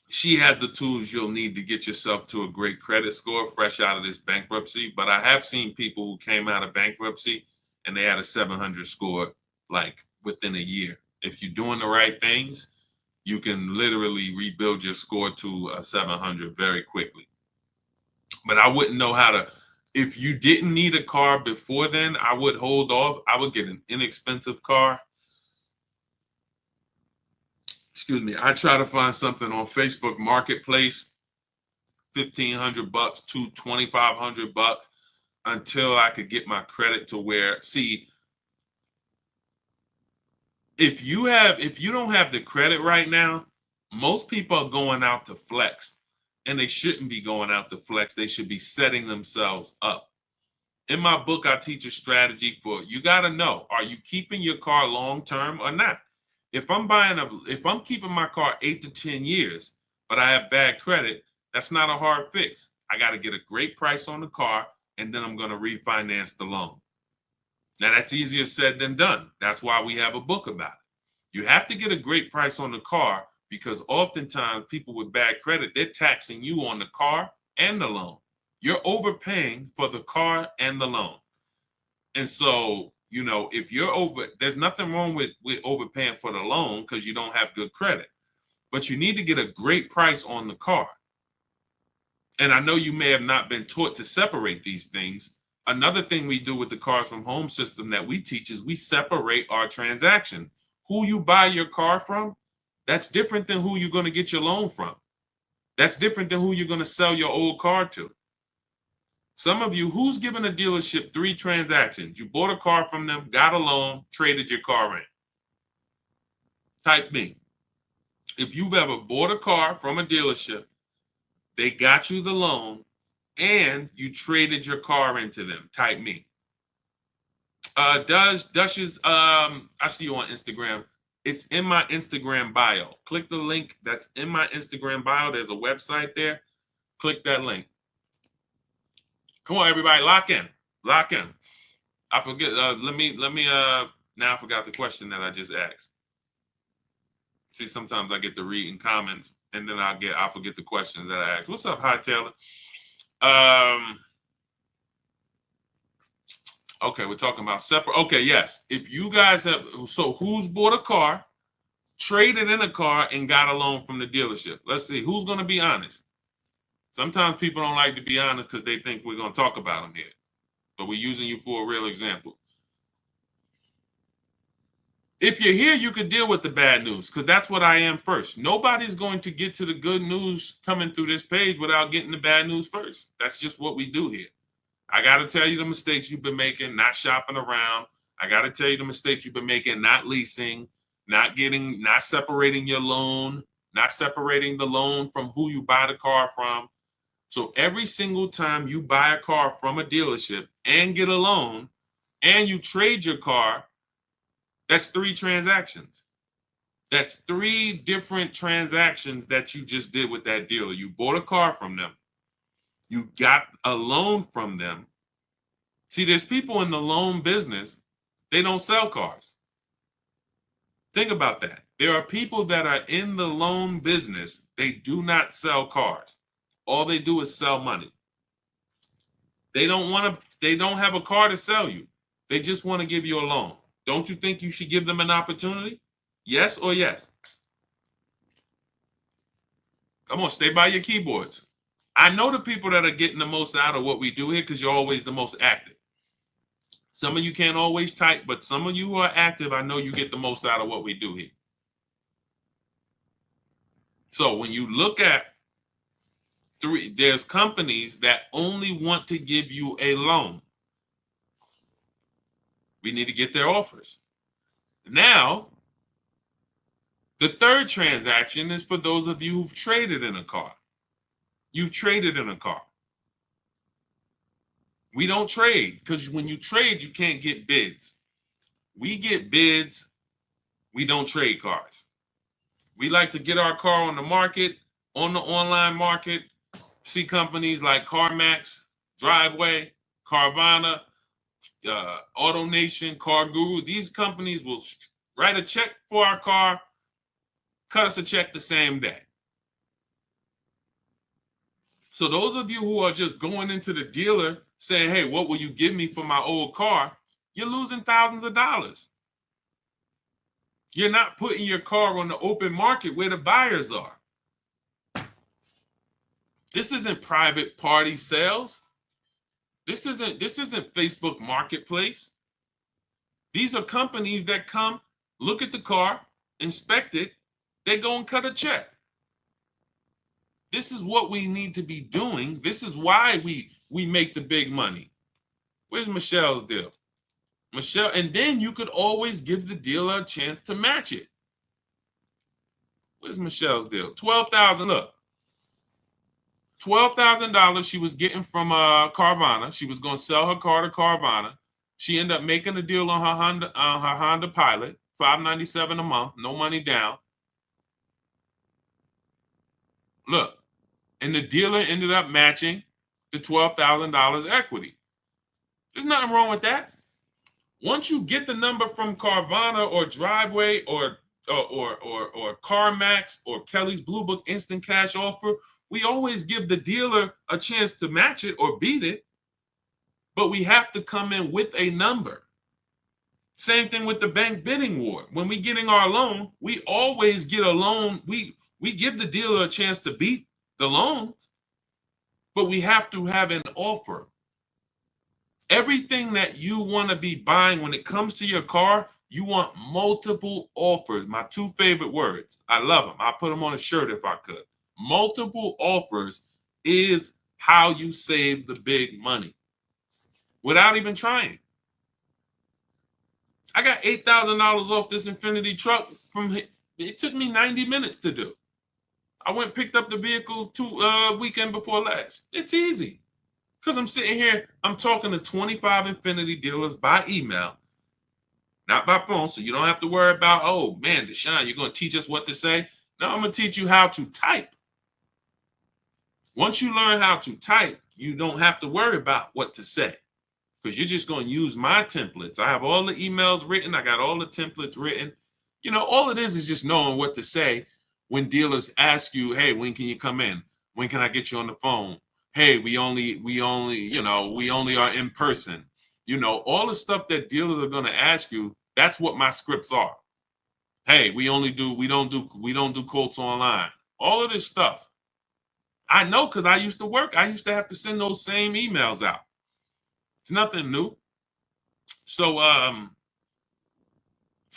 she has the tools you'll need to get yourself to a great credit score fresh out of this bankruptcy. But I have seen people who came out of bankruptcy and they had a 700 score like within a year. If you're doing the right things, you can literally rebuild your score to a 700 very quickly. But I wouldn't know how to. If you didn't need a car before then, I would hold off. I would get an inexpensive car. Excuse me. I try to find something on Facebook Marketplace, $1,500 to $2,500 until I could get my credit to where. See, if you don't have the credit right now, most people are going out to flex, and they shouldn't be going out to flex. They should be setting themselves up. In my book, I teach a strategy for you. Got to know, are you keeping your car long term or not? If I'm keeping my car 8 to 10 years, but I have bad credit, that's not a hard fix. I got to get a great price on the car, and then I'm going to refinance the loan. Now that's easier said than done. That's why we have a book about it. You have to get a great price on the car, because oftentimes people with bad credit, they're taxing you on the car and the loan. You're overpaying for the car and the loan. And so, if you're there's nothing wrong with overpaying for the loan because you don't have good credit, but you need to get a great price on the car. And I know you may have not been taught to separate these things. Another thing we do with the Cars from Home system that we teach is we separate our transaction. Who you buy your car from, that's different than who you're going to get your loan from. That's different than who you're going to sell your old car to. Some of you, who's given a dealership 3 transactions? You bought a car from them, got a loan, traded your car in. Type me. If you've ever bought a car from a dealership, they got you the loan, and you traded your car into them, type me. Duchess, I see you on Instagram. It's in my Instagram bio. Click the link that's in my Instagram bio. There's a website there. Click that link. Come on, everybody, lock in. Lock in. I forget. Let me. Now I forgot the question that I just asked. See, sometimes I get to read in comments, and then I forget the questions that I asked. What's up, Hi Taylor? Okay, we're talking about separate. Okay, yes. If you guys have, so who's bought a car, traded in a car, and got a loan from the dealership? Let's see who's going to be honest. Sometimes people don't like to be honest because they think we're going to talk about them here, but we're using you for a real example. If you're here, you could deal with the bad news because that's what I am first. Nobody's going to get to the good news coming through this page without getting the bad news first. That's just what we do here. I got to tell you the mistakes you've been making, not shopping around. I got to tell you the mistakes you've been making, not leasing, not separating your loan, not separating the loan from who you buy the car from. So every single time you buy a car from a dealership and get a loan and you trade your car, that's 3 transactions. That's 3 different transactions that you just did with that dealer. You bought a car from them. You got a loan from them. See, there's people in the loan business, they don't sell cars. Think about that. There are people that are in the loan business, they do not sell cars. All they do is sell money. They don't have a car to sell you. They just want to give you a loan. Don't you think you should give them an opportunity? Yes or yes? Come on, stay by your keyboards. I know the people that are getting the most out of what we do here because you're always the most active. Some of you can't always type, but some of you who are active, I know you get the most out of what we do here. So when you look at there's companies that only want to give you a loan. We need to get their offers. Now, the third transaction is for those of you who've traded in a car. You've traded in a car. We don't trade because when you trade, you can't get bids. We get bids. We don't trade cars. We like to get our car on the market, on the online market, see companies like CarMax, Driveway, Carvana, AutoNation, Car Guru. These companies will write a check for our car, cut us a check the same day. So those of you who are just going into the dealer saying, hey, what will you give me for my old car? You're losing thousands of dollars. You're not putting your car on the open market where the buyers are. This isn't private party sales. This isn't Facebook Marketplace. These are companies that come, look at the car, inspect it, they go and cut a check. This is what we need to be doing. This is why we make the big money. Where's Michelle's deal? Michelle, and then you could always give the dealer a chance to match it. Where's Michelle's deal? $12,000. Look, $12,000 she was getting from Carvana. She was going to sell her car to Carvana. She ended up making a deal on her Honda Pilot, $597 a month, no money down. Look, and the dealer ended up matching the $12,000 equity. There's nothing wrong with that. Once you get the number from Carvana or Driveway or CarMax or Kelly's Blue Book Instant Cash Offer, we always give the dealer a chance to match it or beat it, but we have to come in with a number. Same thing with the bank bidding war. When we getting our loan, we always get a loan. We give the dealer a chance to beat the loan, but we have to have an offer. Everything that you want to be buying when it comes to your car, you want multiple offers. My 2 favorite words. I love them. I'll put them on a shirt if I could. Multiple offers is how you save the big money without even trying. I got $8,000 off this Infiniti truck it took me 90 minutes to do. I went and picked up the vehicle weekend before last. It's easy. Because I'm sitting here, I'm talking to 25 Infinity dealers by email, not by phone. So you don't have to worry about, oh man, Deshaun, you're going to teach us what to say. No, I'm going to teach you how to type. Once you learn how to type, you don't have to worry about what to say because you're just going to use my templates. I have all the emails written. I got all the templates written. You know, all it is just knowing what to say when dealers ask you, hey, when can you come in? When can I get you on the phone? Hey, we only are in person. You know, all the stuff that dealers are going to ask you, that's what my scripts are. Hey, we don't do quotes online. All of this stuff. I know because I used to work. I used to have to send those same emails out. It's nothing new. So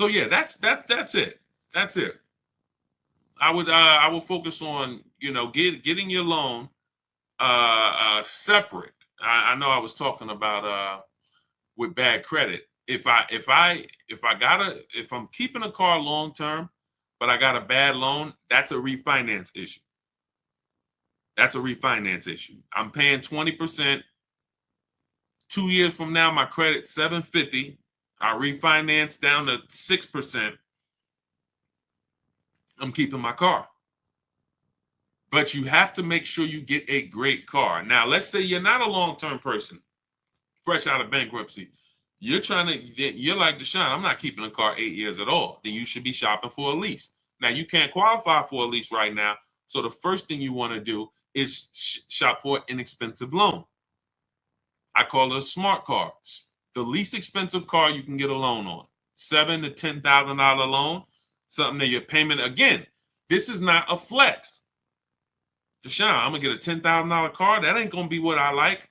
yeah, that's it. That's it. I would focus on, you know, getting your loan separate. I know I was talking about with bad credit. If I'm keeping a car long term, but I got a bad loan, that's a refinance issue. That's a refinance issue. I'm paying 20%. 2 years from now, my credit's 750. I refinance down to 6%. I'm keeping my car. But you have to make sure you get a great car. Now, let's say you're not a long-term person, fresh out of bankruptcy. You're like, Deshaun, I'm not keeping a car 8 years at all. Then you should be shopping for a lease. Now, you can't qualify for a lease right now. So the first thing you want to do is shop for an inexpensive loan. I call it a smart car. The least expensive car you can get a loan on. $7,000 to $10,000 loan. Something that your payment, again, this is not a flex. Deshaun, I'm gonna get a $10,000 car. That ain't gonna be what I like.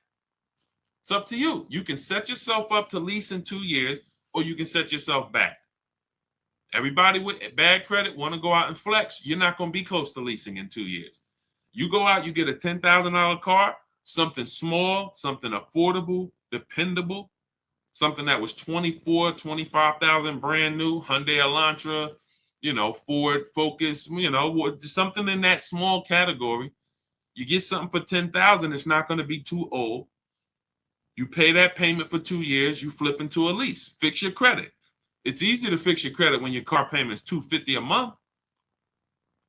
It's up to you. You can set yourself up to lease in 2 years, or you can set yourself back. Everybody with bad credit want to go out and flex. You're not gonna be close to leasing in 2 years. You go out, you get a $10,000 car, something small, something affordable, dependable, something that was 25,000 brand new, Hyundai Elantra, you know, Ford Focus, you know, something in that small category. You get something for 10,000, it's not going to be too old. You pay that payment for 2 years, you flip into a lease. Fix your credit. It's easy to fix your credit when your car payment is $250 a month.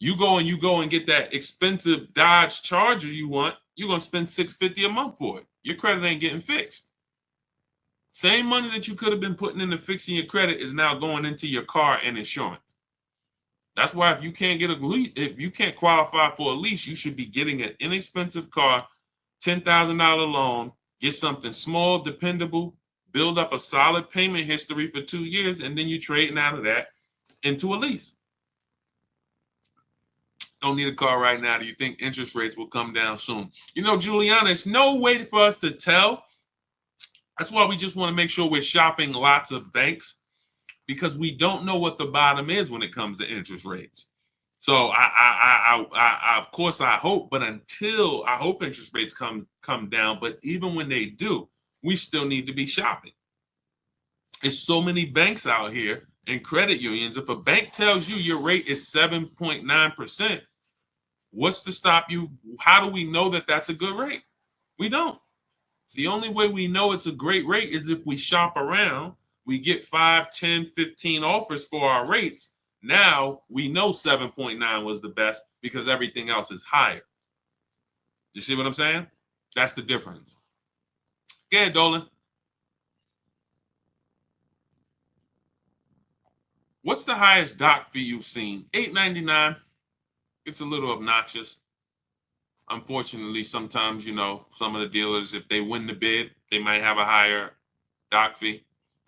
You go and get that expensive Dodge Charger you want, you're going to spend $650 a month for it. Your credit ain't getting fixed. Same money that you could have been putting into fixing your credit is now going into your car and insurance. That's why if you can't get a lease, if you can't qualify for a lease, you should be getting an inexpensive car, $10,000 loan, get something small, dependable, build up a solid payment history for 2 years, and then you trading out of that into a lease. Don't need a car right now. Do you think interest rates will come down soon? You know, Juliana, it's no way for us to tell. That's why we just want to make sure we're shopping lots of banks, because we don't know what the bottom is when it comes to interest rates. So I of course I hope, but until I hope interest rates come down, but even when they do, we still need to be shopping. There's so many banks out here and credit unions. If a bank tells you your rate is 7.9%, what's to stop you? How do we know that that's a good rate? We don't. The only way we know it's a great rate is if we shop around. We get 5, 10, 15 offers for our rates. Now we know 7.9 was the best because everything else is higher. You see what I'm saying? That's the difference. Go ahead, Dolan. What's the highest doc fee you've seen? $8.99. It's a little obnoxious. Unfortunately, sometimes, you know, some of the dealers, if they win the bid, they might have a higher doc fee.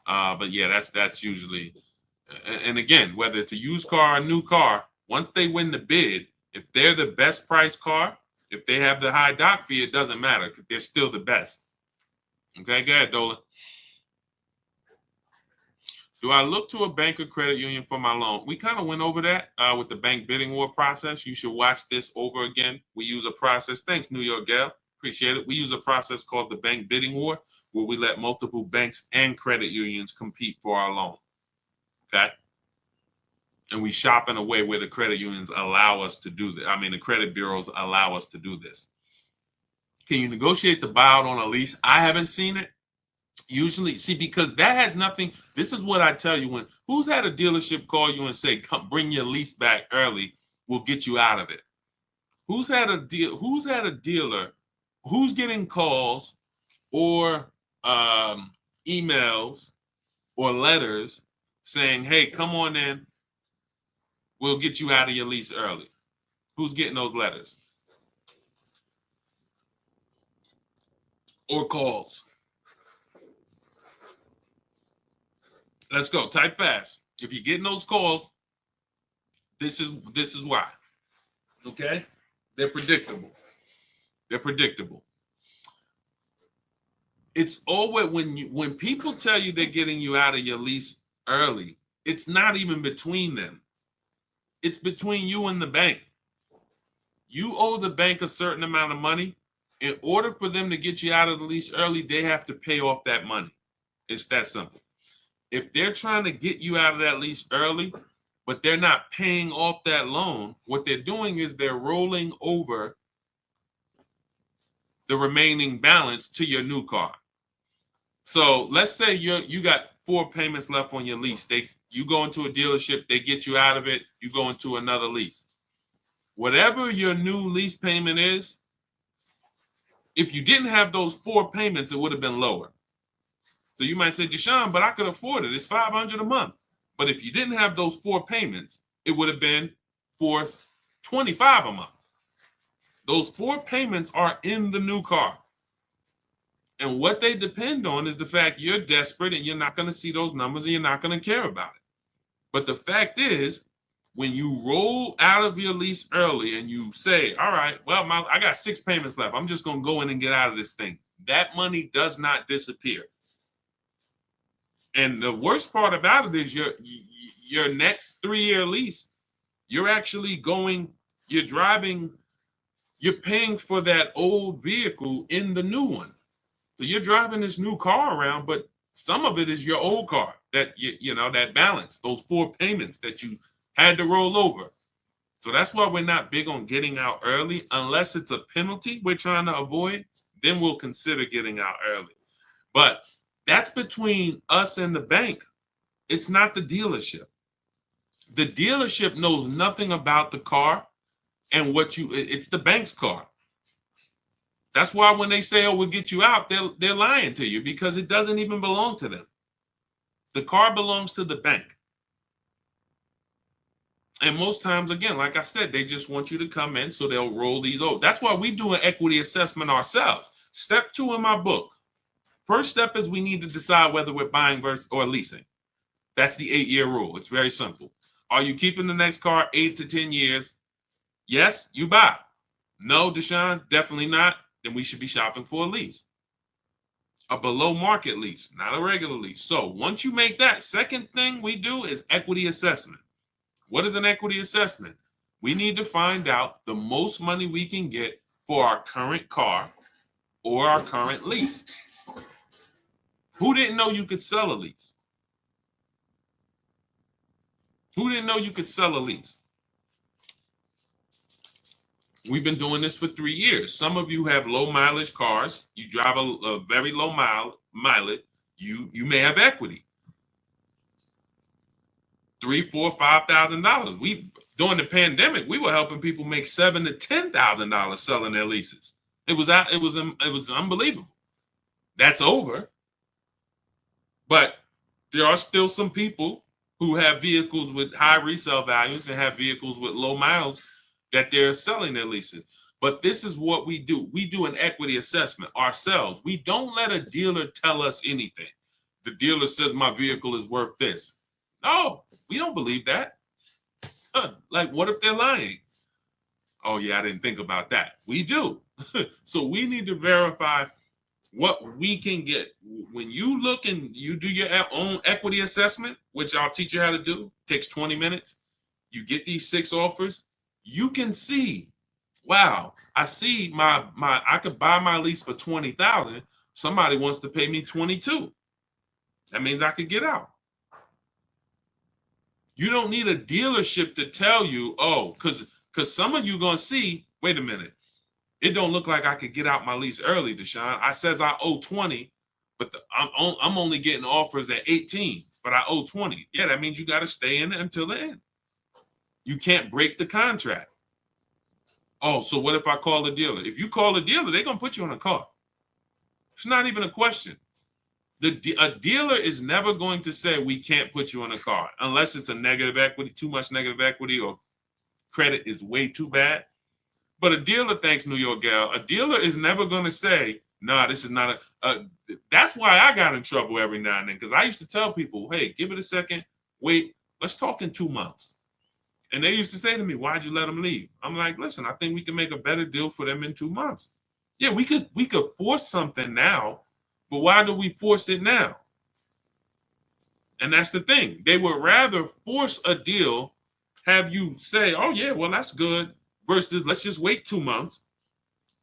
But yeah, that's usually, and again, whether it's a used car or a new car, once they win the bid, if they're the best priced car, if they have the high doc fee, it doesn't matter. They're still the best. Okay, go ahead, Dolan. Do I look to a bank or credit union for my loan? We kind of went over that with the bank bidding war process. You should watch this over again. We use a process. Thanks, New York Gal. Appreciate it. We use a process called the bank bidding war, where we let multiple banks and credit unions compete for our loan. Okay. And we shop in a way where the credit unions allow us to do that. I mean, the credit bureaus allow us to do this. Can you negotiate the buyout on a lease? I haven't seen it. Usually, see, because that has nothing. This is what I tell you: when who's had a dealership call you and say, "Come, bring your lease back early. We'll get you out of it." Who's had a deal? Who's had a dealer? Who's getting calls or emails or letters saying, "Hey, come on in. We'll get you out of your lease early." Who's getting those letters or calls? Let's go. Type fast. If you're getting those calls, this is why. Okay? They're predictable. They're predictable. It's always when people tell you they're getting you out of your lease early, it's not even between them. It's between you and the bank. You owe the bank a certain amount of money. In order for them to get you out of the lease early, they have to pay off that money. It's that simple. If they're trying to get you out of that lease early, but they're not paying off that loan, what they're doing is they're rolling over the remaining balance to your new car. So let's say you got 4 payments left on your lease. You go into a dealership, they get you out of it, you go into another lease. Whatever your new lease payment is, if you didn't have those 4 payments, it would have been lower. So you might say, Deshaun, but I could afford it. It's $500 a month. But if you didn't have those 4 payments, it would have been $425 a month. Those 4 payments are in the new car. And what they depend on is the fact you're desperate and you're not going to see those numbers and you're not going to care about it. But the fact is, when you roll out of your lease early and you say, all right, well, I got 6 payments left. I'm just going to go in and get out of this thing. That money does not disappear. And the worst part about it is your next 3-year lease, you're actually you're paying for that old vehicle in the new one. So you're driving this new car around, but some of it is your old car that that balance, those 4 payments that you had to roll over. So that's why we're not big on getting out early unless it's a penalty we're trying to avoid. Then we'll consider getting out early. But that's between us and the bank. It's not the dealership. The dealership knows nothing about the car and it's the bank's car. That's why when they say, oh, we'll get you out, they're lying to you because it doesn't even belong to them. The car belongs to the bank. And most times, again, like I said, they just want you to come in, so they'll roll these over. That's why we do an equity assessment ourselves. Step 2 in my book. First step is we need to decide whether we're buying versus or leasing. That's the 8-year rule. It's very simple. Are you keeping the next car 8 to 10 years? Yes, you buy. No, Deshaun, definitely not. Then we should be shopping for a lease. A below market lease, not a regular lease. So once you make that, second thing we do is equity assessment. What is an equity assessment? We need to find out the most money we can get for our current car or our current lease. Who didn't know you could sell a lease? Who didn't know you could sell a lease? We've been doing this for 3 years. Some of you have low mileage cars. You drive a very low mileage. You may have equity. $3,000, $4,000, $5,000. During the pandemic, we were helping people make $7,000 to $10,000 selling their leases. It was unbelievable. That's over. But there are still some people who have vehicles with high resale values and have vehicles with low miles that they're selling their leases. But this is what we do. We do an equity assessment ourselves. We don't let a dealer tell us anything. The dealer says my vehicle is worth this. No, we don't believe that. Like, what if they're lying? Oh, yeah, I didn't think about that. We do. So we need to verify what we can get. When you look and you do your own equity assessment, which I'll teach you how to do, takes 20 minutes. You get these 6 offers. You can see, wow, I see I could buy my lease for $20,000. Somebody wants to pay me $22,000. That means I could get out. You don't need a dealership to tell you, oh, because some of you are going to see, wait a minute, It don't look like I could get out my lease early, Deshaun. I says I owe 20, but I'm only getting offers at 18, but I owe 20. Yeah, that means you got to stay in it until the end. You can't break the contract. Oh, so what if I call the dealer? If you call the dealer, they're going to put you on a car. It's not even a question. A dealer is never going to say we can't put you on a car unless it's a negative equity, too much negative equity, or credit is way too bad. But a dealer, thanks New York Gal, a dealer is never going to say, nah, this is not that's why I got in trouble every now and then, because I used to tell people, hey, give it a second, wait, let's talk in 2 months. And they used to say to me, why'd you let them leave? I'm like, listen, I think we can make a better deal for them in 2 months. Yeah, we could force something now, but why do we force it now? And that's the thing. They would rather force a deal, have you say, oh yeah, well, that's good, versus let's just wait 2 months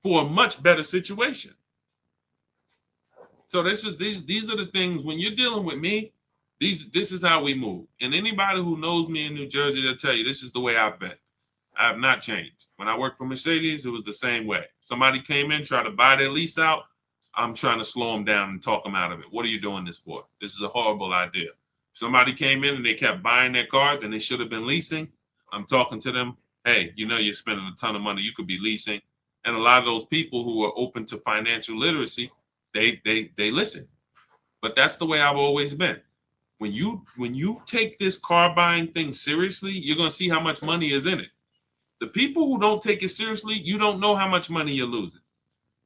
for a much better situation. So these are the things when you're dealing with me, this is how we move. And anybody who knows me in New Jersey, they'll tell you this is the way I've been. I have not changed. When I worked for Mercedes, it was the same way. Somebody came in, tried to buy their lease out, I'm trying to slow them down and talk them out of it. What are you doing this for? This is a horrible idea. Somebody came in and they kept buying their cars and they should have been leasing. I'm talking to them. Hey, you know you're spending a ton of money. You could be leasing. And a lot of those people who are open to financial literacy, they listen. But that's the way I've always been. When you take this car buying thing seriously, you're gonna see how much money is in it. The people who don't take it seriously, you don't know how much money you're losing.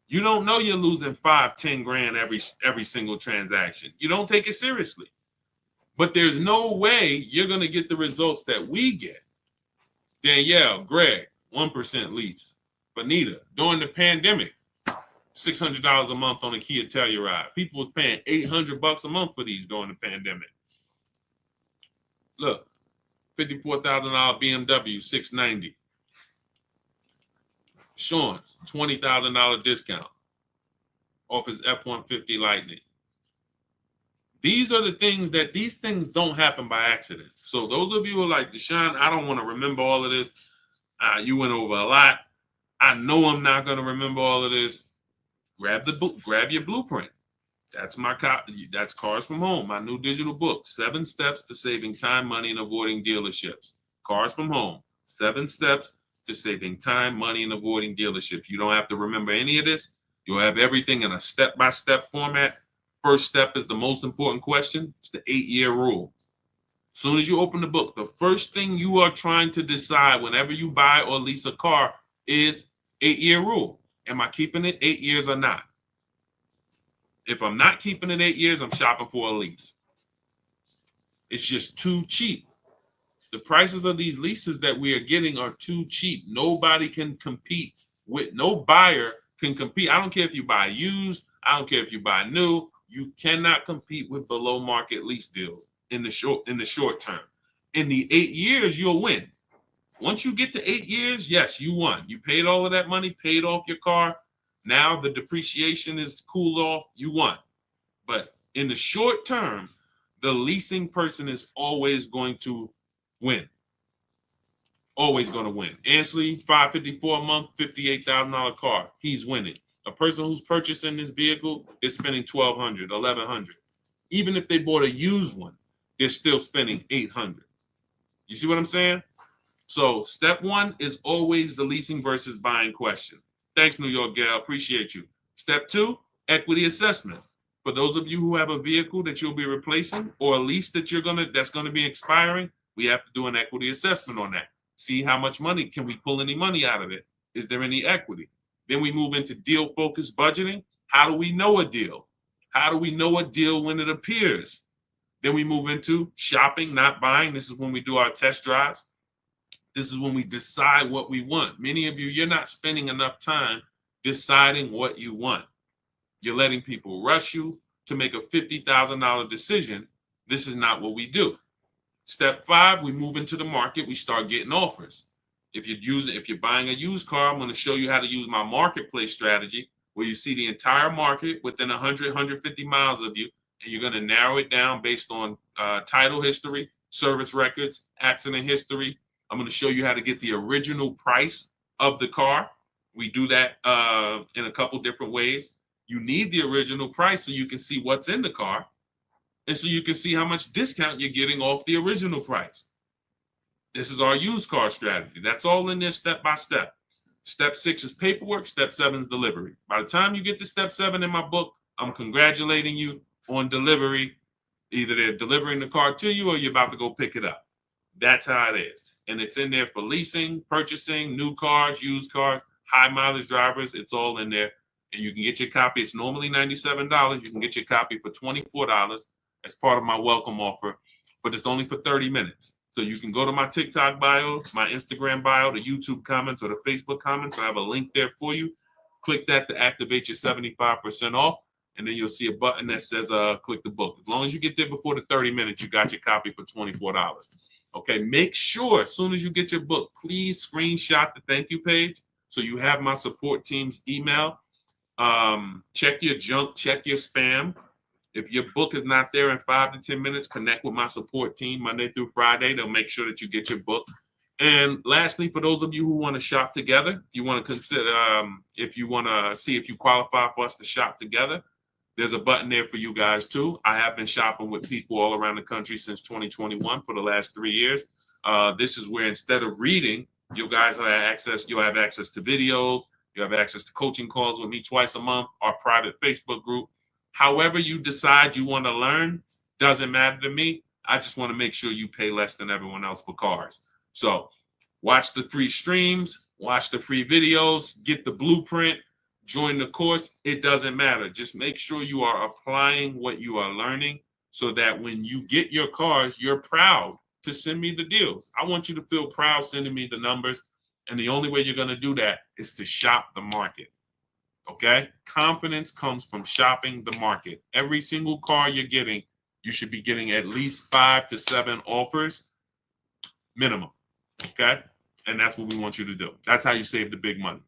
You don't know you're losing 5-10 grand every single transaction. You don't take it seriously. But there's no way you're gonna get the results that we get. Danielle, Greg, 1% lease. Bonita, during the pandemic, $600 a month on a Kia Telluride. People was paying $800 a month for these during the pandemic. Look, $54,000 BMW 690. Sean's $20,000 discount off his F-150 Lightning. These are the things these things don't happen by accident. So those of you who are like, Deshaun, I don't want to remember all of this. You went over a lot. I know I'm not going to remember all of this. Grab the book, grab your blueprint. That's that's Cars from Home, my new digital book, 7 steps to saving time, money, and avoiding dealerships. Cars from Home, 7 steps to saving time, money, and avoiding dealerships. You don't have to remember any of this. You'll have everything in a step-by-step format. First step is the most important question. It's the 8-year rule. As soon as you open the book, the first thing you are trying to decide whenever you buy or lease a car is 8-year rule. Am I keeping it 8 years or not? If I'm not keeping it 8 years, I'm shopping for a lease. It's just too cheap. The prices of these leases that we are getting are too cheap. Nobody can compete with, no buyer can compete. I don't care if you buy used, I don't care if you buy new, you cannot compete with below market lease deals in the short term. In the 8 years, you'll win. Once you get to 8 years, yes, you won. You paid all of that money, paid off your car. Now the depreciation is cooled off, you won. But in the short term, the leasing person is always going to win. Always going to win. Ansley, $554 a month, $58,000 car. He's winning. A person who's purchasing this vehicle is spending $1,200, $1,100. Even if they bought a used one, they're still spending $800. You see what I'm saying? So step 1 is always the leasing versus buying question. Thanks, New York Gal. Appreciate you. Step 2, equity assessment. For those of you who have a vehicle that you'll be replacing or a lease that that's gonna be expiring, we have to do an equity assessment on that. See how much money, can we pull any money out of it? Is there any equity? Then we move into deal-focused budgeting. How do we know a deal? How do we know a deal when it appears? Then we move into shopping, not buying. This is when we do our test drives. This is when we decide what we want. Many of you, you're not spending enough time deciding what you want. You're letting people rush you to make a $50,000 decision. This is not what we do. Step 5, we move into the market. We start getting offers. If you're buying a used car, I'm going to show you how to use my marketplace strategy, where you see the entire market within 100, 150 miles of you, and you're going to narrow it down based on title history, service records, accident history. I'm going to show you how to get the original price of the car, We do that in a couple different ways. You need the original price so you can see what's in the car, and so you can see how much discount you're getting off the original price. This is our used car strategy. That's all in there step by step. Step 6 is paperwork. Step 7 is delivery. By the time you get to step 7 in my book, I'm congratulating you on delivery. Either they're delivering the car to you or you're about to go pick it up. That's how it is. And it's in there for leasing, purchasing, new cars, used cars, high mileage drivers. It's all in there. And you can get your copy. It's normally $97. You can get your copy for $24 as part of my welcome offer, but it's only for 30 minutes. So you can go to my TikTok bio, my Instagram bio, the YouTube comments, or the Facebook comments. I have a link there for you. Click that to activate your 75% off. And then you'll see a button that says click the book. As long as you get there before the 30 minutes, you got your copy for $24. Okay, make sure as soon as you get your book, please screenshot the thank you page so you have my support team's email. Check your junk, check your spam. If your book is not there in 5 to 10 minutes, connect with my support team Monday through Friday. They'll make sure that you get your book. And lastly, for those of you who want to shop together, you want to consider, if you want to see if you qualify for us to shop together, there's a button there for you guys too. I have been shopping with people all around the country since 2021 for the last 3 years. This is where instead of reading, you guys have access. You'll have access to videos. You have access to coaching calls with me twice a month, our private Facebook group. However you decide you want to learn, doesn't matter to me. I just want to make sure you pay less than everyone else for cars. So watch the free streams, watch the free videos, get the blueprint, join the course. It doesn't matter. Just make sure you are applying what you are learning so that when you get your cars, you're proud to send me the deals. I want you to feel proud sending me the numbers. And the only way you're going to do that is to shop the market. Okay? Confidence comes from shopping the market. Every single car you're getting, you should be getting at least 5 to 7 offers minimum. Okay? And that's what we want you to do. That's how you save the big money.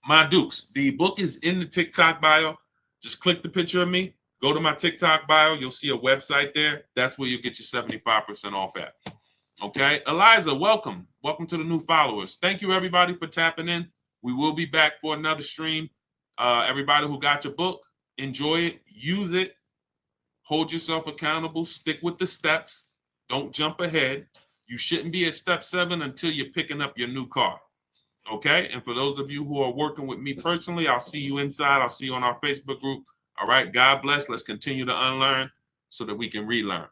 My Dukes, the book is in the TikTok bio. Just click the picture of me. Go to my TikTok bio. You'll see a website there. That's where you'll get your 75% off at. Okay? Eliza, welcome. Welcome to the new followers. Thank you, everybody, for tapping in. We will be back for another stream. Everybody who got your book, enjoy it, use it, hold yourself accountable, stick with the steps, don't jump ahead. You shouldn't be at step 7 until you're picking up your new car. Okay? And for those of you who are working with me personally, I'll see you inside. I'll see you on our Facebook group. All right? God bless. Let's continue to unlearn so that we can relearn.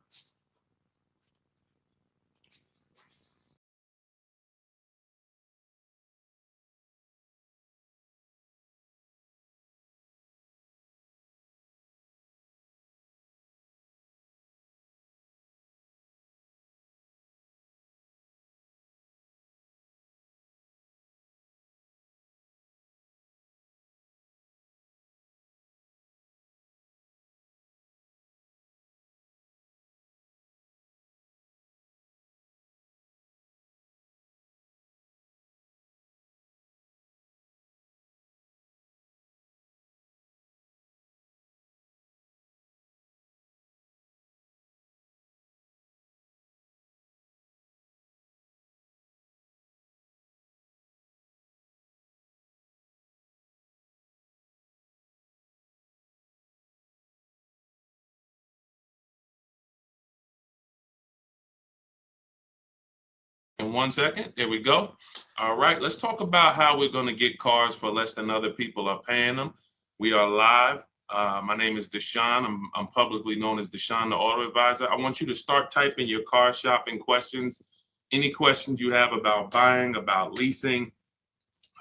In 1 second, there we go. All right, let's talk about how we're going to get cars for less than other people are paying them. We are live. My name is Deshaun. I'm publicly known as Deshaun, the Auto Advisor. I want you to start typing your car shopping questions. Any questions you have about buying, about leasing,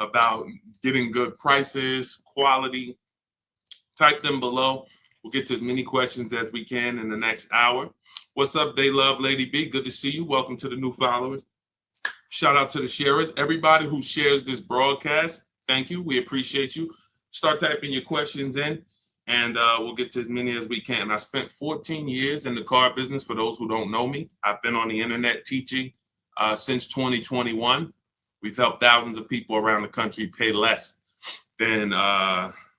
about getting good prices, quality, type them below. We'll get to as many questions as we can in the next hour. What's up, They Love Lady B? Good to see you. Welcome to the new followers. Shout out to the sharers. Everybody who shares this broadcast, thank you. We appreciate you. Start typing your questions in, and we'll get to as many as we can. I spent 14 years in the car business. For those who don't know me, I've been on the internet teaching since 2021. We've helped thousands of people around the country pay less than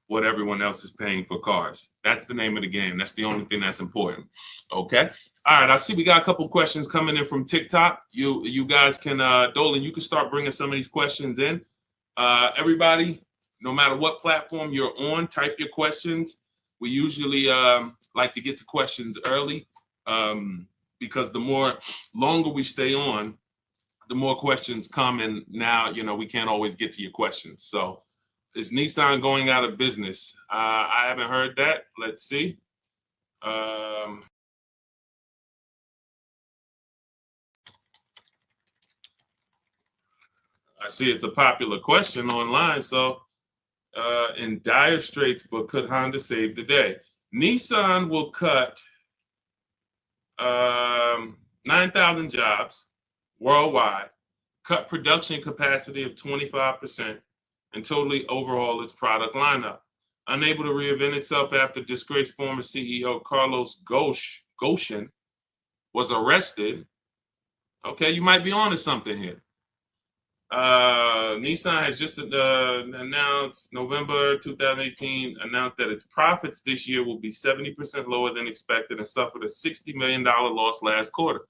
what everyone else is paying for cars. That's the name of the game. That's the only thing that's important. Okay. All right. I see we got a couple questions coming in from TikTok. You guys can, Dolan, you can start bringing some of these questions in. Everybody, no matter what platform you're on, type your questions. We usually like to get to questions early because the more longer we stay on, the more questions come. And now, we can't always get to your questions. So is Nissan going out of business? I haven't heard that. Let's see. I see it's a popular question online. So in dire straits, but could Honda save the day? Nissan will cut 9,000 jobs worldwide, cut production capacity of 25%, and totally overhaul its product lineup. Unable to reinvent itself after disgraced former CEO Carlos Ghosn was arrested. Okay, you might be onto something here. Nissan has just announced, November 2018, announced that its profits this year will be 70% lower than expected and suffered a $60 million loss last quarter.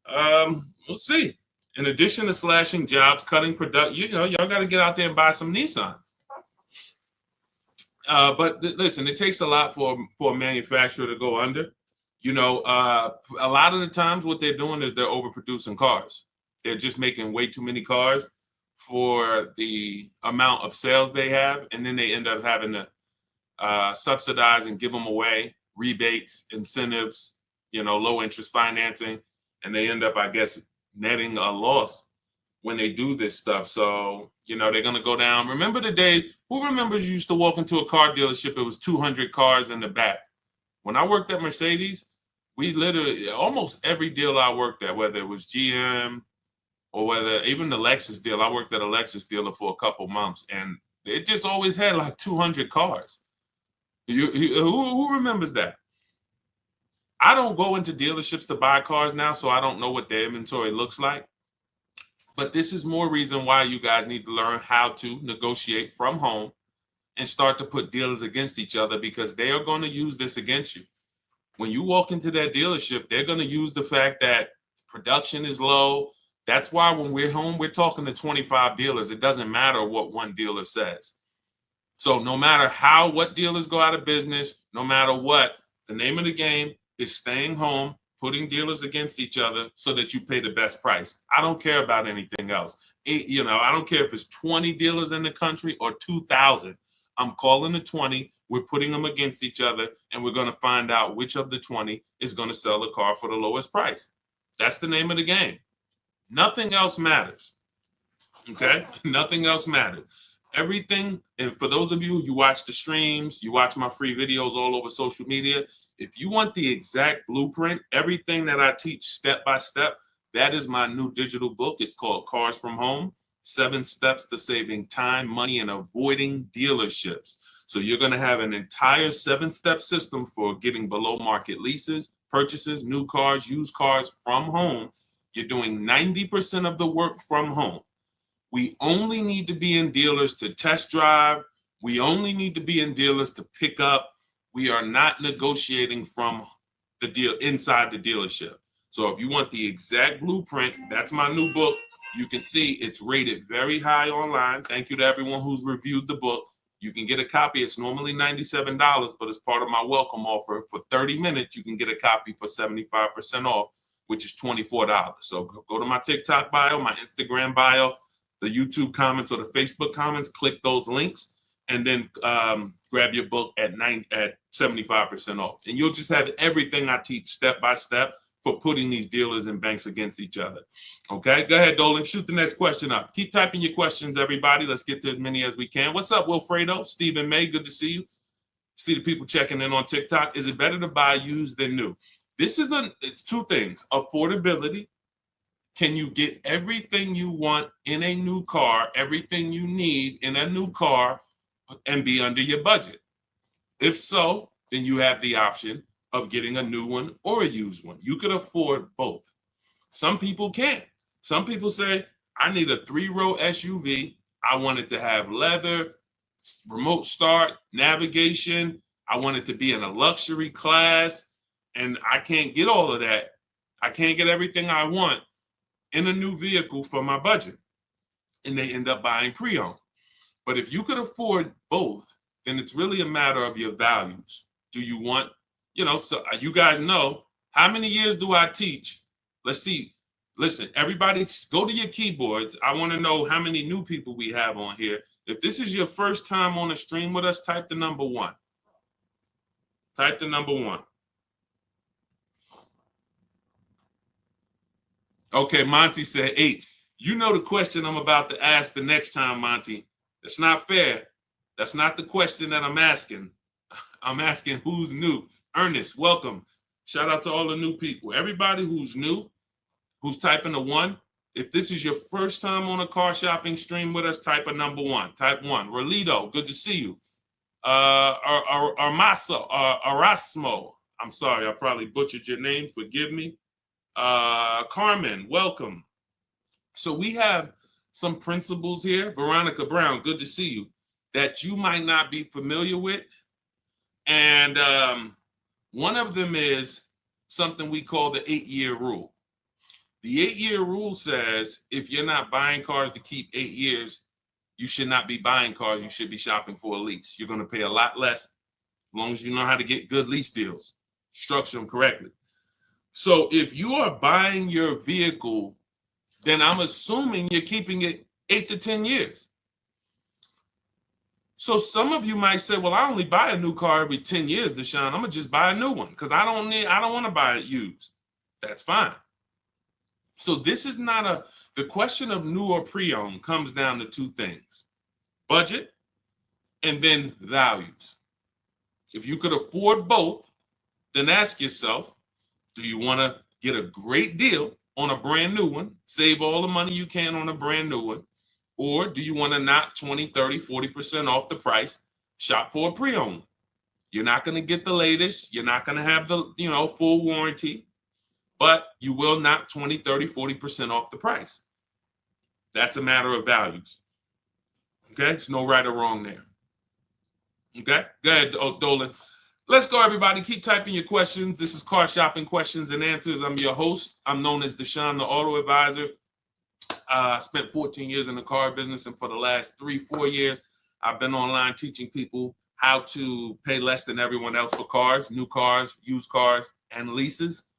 We'll see. In addition to slashing jobs, cutting production, y'all got to get out there and buy some Nissans. But listen, it takes a lot for a manufacturer to go under. A lot of the times what they're doing is they're overproducing cars. They're just making way too many cars for the amount of sales they have, and then they end up having to subsidize and give them away, rebates, incentives, low interest financing, and they end up, I guess, netting a loss when they do this stuff. So, they're going to go down. Remember the days, who remembers you used to walk into a car dealership, it was 200 cars in the back. When I worked at Mercedes, we literally, almost every deal I worked at, whether it was GM, or whether even the Lexus deal, I worked at a Lexus dealer for a couple months, and it just always had like 200 cars. Who remembers that? I don't go into dealerships to buy cars now, so I don't know what their inventory looks like. But this is more reason why you guys need to learn how to negotiate from home and start to put dealers against each other, because they are going to use this against you. When you walk into that dealership, they're going to use the fact that production is low. That's why when we're home, we're talking to 25 dealers. It doesn't matter what one dealer says. So no matter what dealers go out of business, no matter what, the name of the game is staying home, putting dealers against each other so that you pay the best price. I don't care about anything else. I don't care if it's 20 dealers in the country or 2,000. I'm calling the 20. We're putting them against each other, and we're going to find out which of the 20 is going to sell the car for the lowest price. That's the name of the game. Nothing else matters. Okay? Nothing else matters. Everything, and for those of you who watch the streams, you watch my free videos all over social media, if you want the exact blueprint, everything that I teach step by step, that is my new digital book. It's called Cars from Home, 7 Steps to Saving Time, Money, and Avoiding Dealerships. So you're going to have an entire 7-step system for getting below market leases, purchases, new cars, used cars from home. You're doing 90% of the work from home. We only need to be in dealers to test drive. We only need to be in dealers to pick up. We are not negotiating from the deal inside the dealership. So if you want the exact blueprint, that's my new book. You can see it's rated very high online. Thank you to everyone who's reviewed the book. You can get a copy. It's normally $97, but as part of my welcome offer, for 30 minutes, you can get a copy for 75% off, which is $24. So go to my TikTok bio, my Instagram bio, the YouTube comments or the Facebook comments, click those links, and then grab your book at 75% off. And you'll just have everything I teach step by step for putting these dealers and banks against each other. Okay, go ahead, Dolan, shoot the next question up. Keep typing your questions, everybody. Let's get to as many as we can. What's up, Wilfredo? Stephen May, good to see you. See the people checking in on TikTok. Is it better to buy used than new? It's two things. Affordability. Can you get everything you want in a new car, everything you need in a new car, and be under your budget? If so, then you have the option of getting a new one or a used one. You could afford both. Some people can't. Some people say, I need a 3-row SUV. I want it to have leather, remote start, navigation. I want it to be in a luxury class. And I can't get all of that. I can't get everything I want in a new vehicle for my budget. And they end up buying pre-owned. But if you could afford both, then it's really a matter of your values. Do you want, so you guys know, how many years do I teach? Let's see. Listen, everybody go to your keyboards. I want to know how many new people we have on here. If this is your first time on the stream with us, type the number 1. Type the number 1. Okay, Monty said 8. You know the question I'm about to ask the next time, Monty. It's not fair. That's not the question that I'm asking. I'm asking who's new. Ernest, welcome. Shout out to all the new people. Everybody who's new, who's typing a 1. If this is your first time on a car shopping stream with us, type a number 1. Type 1. Rolito, good to see you. Erasmo. I'm sorry, I probably butchered your name. Forgive me. Carmen, welcome. So we have some principles here. Veronica Brown, good to see you, that you might not be familiar with. And one of them is something we call the 8-year rule. The 8-year rule says if you're not buying cars to keep 8 years, you should not be buying cars. You should be shopping for a lease. You're going to pay a lot less as long as you know how to get good lease deals, structure them correctly. So if you are buying your vehicle, then I'm assuming you're keeping it 8 to 10 years. So some of you might say, well, I only buy a new car every 10 years, Deshaun. I'm gonna just buy a new one because I don't want to buy it used. That's fine. So this is not the question of new or pre-owned comes down to 2 things: budget and then values. If you could afford both, then ask yourself, do you want to get a great deal on a brand new one, save all the money you can on a brand new one, or do you want to knock 20, 30, 40% off the price, shop for a pre-owned? You're not going to get the latest. You're not going to have the, full warranty, but you will knock 20, 30, 40% off the price. That's a matter of values. Okay? There's no right or wrong there. Okay? Go ahead, Dolan. Let's go, everybody. Keep typing your questions. This is Car Shopping Questions and Answers. I'm your host. I'm known as Deshaun, the Auto Advisor. I spent 14 years in the car business, and for the last 3-4 years, I've been online teaching people how to pay less than everyone else for cars, new cars, used cars, and leases.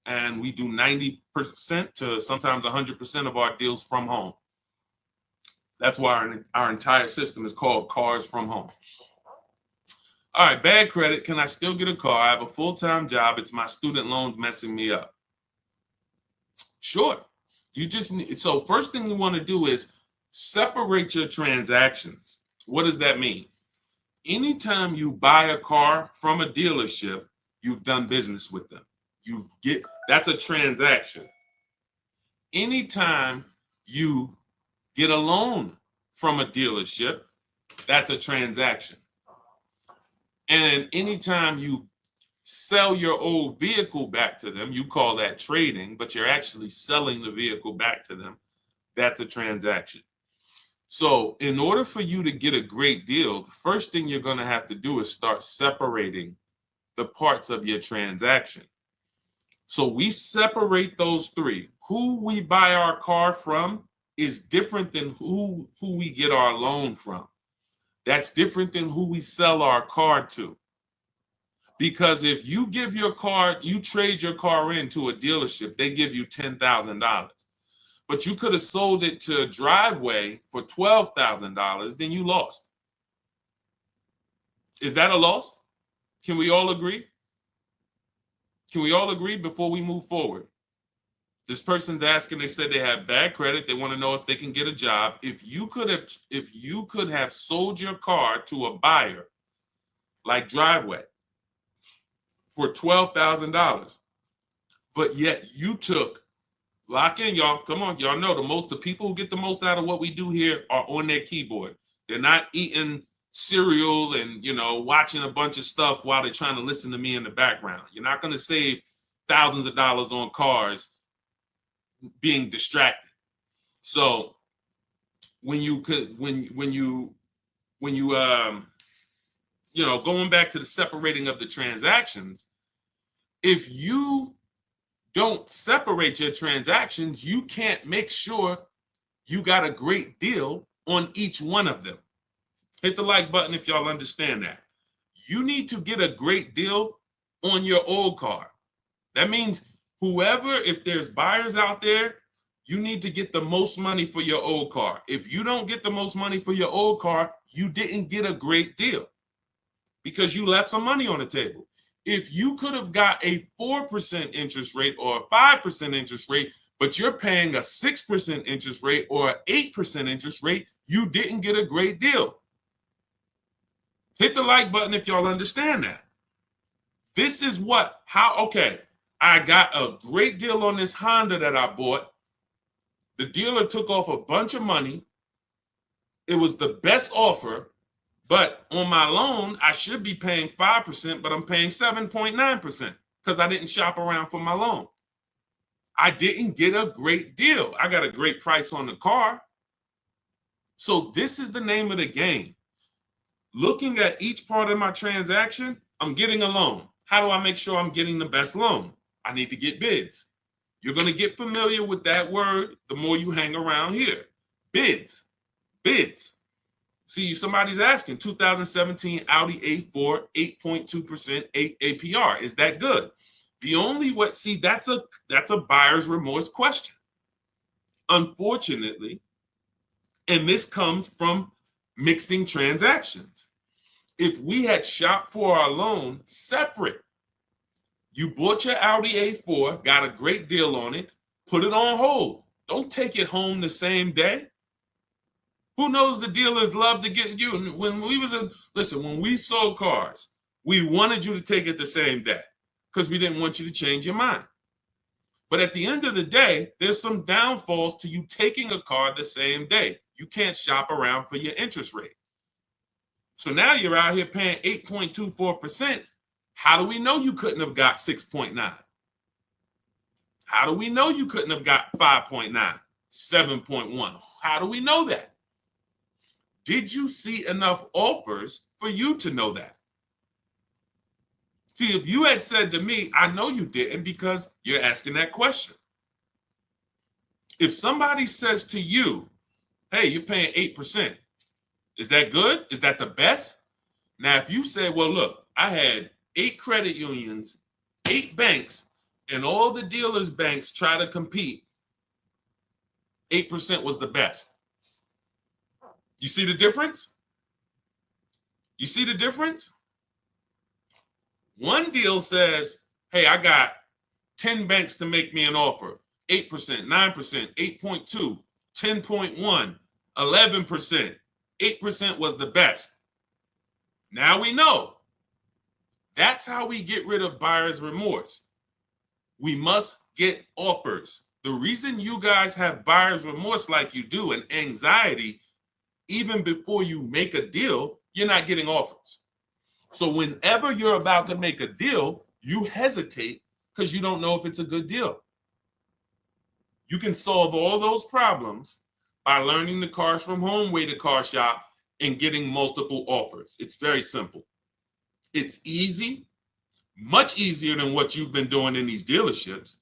And we do 90% to sometimes 100% of our deals from home. That's why our entire system is called Cars from Home. All right, bad credit. Can I still get a car? I have a full-time job. It's my student loans messing me up. Sure. You just need, so first thing you want to do is separate your transactions. What does that mean? Anytime you buy a car from a dealership, you've done business with them. That's a transaction. Anytime you get a loan from a dealership, that's a transaction. And anytime you sell your old vehicle back to them, you call that trading, but you're actually selling the vehicle back to them. That's a transaction. So in order for you to get a great deal, the first thing you're going to have to do is start separating the parts of your transaction. So we separate those 3. Who we buy our car from is different than who we get our loan from. That's different than who we sell our car to. Because if you trade your car into a dealership, they give you $10,000. But you could have sold it to Driveway for $12,000, then you lost. Is that a loss? Can we all agree? Can we all agree before we move forward? This person's asking, they said they have bad credit. They want to know if they can get a job. If you could have sold your car to a buyer like Driveway for $12,000, but yet you took, lock in, y'all. Come on, y'all know the people who get the most out of what we do here are on their keyboard. They're not eating cereal and watching a bunch of stuff while they're trying to listen to me in the background. You're not going to save thousands of dollars on cars being distracted. So when you going back to the separating of the transactions, if you don't separate your transactions, you can't make sure you got a great deal on each one of them. Hit the like button if y'all understand that. You need to get a great deal on your old car. That means whoever, if there's buyers out there, you need to get the most money for your old car. If you don't get the most money for your old car, you didn't get a great deal because you left some money on the table. If you could have got a 4% interest rate or a 5% interest rate, but you're paying a 6% interest rate or an 8% interest rate, you didn't get a great deal. Hit the like button if y'all understand that. This is okay, I got a great deal on this Honda that I bought. The dealer took off a bunch of money. It was the best offer, but on my loan, I should be paying 5%, but I'm paying 7.9% because I didn't shop around for my loan. I didn't get a great deal. I got a great price on the car. So this is the name of the game. Looking at each part of my transaction, I'm getting a loan. How do I make sure I'm getting the best loan? I need to get bids. You're going to get familiar with that word the more you hang around here. Bids. Bids. See, somebody's asking, 2017 Audi A4, 8.2% APR. Is that good? The only way, see, that's a buyer's remorse question. Unfortunately, and this comes from mixing transactions. If we had shopped for our loan separate, you bought your Audi A4, got a great deal on it, put it on hold. Don't take it home the same day. Who knows, the dealers love to get you. When we sold cars, we wanted you to take it the same day because we didn't want you to change your mind. But at the end of the day, there's some downfalls to you taking a car the same day. You can't shop around for your interest rate. So now you're out here paying 8.24%. How do we know you couldn't have got 6.9? How do we know you couldn't have got 5.9, 7.1? How do we know that? Did you see enough offers for you to know that? See, if you had said to me, I know you didn't because you're asking that question. If somebody says to you, hey, you're paying 8%, is that good? Is that the best? Now, if you say, well, look, I had 8 credit unions, 8 banks, and all the dealers' banks try to compete, 8% was the best. You see the difference? You see the difference? One deal says, hey, I got 10 banks to make me an offer. 8%, 9%, 8.2, 10.1, 11%. 8% was the best. Now we know. That's how we get rid of buyer's remorse. We must get offers. The reason you guys have buyer's remorse like you do and anxiety, even before you make a deal, you're not getting offers. So whenever you're about to make a deal, you hesitate because you don't know if it's a good deal. You can solve all those problems by learning the Cars from Home way to car shop and getting multiple offers. It's very simple. It's easy, much easier than what you've been doing in these dealerships,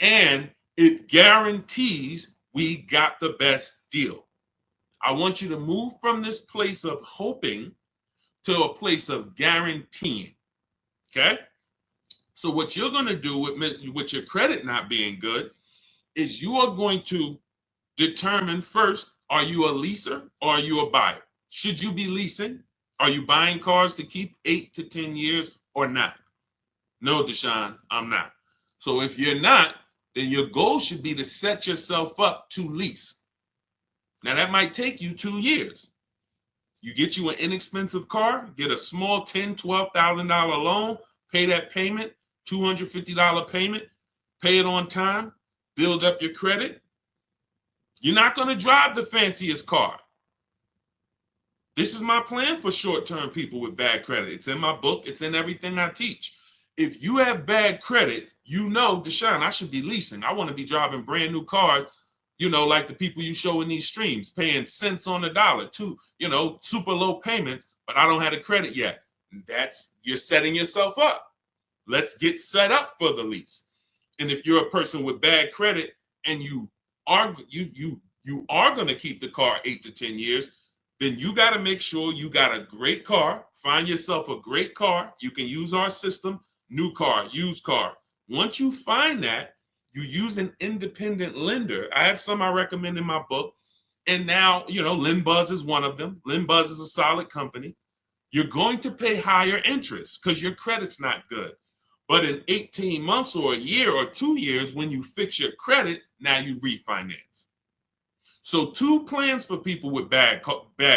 and it guarantees we got the best deal. I want you to move from this place of hoping to a place of guaranteeing. Okay? So what you're going to do with your credit not being good is you are going to determine first, are you a leaser or are you a buyer? Should you be leasing? Are you buying cars to keep 8 to 10 years or not? No, Deshaun, I'm not. So if you're not, then your goal should be to set yourself up to lease. Now that might take you 2 years. You get you an inexpensive car, get a small $10,000, $12,000 loan, pay that payment, $250 payment, pay it on time, build up your credit. You're not going to drive the fanciest car. This is my plan for short-term people with bad credit. It's in my book. It's in everything I teach. If you have bad credit, you know, Deshaun, I should be leasing. I want to be driving brand new cars, you know, like the people you show in these streams, paying cents on the dollar, super low payments, but I don't have the credit yet. You're setting yourself up. Let's get set up for the lease. And if you're a person with bad credit and you are going to keep the car 8 to 10 years, then you got to make sure you got a great car. Find yourself a great car. You can use our system, new car, used car. Once you find that, you use an independent lender. I have some I recommend in my book. And now, LendBuzz is one of them. LendBuzz is a solid company. You're going to pay higher interest because your credit's not good. But in 18 months or a year or 2 years, when you fix your credit, now you refinance. So 2 plans for people with bad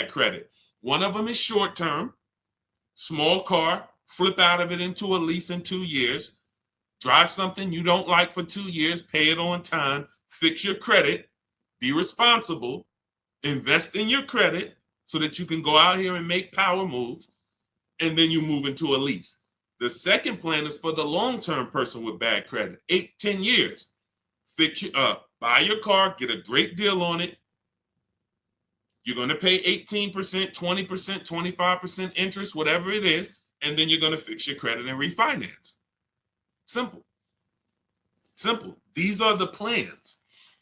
credit. One of them is short term, small car, flip out of it into a lease in 2 years, drive something you don't like for 2 years, pay it on time, fix your credit, be responsible, invest in your credit so that you can go out here and make power moves, and then you move into a lease. The second plan is for the long-term person with bad credit, 8-10 years. Fix your buy your car, get a great deal on it. You're going to pay 18%, 20%, 25% interest, whatever it is, and then you're going to fix your credit and refinance. Simple. Simple. These are the plans.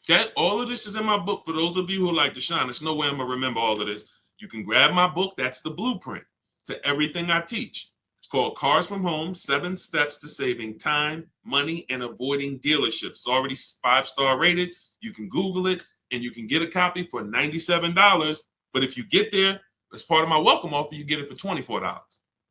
Okay? All of this is in my book. For those of you who like Deshaun, there's no way I'm going to remember all of this. You can grab my book. That's the blueprint to everything I teach. It's called Cars from Home, 7 Steps to Saving Time, Money, and Avoiding Dealerships. It's already 5-star rated. You can Google it, and you can get a copy for $97. But if you get there, as part of my welcome offer, you get it for $24,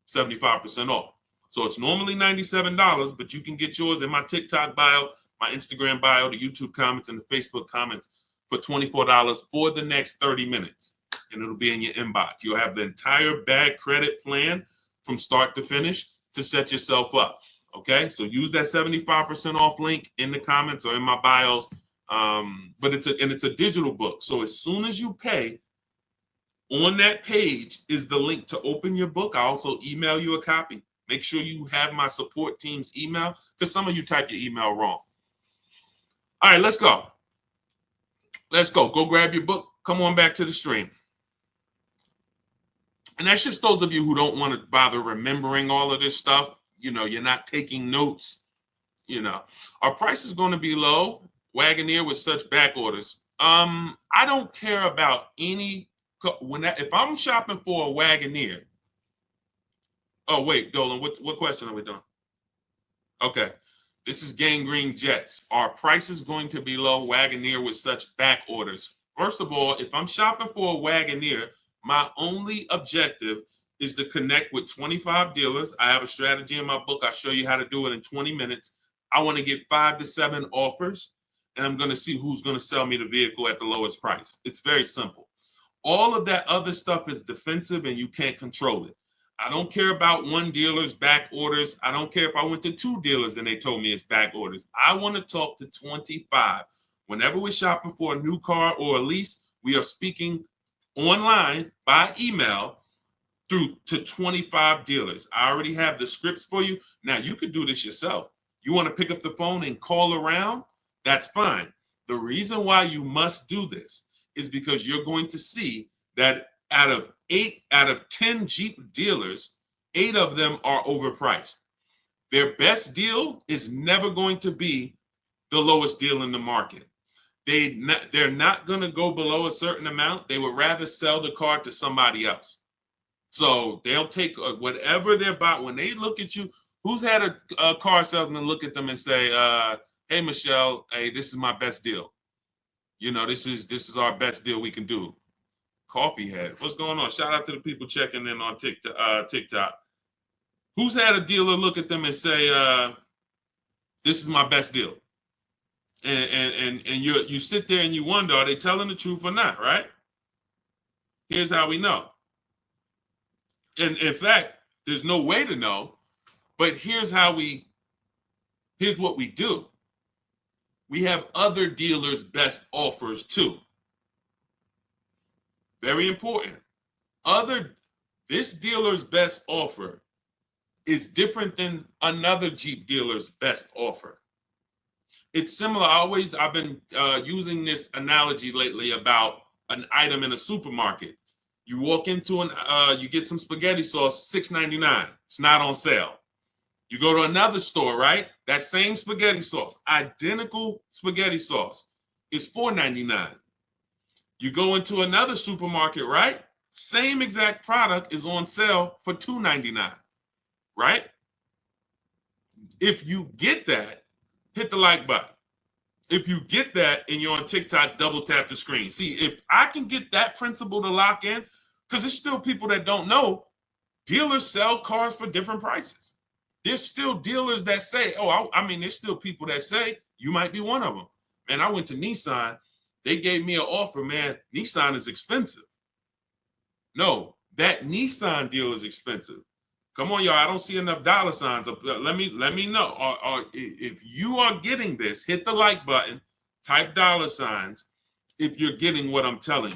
75% off. So it's normally $97, but you can get yours in my TikTok bio, my Instagram bio, the YouTube comments, and the Facebook comments for $24 for the next 30 minutes. And it'll be in your inbox. You'll have the entire bad credit plan from start to finish to set yourself up. Okay, so use that 75% off link in the comments or in my bios. But it's a digital book. So as soon as you pay, on that page is the link to open your book. I also email you a copy. Make sure you have my support team's email because some of you type your email wrong. All right, let's go. Let's go. Go grab your book. Come on back to the stream. And that's just those of you who don't want to bother remembering all of this stuff. You're not taking notes. Our price is going to be low. Wagoneer with such back orders. I don't care about any. If I'm shopping for a Wagoneer. Oh, wait, Dolan, what question are we doing? Okay. This is Gangrene Jets. Our price is going to be low. Wagoneer with such back orders. First of all, if I'm shopping for a Wagoneer, my only objective is to connect with 25 dealers. I have a strategy in my book. I'll show you how to do it in 20 minutes. I want to get 5 to 7 offers, and I'm going to see who's going to sell me the vehicle at the lowest price. It's very simple. All of that other stuff is defensive, and you can't control it. I don't care about one dealer's back orders. I don't care if I went to 2 dealers and they told me it's back orders. I want to talk to 25. Whenever we're shopping for a new car or a lease, we are speaking online by email through to 25 dealers. I already have the scripts for you. Now you could do this yourself. You want to pick up the phone and call around? That's fine. The reason why you must do this is because you're going to see that out of 10 Jeep dealers, 8 of them are overpriced. Their best deal is never going to be the lowest deal in the market. They're not going to go below a certain amount. They would rather sell the car to somebody else. So they'll take whatever they're buying. When they look at you, who's had a car salesman look at them and say, hey, Michelle, hey, this is my best deal. This is our best deal we can do. Coffee head. What's going on? Shout out to the people checking in on TikTok. Who's had a dealer look at them and say, this is my best deal? And you sit there and you wonder, are they telling the truth or not, right? Here's how we know. And in fact, there's no way to know, but here's what we do. We have other dealers' best offers too. Very important. This dealer's best offer is different than another Jeep dealer's best offer. It's similar. I've been using this analogy lately about an item in a supermarket. You walk into you get some spaghetti sauce, $6.99. It's not on sale. You go to another store, right? That same spaghetti sauce, identical spaghetti sauce, is $4.99. You go into another supermarket, right? Same exact product is on sale for $2.99, right? If you get that, hit the like button. If you get that and you're on TikTok, double tap the screen. See, if I can get that principle to lock in, because there's still people that don't know, dealers sell cars for different prices. There's still dealers that say, oh, I mean, there's still people that say, you might be one of them. Man, I went to Nissan. They gave me an offer, man. Nissan is expensive. No, that Nissan deal is expensive. Come on, y'all. I don't see enough dollar signs up. Let me know. Or if you are getting this, hit the like button, type dollar signs if you're getting what I'm telling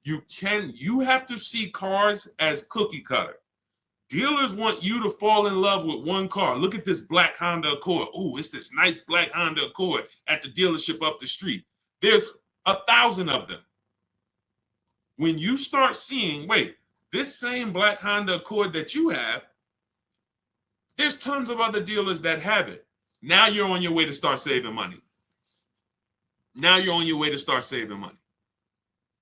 you. You have to see cars as cookie cutter. Dealers want you to fall in love with one car. Look at this black Honda Accord. Oh, it's this nice black Honda Accord at the dealership up the street. There's 1,000 of them. When you start seeing, wait, this same black Honda Accord that you have, there's tons of other dealers that have it. Now you're on your way to start saving money. Now you're on your way to start saving money.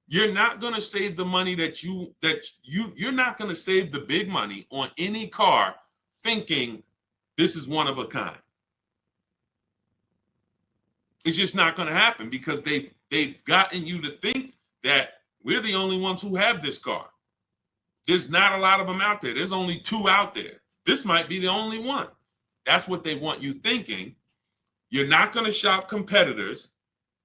You're not going to save the money you're not going to save the big money on any car thinking this is one of a kind. It's just not going to happen because they've gotten you to think that we're the only ones who have this car. There's not a lot of them out there. There's only 2 out there. This might be the only one. That's what they want you thinking. You're not going to shop competitors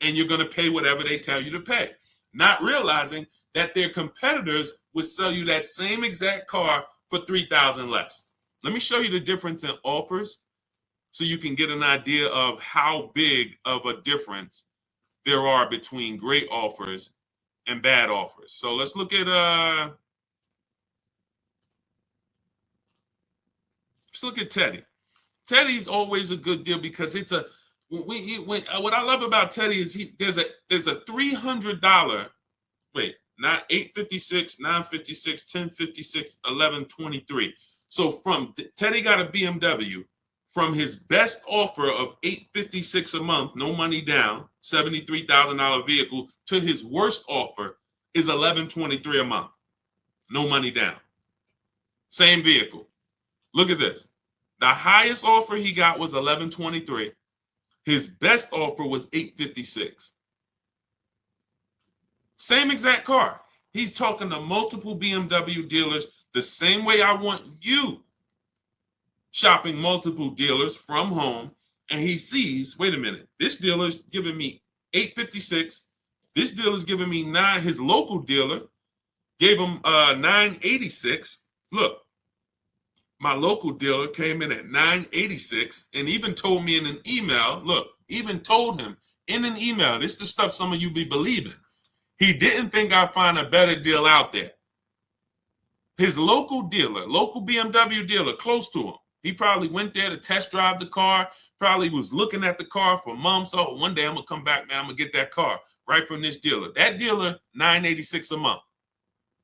and you're going to pay whatever they tell you to pay. Not realizing that their competitors would sell you that same exact car for $3,000 less. Let me show you the difference in offers so you can get an idea of how big of a difference there are between great offers and bad offers. So let's look at Teddy. Teddy's always a good deal because it's a what I love about Teddy is there's a $300, wait, not 856, 956, 1056, 1123. So from Teddy got a BMW from his best offer of $856 a month, no money down, $73,000 vehicle, to his worst offer is $1123 a month, no money down. Same vehicle. Look at this. The highest offer he got was $1123. His best offer was $856. Same exact car. He's talking to multiple BMW dealers the same way I want you shopping multiple dealers from home. And he sees, wait a minute, this dealer's giving me $856. This dealer's giving me $9. His local dealer gave him $986. Look. My local dealer came in at $986 and even told me in an email, look, even told him in an email, this is the stuff some of you be believing. He didn't think I'd find a better deal out there. His local dealer, local BMW dealer close to him, he probably went there to test drive the car, probably was looking at the car for months. Oh, one day I'm going to come back, man, I'm going to get that car right from this dealer. That dealer, $986 a month.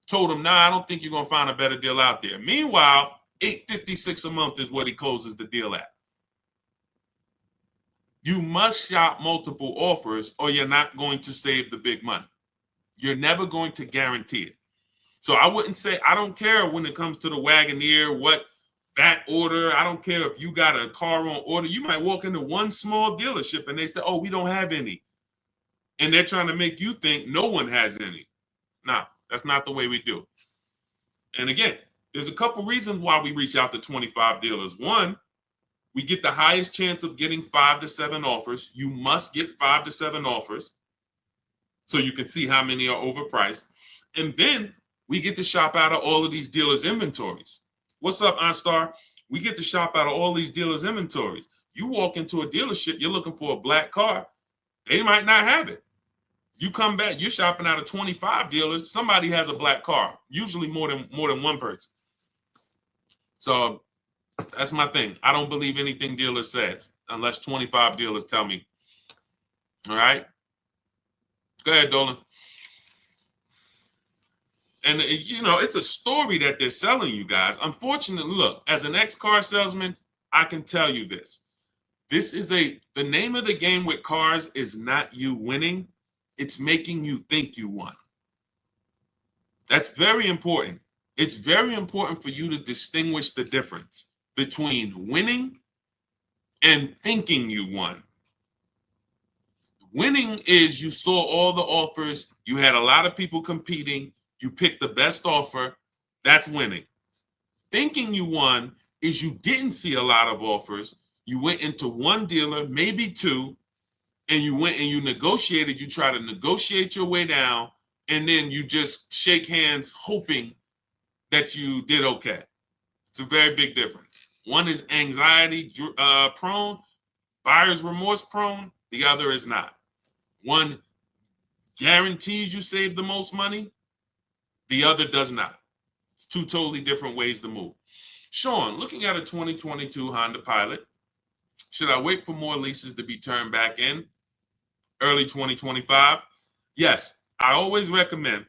Told him, nah, I don't think you're going to find a better deal out there. Meanwhile, $856 a month is what he closes the deal at. You must shop multiple offers or you're not going to save the big money. You're never going to guarantee it. So I wouldn't say, I don't care when it comes to the Wagoneer, what back order. I don't care if you got a car on order. You might walk into one small dealership and they say, oh, we don't have any. And they're trying to make you think no one has any. No, that's not the way we do it. And again, there's a couple reasons why we reach out to 25 dealers. One, we get the highest chance of getting 5 to 7 offers. You must get 5 to 7 offers so you can see how many are overpriced. And then we get to shop out of all of these dealers' inventories. What's up, OnStar? We get to shop out of all these dealers' inventories. You walk into a dealership, you're looking for a black car. They might not have it. You come back, you're shopping out of 25 dealers. Somebody has a black car, usually more than one person. So that's my thing. I don't believe anything dealer says unless 25 dealers tell me. All right. Go ahead, Dolan. And, you know, it's a story that they're selling you guys. Unfortunately, look, as an ex-car salesman, I can tell you this. The name of the game with cars is not you winning. It's making you think you won. That's very important. It's very important for you to distinguish the difference between winning and thinking you won. Winning is you saw all the offers, you had a lot of people competing, you picked the best offer. That's winning. Thinking you won is you didn't see a lot of offers. You went into one dealer, maybe two, and you went and you negotiated. You try to negotiate your way down, and then you just shake hands hoping that you did okay. It's a very big difference. One is anxiety prone, buyer's remorse prone. The other is not. One guarantees you save the most money. The other does not. It's two totally different ways to move. Sean, looking at a 2022 Honda Pilot, should I wait for more leases to be turned back in early 2025? Yes, I always recommend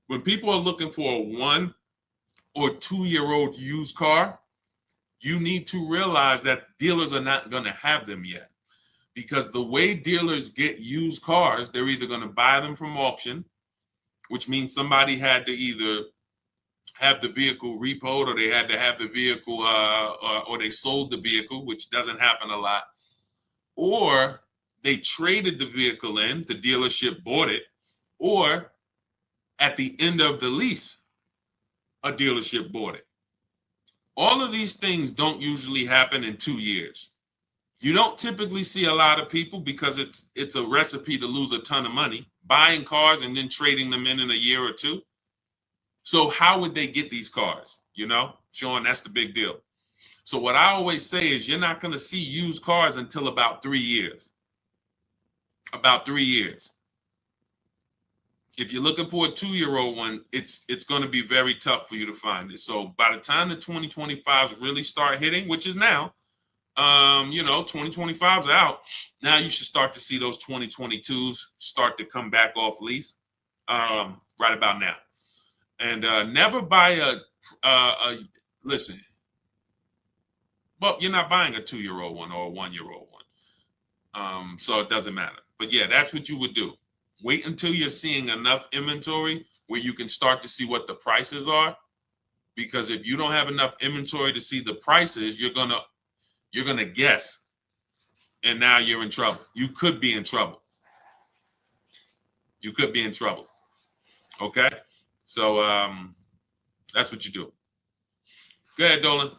when people are looking for a 1 or 2-year-old used car, you need to realize that dealers are not going to have them yet. Because the way dealers get used cars, they're either going to buy them from auction, which means somebody had to either have the vehicle repoed, or they had to have the vehicle, or they sold the vehicle, which doesn't happen a lot, or they traded the vehicle in, the dealership bought it, or at the end of the lease, a dealership bought it. All of these things don't usually happen in 2 years. You don't typically see a lot of people, because it's a recipe to lose a ton of money, buying cars and then trading them in a year or two. So how would they get these cars? You know, Sean, that's the big deal. So what I always say is you're not going to see used cars until about 3 years. About 3 years. If you're looking for a 2-year-old one, it's going to be very tough for you to find it. So by the time the 2025s really start hitting, which is now, 2025's out. Now you should start to see those 2022s start to come back off lease right about now. And never buy listen, well, you're not buying a 2-year-old one or a 1-year-old one. So it doesn't matter. But yeah, that's what you would do. Wait until you're seeing enough inventory where you can start to see what the prices are. Because if you don't have enough inventory to see the prices, you're gonna guess. And now you're in trouble. You could be in trouble. You could be in trouble. Okay? So that's what you do. Go ahead, Dolan.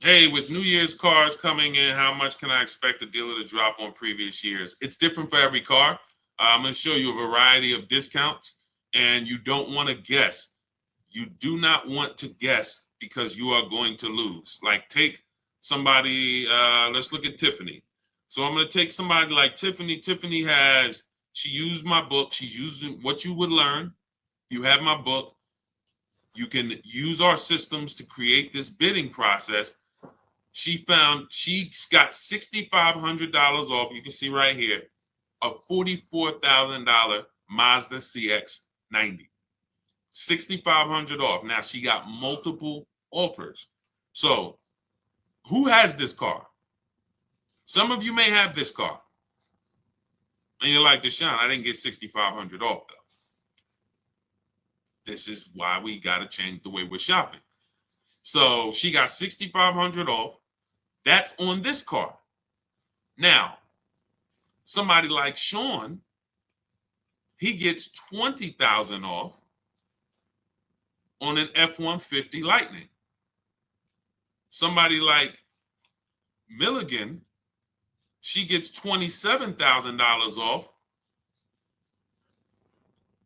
Hey, with New Year's cars coming in, how much can I expect the dealer to drop on previous years? It's different for every car. I'm going to show you a variety of discounts, and you don't want to guess. You do not want to guess, because you are going to lose. Like, take somebody, let's look at Tiffany. So I'm going to take somebody like Tiffany. Tiffany she used my book. She's using What You Would Learn. You have my book. You can use our systems to create this bidding process. She got $6,500 off. You can see right here, a $44,000 Mazda CX-90. $6,500 off. Now she got multiple offers. So who has this car? Some of you may have this car. And you're like, Deshaun, I didn't get $6,500 off though. This is why we got to change the way we're shopping. So she got $6,500 off. That's on this car. Now, somebody like Sean, he gets $20,000 off on an F-150 Lightning. Somebody like Milligan, she gets $27,000 off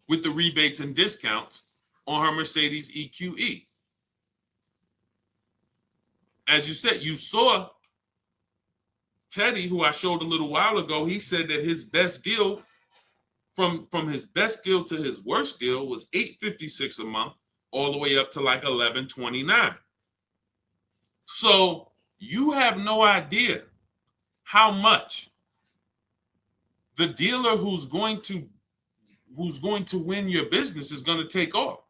with the rebates and discounts on her Mercedes EQE. As you said, you saw Teddy, who I showed a little while ago. He said that his best deal, from his best deal to his worst deal, was $856 a month, all the way up to like $1129. So you have no idea how much the dealer who's going to win your business is going to take off.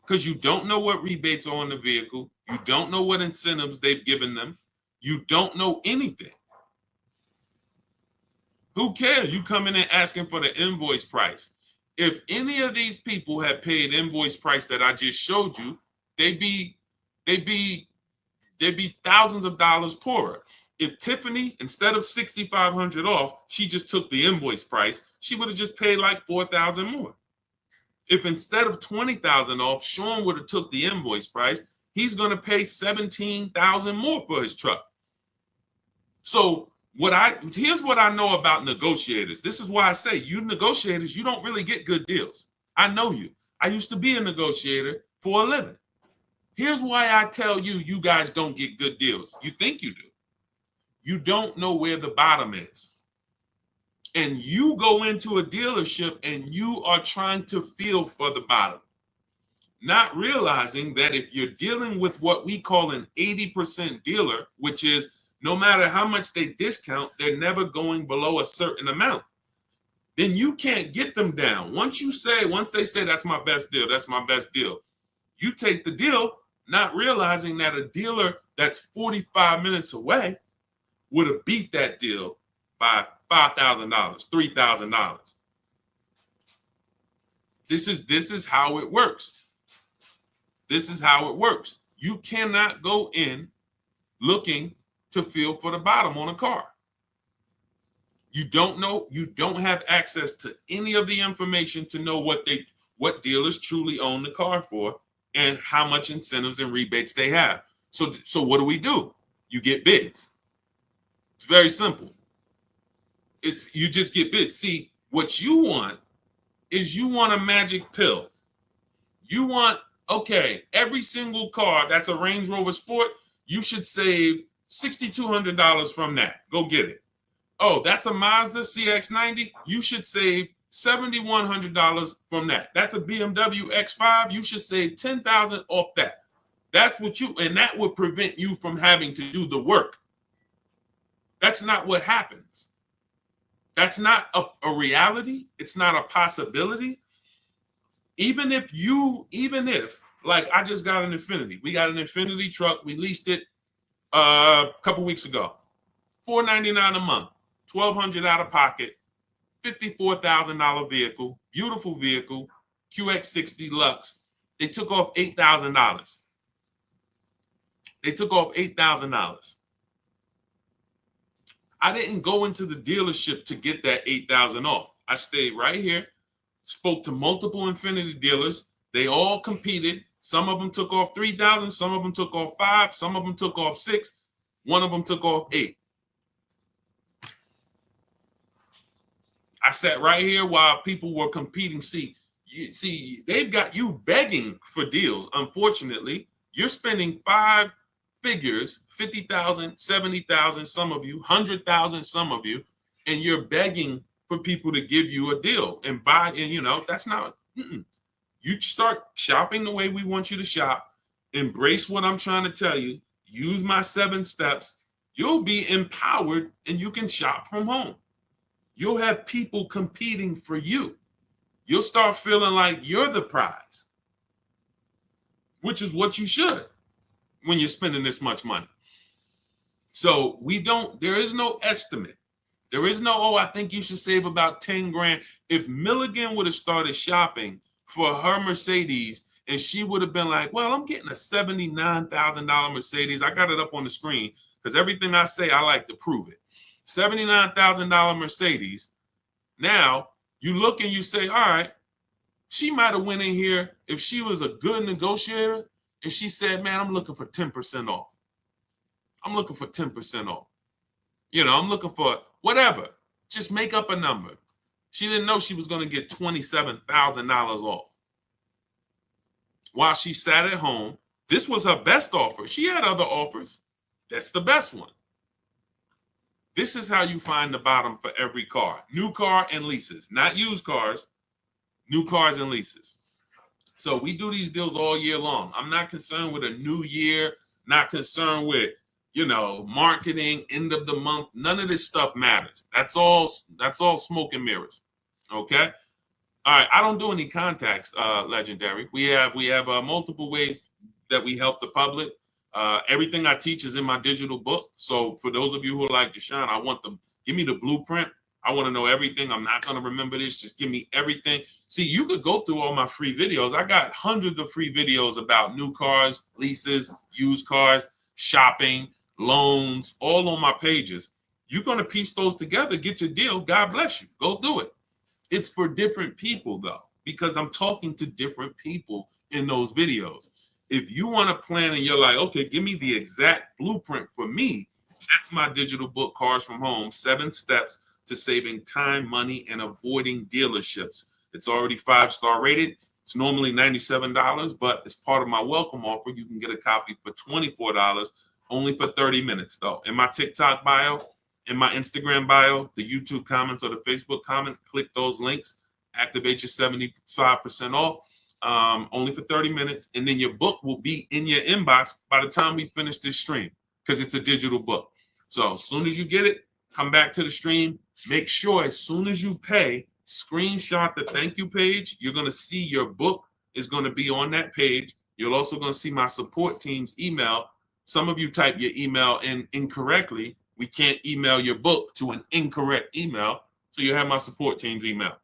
because you don't know what rebates are on the vehicle. You don't know what incentives they've given them. You don't know anything. Who cares? You come in and asking for the invoice price. If any of these people had paid invoice price that I just showed you, they'd be thousands of dollars poorer. If Tiffany, instead of $6,500 off, she just took the invoice price, she would have just paid like $4,000 more. If instead of $20,000 off, Sean would have took the invoice price, he's going to pay $17,000 more for his truck. So here's what I know about negotiators. This is why I say, you negotiators, you don't really get good deals. I know you. I used to be a negotiator for a living. Here's why I tell you, you guys don't get good deals. You think you do. You don't know where the bottom is. And you go into a dealership and you are trying to feel for the bottom, not realizing that if you're dealing with what we call an 80% dealer, which is no matter how much they discount, they're never going below a certain amount, then you can't get them down. Once they say that's my best deal, that's my best deal, you take the deal, not realizing that a dealer that's 45 minutes away would have beat that deal by $5,000, $3,000. This is how it works. This is how it works. You cannot go in looking to feel for the bottom on a car. You don't know, you don't have access to any of the information to know what dealers truly own the car for and how much incentives and rebates they have. So what do? You get bids. It's very simple. You just get bids. See, what you want is you want a magic pill. You want, okay, every single car that's a Range Rover Sport, you should save $6,200 from that. Go get it. Oh, that's a Mazda CX-90. You should save $7,100 from that. That's a BMW X5. You should save $10,000 off that. That's what and that would prevent you from having to do the work. That's not what happens. That's not a reality. It's not a possibility. Even if, like I just got an Infiniti. We got an Infiniti truck. We leased it a couple weeks ago. $499 a month, $1,200 out of pocket, $54,000 vehicle, beautiful vehicle, QX60 Lux. They took off $8,000. They took off $8,000. I didn't go into the dealership to get that $8,000 off. I stayed right here, spoke to multiple Infiniti dealers. They all competed. Some of them took off $3,000. Some of them took off $5,000. Some of them took off $6,000. One of them took off $8,000. I sat right here while people were competing. See, they've got you begging for deals. Unfortunately, you're spending 5 figures, 50,000, 70,000, some of you, 100,000, some of you, and you're begging for people to give you a deal and buy. And that's not. You start shopping the way we want you to shop. Embrace what I'm trying to tell you. Use my 7 steps. You'll be empowered and you can shop from home. You'll have people competing for you. You'll start feeling like you're the prize, which is what you should when you're spending this much money. So there is no estimate. There is no, I think you should save about 10 grand. If Milligan would have started shopping for her Mercedes and she would have been like, well, I'm getting a $79,000 Mercedes. I got it up on the screen because everything I say, I like to prove it. $79,000 Mercedes. Now you look and you say, all right, she might have went in here if she was a good negotiator and she said, man, I'm looking for 10% off. I'm looking for 10% off. I'm looking for whatever. Just make up a number. She didn't know she was going to get $27,000 off. While she sat at home, this was her best offer. She had other offers. That's the best one. This is how you find the bottom for every car. New car and leases, not used cars, new cars and leases. So we do these deals all year long. I'm not concerned with a new year, not concerned with, marketing, end of the month. None of this stuff matters. That's all smoke and mirrors. Okay? All right, I don't do any contacts, Legendary. We have multiple ways that we help the public. Everything I teach is in my digital book. So for those of you who are like Deshaun, I want them, give me the blueprint. I want to know everything. I'm not going to remember this. Just give me everything. See, you could go through all my free videos. I got hundreds of free videos about new cars, leases, used cars, shopping, loans, all on my pages. You're going to piece those together, get your deal. God bless you. Go do it. It's for different people though, because I'm talking to different people in those videos. If you want to plan and you're like, okay, give me the exact blueprint for me, that's my digital book, Cars from Home, 7 Steps to Saving Time, Money, and Avoiding Dealerships. It's already 5-star rated. It's normally $97, but as part of my welcome offer, you can get a copy for $24, only for 30 minutes though. In my TikTok bio, in my Instagram bio, the YouTube comments or the Facebook comments, click those links, activate your 75% off, only for 30 minutes. And then your book will be in your inbox by the time we finish this stream, because it's a digital book. So as soon as you get it, come back to the stream. Make sure as soon as you pay, screenshot the thank you page. You're going to see your book is going to be on that page. You're also going to see my support team's email. Some of you type your email in incorrectly. We can't email your book to an incorrect email. So you have my support team's email.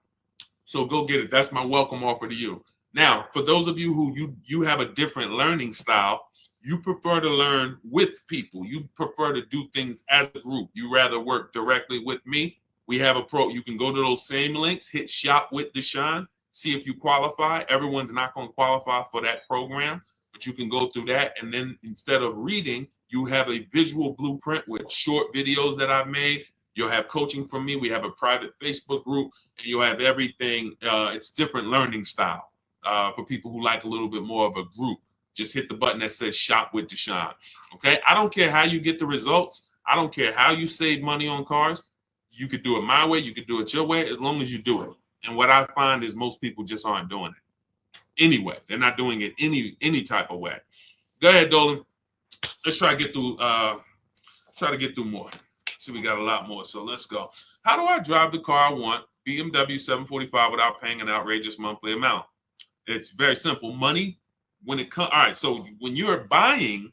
So go get it. That's my welcome offer to you. Now, for those of you who you have a different learning style, you prefer to learn with people. You prefer to do things as a group. You rather work directly with me. We have a pro. You can go to those same links, hit shop with Deshaun, see if you qualify. Everyone's not going to qualify for that program, but you can go through that. And then instead of reading, you have a visual blueprint with short videos that I've made. You'll have coaching from me. We have a private Facebook group, and you'll have everything. It's different learning style for people who like a little bit more of a group. Just hit the button that says shop with Deshaun. Okay. I don't care how you get the results. I don't care how you save money on cars. You could do it my way. You could do it your way, as long as you do it. And what I find is most people just aren't doing it anyway. They're not doing it any type of way. Go ahead, Dolan. Let's try to get through more. See, we got a lot more, so let's go. How do I drive the car I want, BMW 745, without paying an outrageous monthly amount? It's very simple. Money, when it comes, all right, so when you're buying,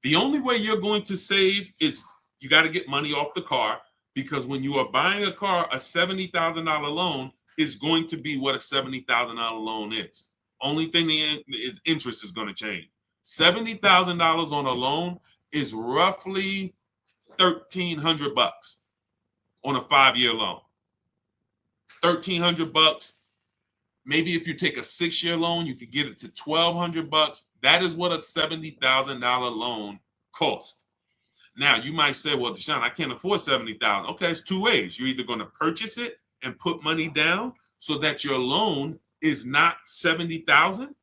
the only way you're going to save is you got to get money off the car, because when you are buying a car, a $70,000 loan is going to be what a $70,000 loan is. Only thing is interest is going to change. $70,000 on a loan is roughly $1,300 on a 5-year loan. $1,300. Maybe if you take a 6-year loan, you could get it to $1,200. That is what a $70,000 loan costs. Now you might say, well, Deshaun, I can't afford $70,000. Okay, it's 2 ways. You're either going to purchase it and put money down so that your loan is not $70,000.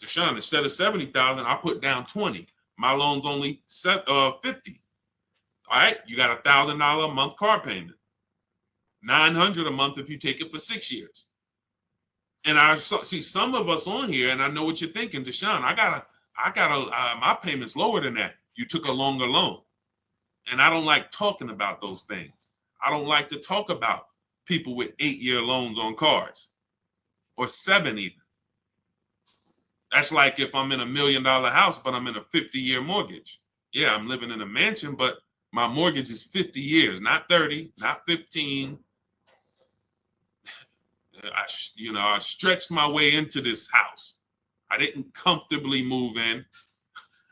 Deshaun, instead of $70,000, I put down $20,000. My loan's only $50,000. All right, you got $1,000 a month car payment, $900 a month if you take it for 6 years. And I see some of us on here, and I know what you're thinking, Deshaun. My payment's lower than that. You took a longer loan, and I don't like talking about those things. I don't like to talk about people with 8-year loans on cars, or 7 even. That's like if I'm in a $1 million house, but I'm in a 50-year mortgage. Yeah, I'm living in a mansion, but my mortgage is 50 years, not 30, not 15. I stretched my way into this house. I didn't comfortably move in.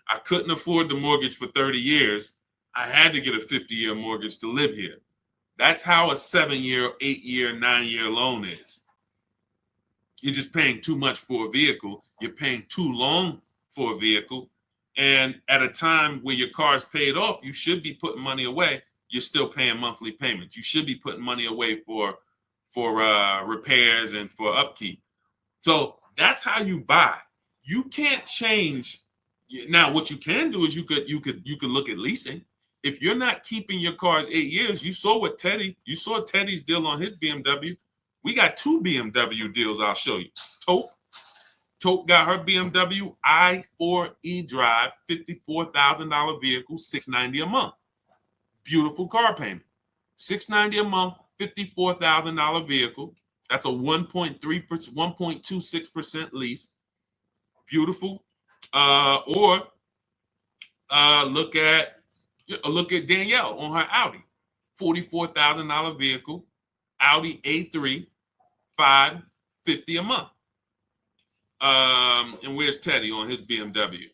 I couldn't afford the mortgage for 30 years. I had to get a 50-year mortgage to live here. That's how a 7-year, 8-year, 9-year loan is. You're just paying too much for a vehicle. You're paying too long for a vehicle. And at a time where your car's paid off, you should be putting money away. You're still paying monthly payments. You should be putting money away for repairs and for upkeep. So that's how you buy. You can't change. Now, what you can do is you could look at leasing. If you're not keeping your cars 8 years, you saw Teddy's deal on his BMW. We got 2 BMW deals I'll show you. Tope got her BMW i4 eDrive, $54,000 vehicle, $690 a month. Beautiful car payment. $690 a month, $54,000 vehicle. That's a 1.3%, 1.26% lease. Beautiful. Or look at Danielle on her Audi, $44,000 vehicle, Audi A3, $550 a month. And where's Teddy on his BMW?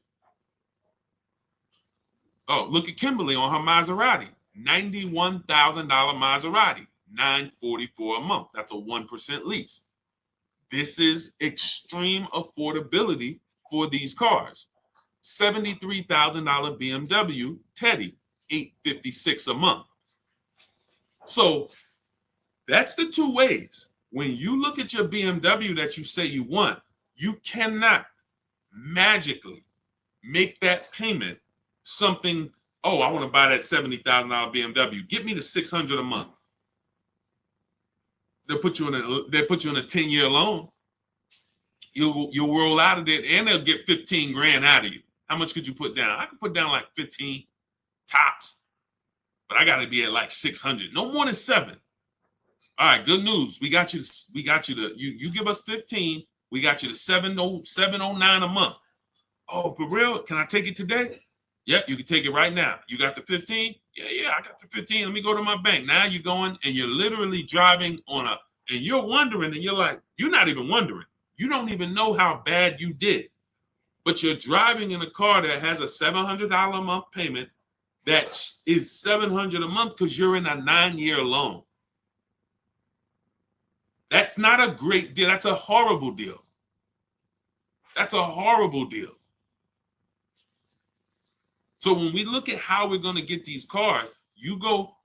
Oh, look at Kimberly on her Maserati, $91,000 Maserati, $944 a month. That's a 1% lease. This is extreme affordability for these cars. $73,000 BMW Teddy, $856 a month. So that's the two ways. When you look at your BMW that you say you want, you cannot magically make that payment something, oh, I want to buy that $70,000 BMW. Get me the $600 a month. They'll put you in a 10-year loan. You'll roll out of it, and they'll get 15 grand out of you. How much could you put down? I could put down like 15 tops, but I got to be at like 600. No more than 7. All right, good news. We got you to you give us 15. We got you to 709 a month. Oh, for real? Can I take it today? Yep, you can take it right now. You got the 15? Yeah, I got the 15. Let me go to my bank. Now you're going and you're literally driving and you're wondering, and you're like, you're not even wondering. You don't even know how bad you did. But you're driving in a car that has a $700 a month payment that is $700 a month because you're in a 9-year loan. That's not a great deal. That's a horrible deal. That's a horrible deal. So when we look at how we're going to get these cars, you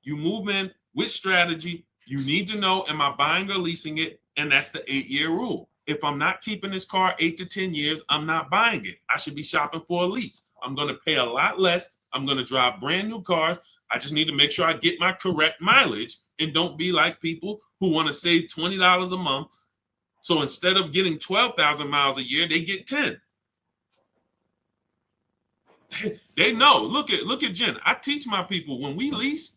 move in with strategy. You need to know, am I buying or leasing it? And that's the 8-year rule. If I'm not keeping this car 8 to 10 years, I'm not buying it. I should be shopping for a lease. I'm going to pay a lot less. I'm going to drive brand new cars. I just need to make sure I get my correct mileage and don't be like people who want to save $20 a month. So instead of getting 12,000 miles a year, they get 10. They know. Look at Jen. I teach my people when we lease.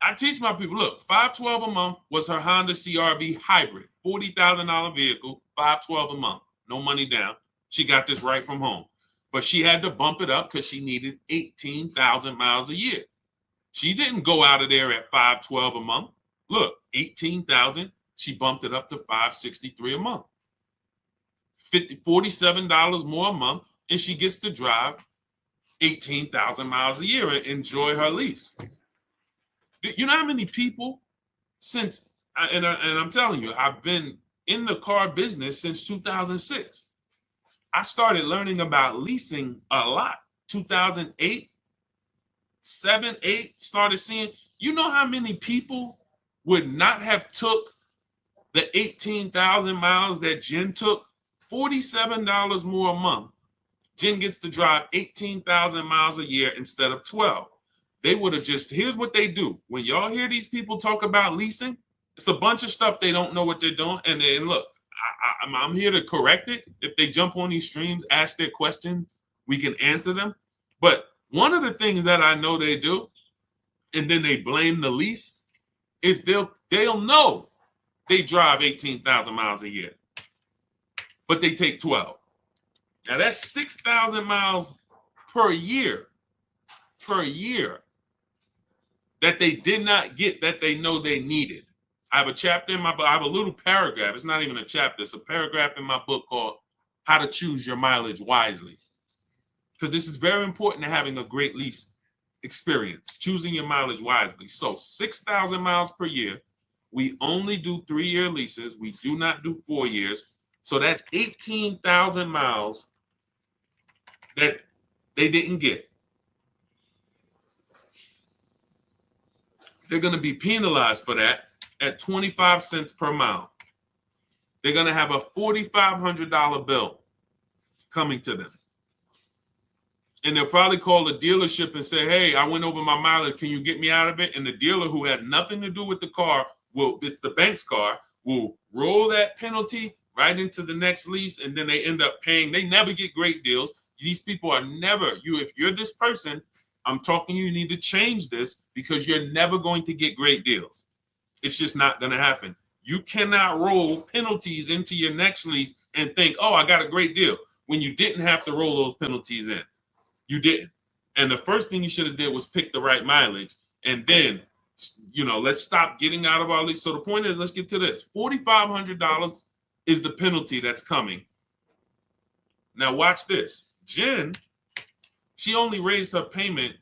I teach my people, look, $512 a month was her Honda CRV hybrid, $40,000 vehicle, $512 a month, no money down. She got this right from home, but she had to bump it up because she needed 18,000 miles a year. She didn't go out of there at $512 a month. Look, 18,000. She bumped it up to $563 a month, $47 more a month, and she gets to drive 18,000 miles a year and enjoy her lease. You know how many people and I'm telling you, I've been in the car business since 2006. I started learning about leasing a lot. 2008, 7, 8, started seeing, you know how many people would not have took the 18,000 miles that Jen took? $47 more a month. Jen gets to drive 18,000 miles a year instead of 12. They would have here's what they do. When y'all hear these people talk about leasing, it's a bunch of stuff they don't know what they're doing. And then look, I'm here to correct it. If they jump on these streams, ask their questions, we can answer them. But one of the things that I know they do, and then they blame the lease, is they'll know they drive 18,000 miles a year, but they take 12. Now that's 6,000 miles per year that they did not get that they know they needed. I have a chapter in my book. I have a little paragraph. It's not even a chapter. It's a paragraph in my book called How to Choose Your Mileage Wisely. Because this is very important to having a great lease experience, choosing your mileage wisely. So 6,000 miles per year. We only do 3-year leases. We do not do 4 years. So that's 18,000 miles that they didn't get. They're going to be penalized for that at 25 cents per mile. They're going to have a $4,500 bill coming to them. And they'll probably call the dealership and say, hey, I went over my mileage. Can you get me out of it? And the dealer, who has nothing to do with the car, it's the bank's car, will roll that penalty right into the next lease. And then they end up paying. They never get great deals. These people are never, if you're this person, I'm talking you need to change this because you're never going to get great deals. It's just not going to happen. You cannot roll penalties into your next lease and think, oh, I got a great deal, when you didn't have to roll those penalties in. You didn't. And the first thing you should have did was pick the right mileage. And then, let's stop getting out of our lease. So the point is, let's get to this. $4,500 is the penalty that's coming. Now watch this. Jen, she only raised her payment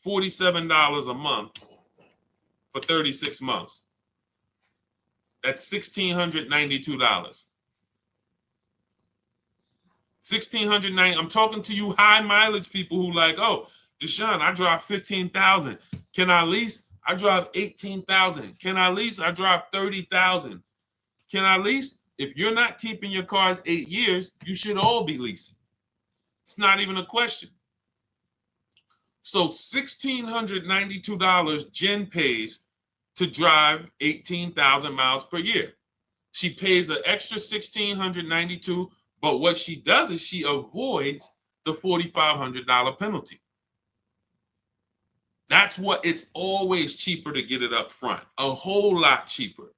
$47 a month for 36 months. That's $1,692. $1,690. I'm talking to you high mileage people who like, oh, Deshaun, I drive 15,000. Can I lease? I drive 18,000. Can I lease? I drive 30,000. Can I lease? If you're not keeping your cars 8 years, you should all be leasing. It's not even a question. So $1,692 Jen pays to drive 18,000 miles per year. She pays an extra $1,692, but what she does is she avoids the $4,500 penalty. That's what, it's always cheaper to get it up front, a whole lot cheaper.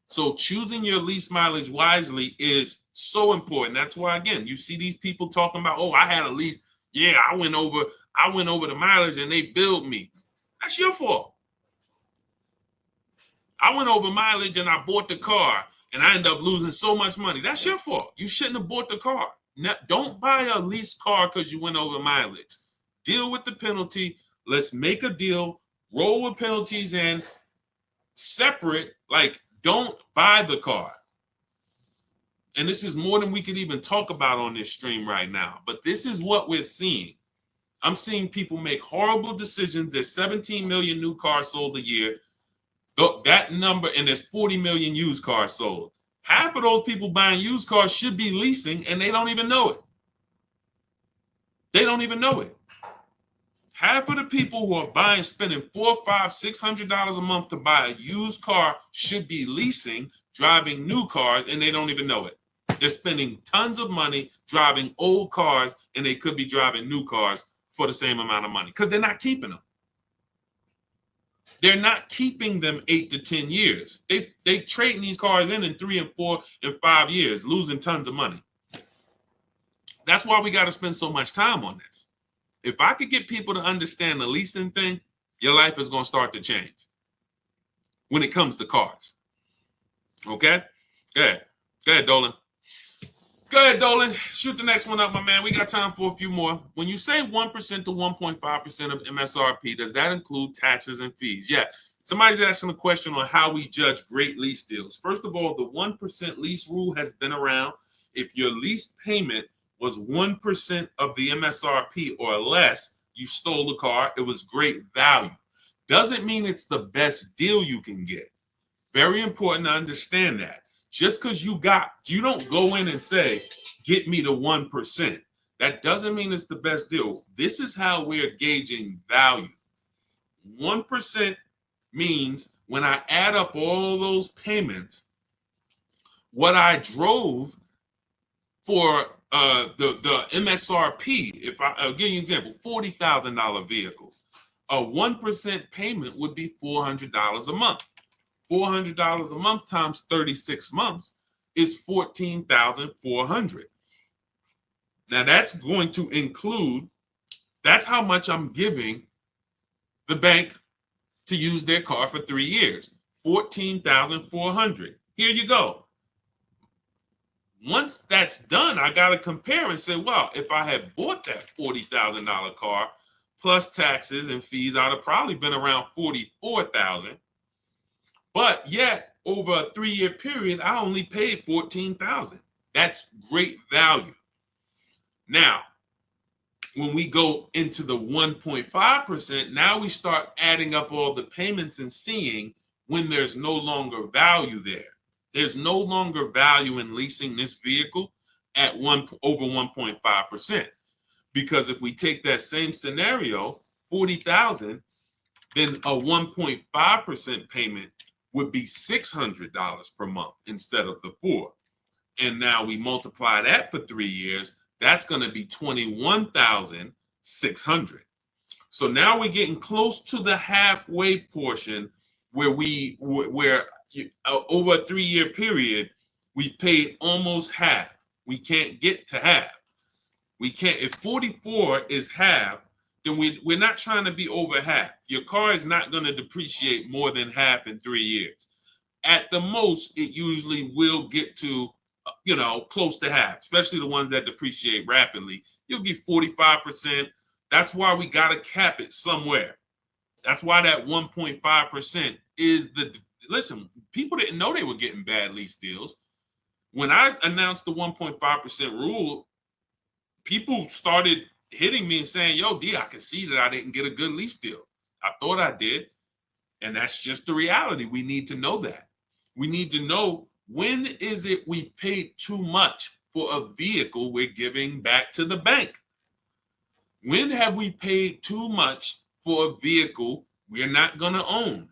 So choosing your lease mileage wisely is so important. That's why, again, you see these people talking about, oh, I had a lease. Yeah, I went over the mileage and they billed me. That's your fault. I went over mileage and I bought the car and I ended up losing so much money. That's your fault. You shouldn't have bought the car. Now, don't buy a leased car because you went over mileage. Deal with the penalty. Let's make a deal. Roll with penalties in separate. Like, don't buy the car. And this is more than we could even talk about on this stream right now. But this is what we're seeing. I'm seeing people make horrible decisions. There's 17 million new cars sold a year. That number, and there's 40 million used cars sold. Half of those people buying used cars should be leasing, and they don't even know it. They don't even know it. Half of the people who are buying, spending $400, $500, $600 a month to buy a used car should be leasing, driving new cars, and they don't even know it. They're spending tons of money driving old cars, and they could be driving new cars for the same amount of money because they're not keeping them. They're not keeping them 8 to 10 years. They trading these cars in 3 and 4 and 5 years, losing tons of money. That's why we got to spend so much time on this. If I could get people to understand the leasing thing, your life is going to start to change when it comes to cars. Okay? Go ahead. Go ahead, Dolan. Go ahead, Dolan. Shoot the next one up, my man. We got time for a few more. When you say 1% to 1.5% of MSRP, does that include taxes and fees? Yeah. Somebody's asking a question on how we judge great lease deals. First of all, the 1% lease rule has been around. If your lease payment was 1% of the MSRP or less, you stole the car, it was great value. Doesn't mean it's the best deal you can get. Very important to understand that. Just because you don't go in and say, get me to 1%. That doesn't mean it's the best deal. This is how we're gauging value. 1% means when I add up all those payments, what I drove for the MSRP, if I'll give you an example, $40,000 vehicle, a 1% payment would be $400 a month. $400 a month times 36 months is $14,400. Now that's going to include, that's how much I'm giving the bank to use their car for 3 years, $14,400. Here you go. Once that's done, I got to compare and say, well, if I had bought that $40,000 car plus taxes and fees, I'd have probably been around $44,000. But yet, over a 3-year period, I only paid $14,000. That's great value. Now, when we go into the 1.5%, now we start adding up all the payments and seeing when there's no longer value there. There's no longer value in leasing this vehicle at over 1.5%. Because if we take that same scenario, $40,000, then a 1.5% payment would be $600 per month instead of the $4,000. And now we multiply that for 3 years, that's going to be $21,600. So now we're getting close to the halfway portion where over a 3-year period, we paid almost half. We can't get to half. We can't. If 44 is half, then we're not trying to be over half. Your car is not going to depreciate more than half in 3 years. At the most, it usually will get to, close to half, especially the ones that depreciate rapidly. You'll get 45%. That's why we got to cap it somewhere. That's why that 1.5% is listen, people didn't know they were getting bad lease deals. When I announced the 1.5% rule, people started hitting me and saying, yo, D, I can see that I didn't get a good lease deal. I thought I did. And that's just the reality. We need to know that. We need to know, when is it we paid too much for a vehicle we're giving back to the bank? When have we paid too much for a vehicle we're not going to own?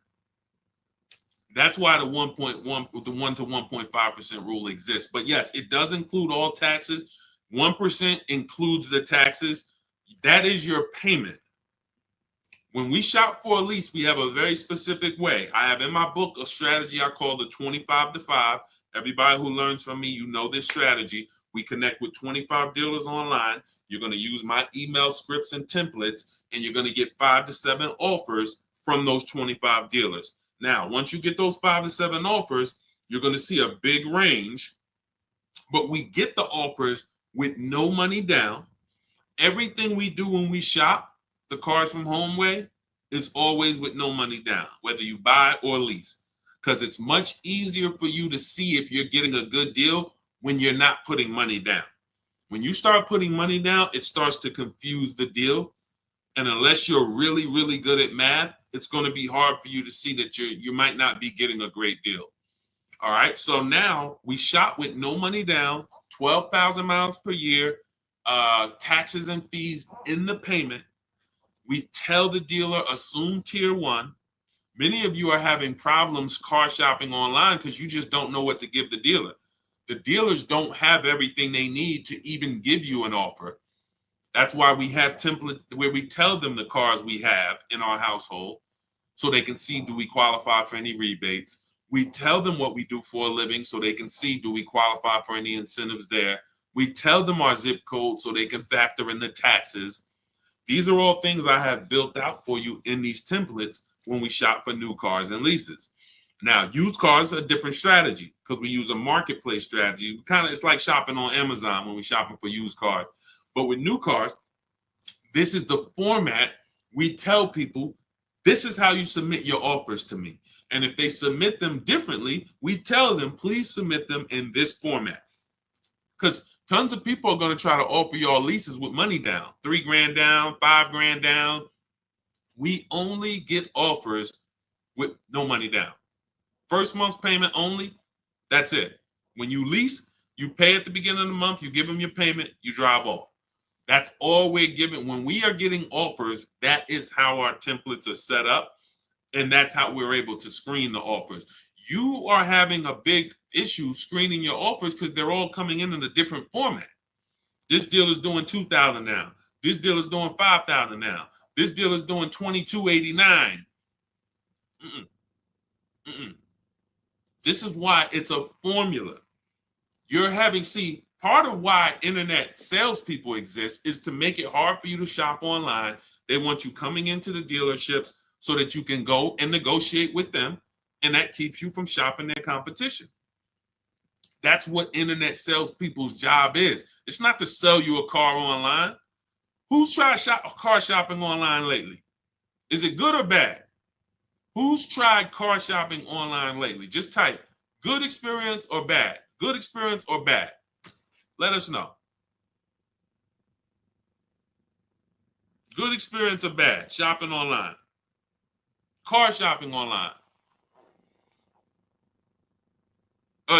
That's why the 1 to 1.5% rule exists. But yes, it does include all taxes. 1% includes the taxes. That is your payment. When we shop for a lease, we have a very specific way. I have in my book a strategy I call the 25 to 5. Everybody who learns from me, you know this strategy. We connect with 25 dealers online. You're going to use my email scripts and templates, and you're going to get 5 to 7 offers from those 25 dealers. Now, once you get those 5 to 7 offers, you're going to see a big range, but we get the offers with no money down. Everything we do when we shop, the Cars from Home way, is always with no money down, whether you buy or lease, because it's much easier for you to see if you're getting a good deal when you're not putting money down. When you start putting money down, it starts to confuse the deal. And unless you're really, really good at math, it's going to be hard for you to see that you might not be getting a great deal. All right. So now we shop with no money down, 12,000 miles per year, taxes and fees in the payment. We tell the dealer, assume tier 1. Many of you are having problems car shopping online because you just don't know what to give the dealer. The dealers don't have everything they need to even give you an offer. That's why we have templates where we tell them the cars we have in our household so they can see, do we qualify for any rebates? We tell them what we do for a living so they can see, do we qualify for any incentives there? We tell them our zip code so they can factor in the taxes. These are all things I have built out for you in these templates when we shop for new cars and leases. Now, used cars are a different strategy because we use a marketplace strategy. It's like shopping on Amazon when we're shopping for used cars. But with new cars, this is the format. We tell people, this is how you submit your offers to me. And if they submit them differently, we tell them, please submit them in this format. Because tons of people are going to try to offer y'all leases with money down, $3,000 down, $5,000 down. We only get offers with no money down. First month's payment only, that's it. When you lease, you pay at the beginning of the month, you give them your payment, you drive off. That's all we're giving. When we are getting offers, that is how our templates are set up, and that's how we're able to screen the offers. You are having a big issue screening your offers because they're all coming in a different format. This deal is doing $2,000 now. This deal is doing $5,000 now. This deal is doing $2,289. This is why it's a formula. Part of why internet salespeople exist is to make it hard for you to shop online. They want you coming into the dealerships so that you can go and negotiate with them, and that keeps you from shopping their competition. That's what internet salespeople's job is. It's not to sell you a car online. Who's tried car shopping online lately? Is it good or bad? Who's tried car shopping online lately? Just type good experience or bad. Good experience or bad. Let us know. Good experience or bad shopping online. Car shopping online.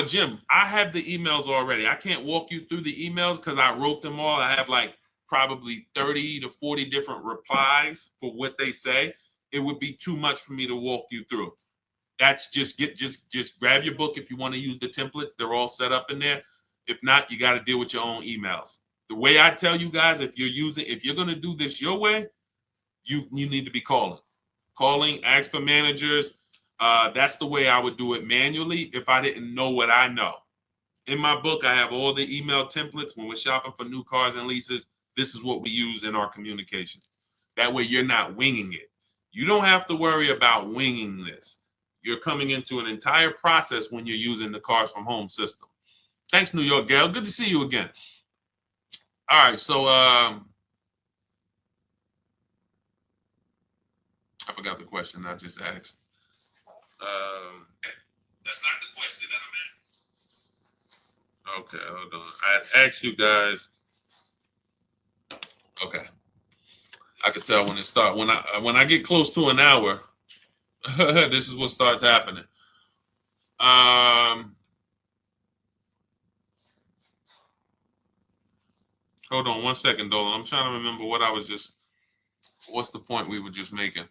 Jim, I have the emails already. I can't walk you through the emails because I wrote them all. I have like probably 30 to 40 different replies for what they say. It would be too much for me to walk you through. That's just grab your book if you want to use the templates. They're all set up in there. If not, you got to deal with your own emails. The way I tell you guys, if you're going to do this your way, you need to be calling, ask for managers. That's the way I would do it manually if I didn't know what I know. In my book, I have all the email templates. When we're shopping for new cars and leases, this is what we use in our communication. That way you're not winging it. You don't have to worry about winging this. You're coming into an entire process when you're using the Cars from Home system. Thanks, New York Gail. Good to see you again. All right, so I forgot the question I just asked. That's not the question that I'm asking. Okay, hold on. I asked you guys. Okay, I could tell when it starts. When I get close to an hour, this is what starts happening. Hold on one second, Dolan. I'm trying to remember what I was just. What's the point we were just making?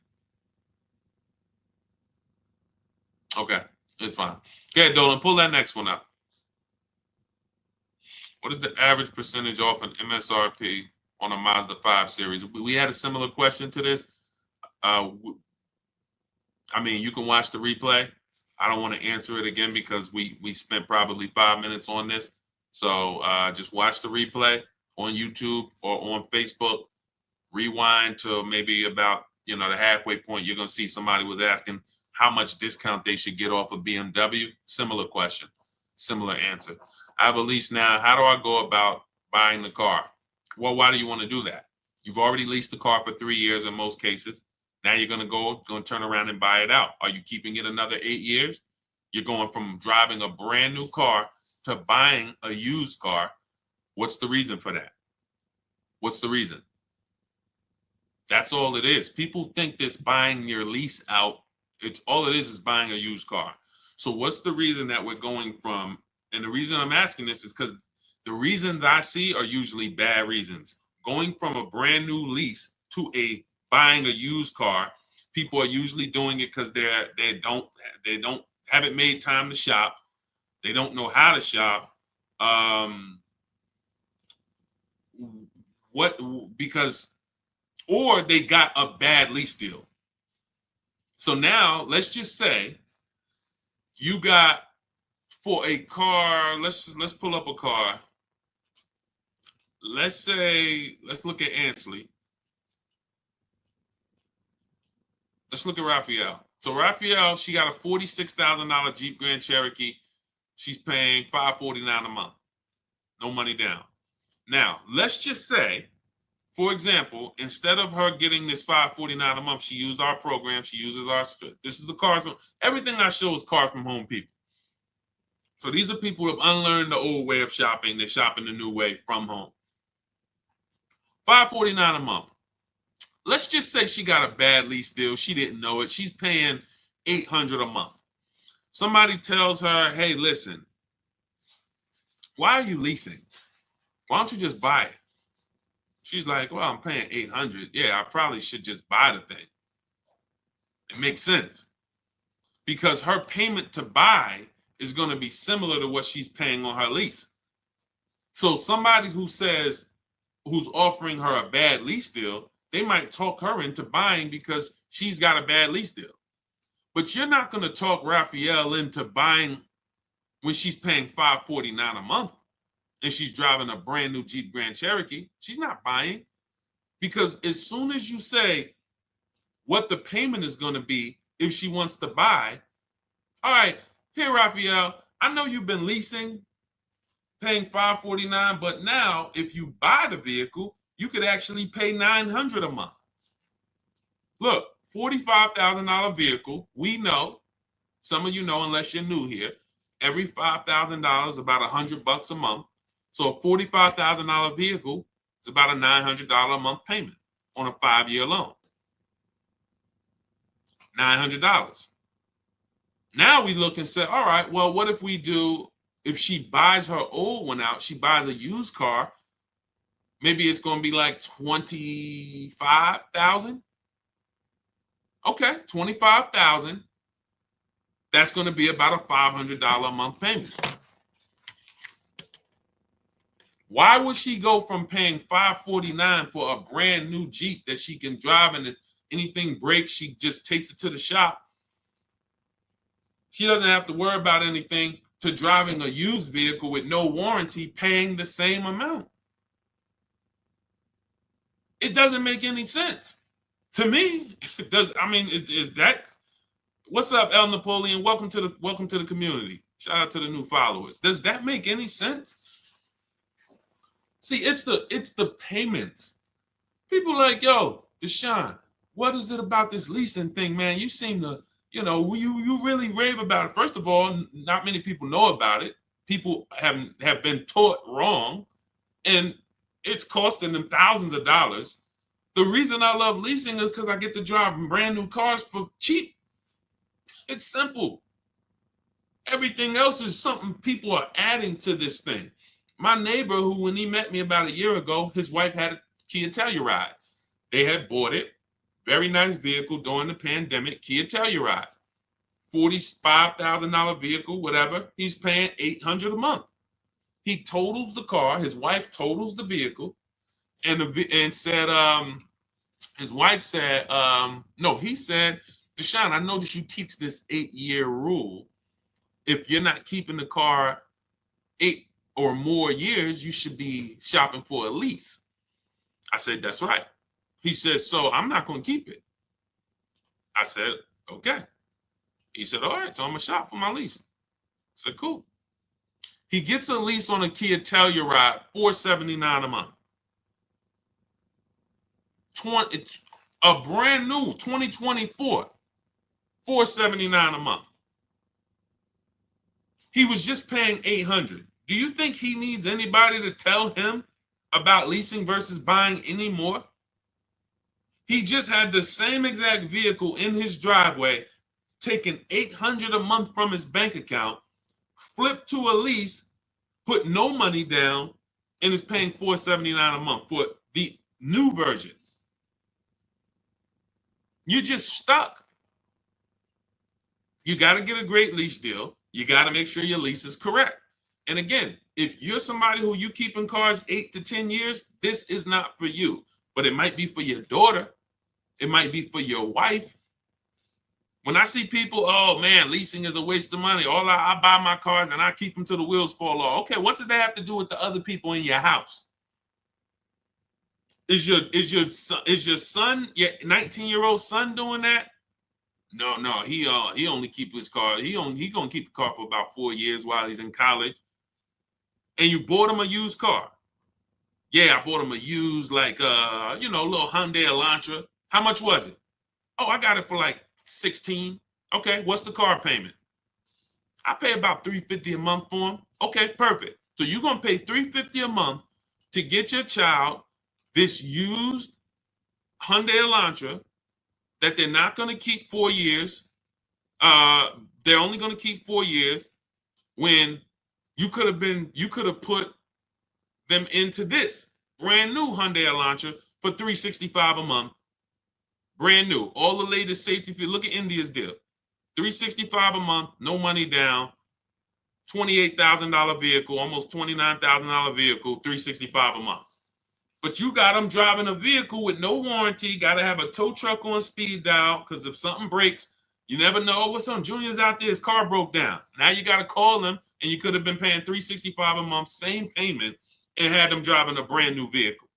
Okay, it's fine. Okay, Dolan, pull that next one up. What is the average percentage off an MSRP on a Mazda 5 Series? We had a similar question to this. I mean, you can watch the replay. I don't want to answer it again because we spent probably 5 minutes on this. So just watch the replay on YouTube or on Facebook. Rewind to maybe about the halfway point. You're gonna see somebody was asking how much discount they should get off of BMW. Similar question, similar answer. I have a lease now. How do I go about buying the car? Well, why do you want to do that? You've already leased the car for 3 years in most cases. Now you're going to turn around and buy it out. Are you keeping it another 8 years? You're going from driving a brand new car to buying a used car. What's the reason for that? What's the reason? That's all it is. People think this buying your lease out, it's all it is buying a used car. So what's the reason that we're going from, and the reason I'm asking this is because the reasons I see are usually bad reasons. Going from a brand new lease to buying a used car, people are usually doing it because they haven't made time to shop. They don't know how to shop. Or they got a bad lease deal. So now let's just say you got for a car, let's pull up a car. Let's look at Ansley. Let's look at Raphael. So Raphael, she got a $46,000 Jeep Grand Cherokee. She's paying $549 a month. No money down. Now, let's just say, for example, instead of her getting this $549 a month, she used our program. She uses our, this is the Cars from, everything I show is Cars from Home people. So these are people who have unlearned the old way of shopping. They're shopping the new way from home. $549 a month. Let's just say she got a bad lease deal. She didn't know it. She's paying $800 a month. Somebody tells her, hey, listen, why are you leasing? Why don't you just buy it? She's like, well, I'm paying $800. Yeah, I probably should just buy the thing. It makes sense because her payment to buy is going to be similar to what she's paying on her lease. So somebody who's offering her a bad lease deal, they might talk her into buying because she's got a bad lease deal. But you're not going to talk Raphael into buying when she's paying $549 a month and she's driving a brand new Jeep Grand Cherokee. She's not buying because as soon as you say what the payment is going to be if she wants to buy, all right, here, Raphael, I know you've been leasing, paying $549, but now if you buy the vehicle, you could actually pay $900 a month. Look, $45,000 vehicle. We know, some of you know, unless you're new here, every $5,000 is about $100 a month. So a $45,000 vehicle is about a $900 a month payment on a 5-year loan. $900. Now we look and say, all right, well, what if we do, if she buys her old one out, she buys a used car, maybe it's going to be like $25,000. Okay, $25,000. That's going to be about a $500 a month payment. Why would she go from paying $549 for a brand new Jeep that she can drive and if anything breaks, she just takes it to the shop? She doesn't have to worry about anything to driving a used vehicle with no warranty paying the same amount. It doesn't make any sense. To me, it does. I mean, is that what's up, El Napoleon? Welcome to the community. Shout out to the new followers. Does that make any sense? See, it's the payments. People like, yo, Deshaun, what is it about this leasing thing, man? You seem to, you really rave about it. First of all, not many people know about it. People have been taught wrong, and it's costing them thousands of dollars. The reason I love leasing is because I get to drive brand new cars for cheap. It's simple. Everything else is something people are adding to this thing. My neighbor, who when he met me about a year ago, his wife had a Kia Telluride. They had bought it. Very nice vehicle during the pandemic, Kia Telluride. $45,000 vehicle, whatever. He's paying $800 a month. He totals the car. His wife totals the vehicle, and said, his wife said, no, he said, Deshaun, I noticed you teach this 8-year rule. If you're not keeping the car 8 or more years, you should be shopping for a lease. I said, that's right. He said, so I'm not going to keep it. I said, okay. He said, all right, so I'm going to shop for my lease. I said, cool. He gets a lease on a Kia Telluride, $479 a month. A brand new 2024, $479 a month. He was just paying $800. Do you think he needs anybody to tell him about leasing versus buying anymore? He just had the same exact vehicle in his driveway, taking $800 a month from his bank account, flipped to a lease, put no money down, and is paying $479 a month for the new version. You're just stuck. You got to get a great lease deal. You got to make sure your lease is correct. And again, if you're somebody who you keep in cars 8 to 10 years, this is not for you. But it might be for your daughter. It might be for your wife. When I see people, oh man, leasing is a waste of money. I buy my cars and I keep them till the wheels fall off. Okay, what does that have to do with the other people in your house? Is your son, your 19-year-old son doing that? No, he only keep his car. He gonna keep the car for about 4 years while he's in college. And you bought him a used car. Yeah, I bought him a used, like little Hyundai Elantra. How much was it? Oh, I got it for like 16. Okay, what's the car payment? I pay about $350 a month for him. Okay, perfect. So you're gonna pay $350 a month to get your child this used Hyundai Elantra that they're not gonna keep 4 years. They're only gonna keep 4 years when you could have put them into this brand new Hyundai Elantra for $365 a month. Brand new, all the latest safety. If you look at India's deal, $365 a month, no money down, $28,000 vehicle, almost $29,000 vehicle, $365 a month. But you got them driving a vehicle with no warranty. Got to have a tow truck on speed dial because if something breaks, you never know. What's on? Junior's out there, his car broke down. Now you got to call them, and you could have been paying $365 a month, same payment, and had them driving a brand new vehicle.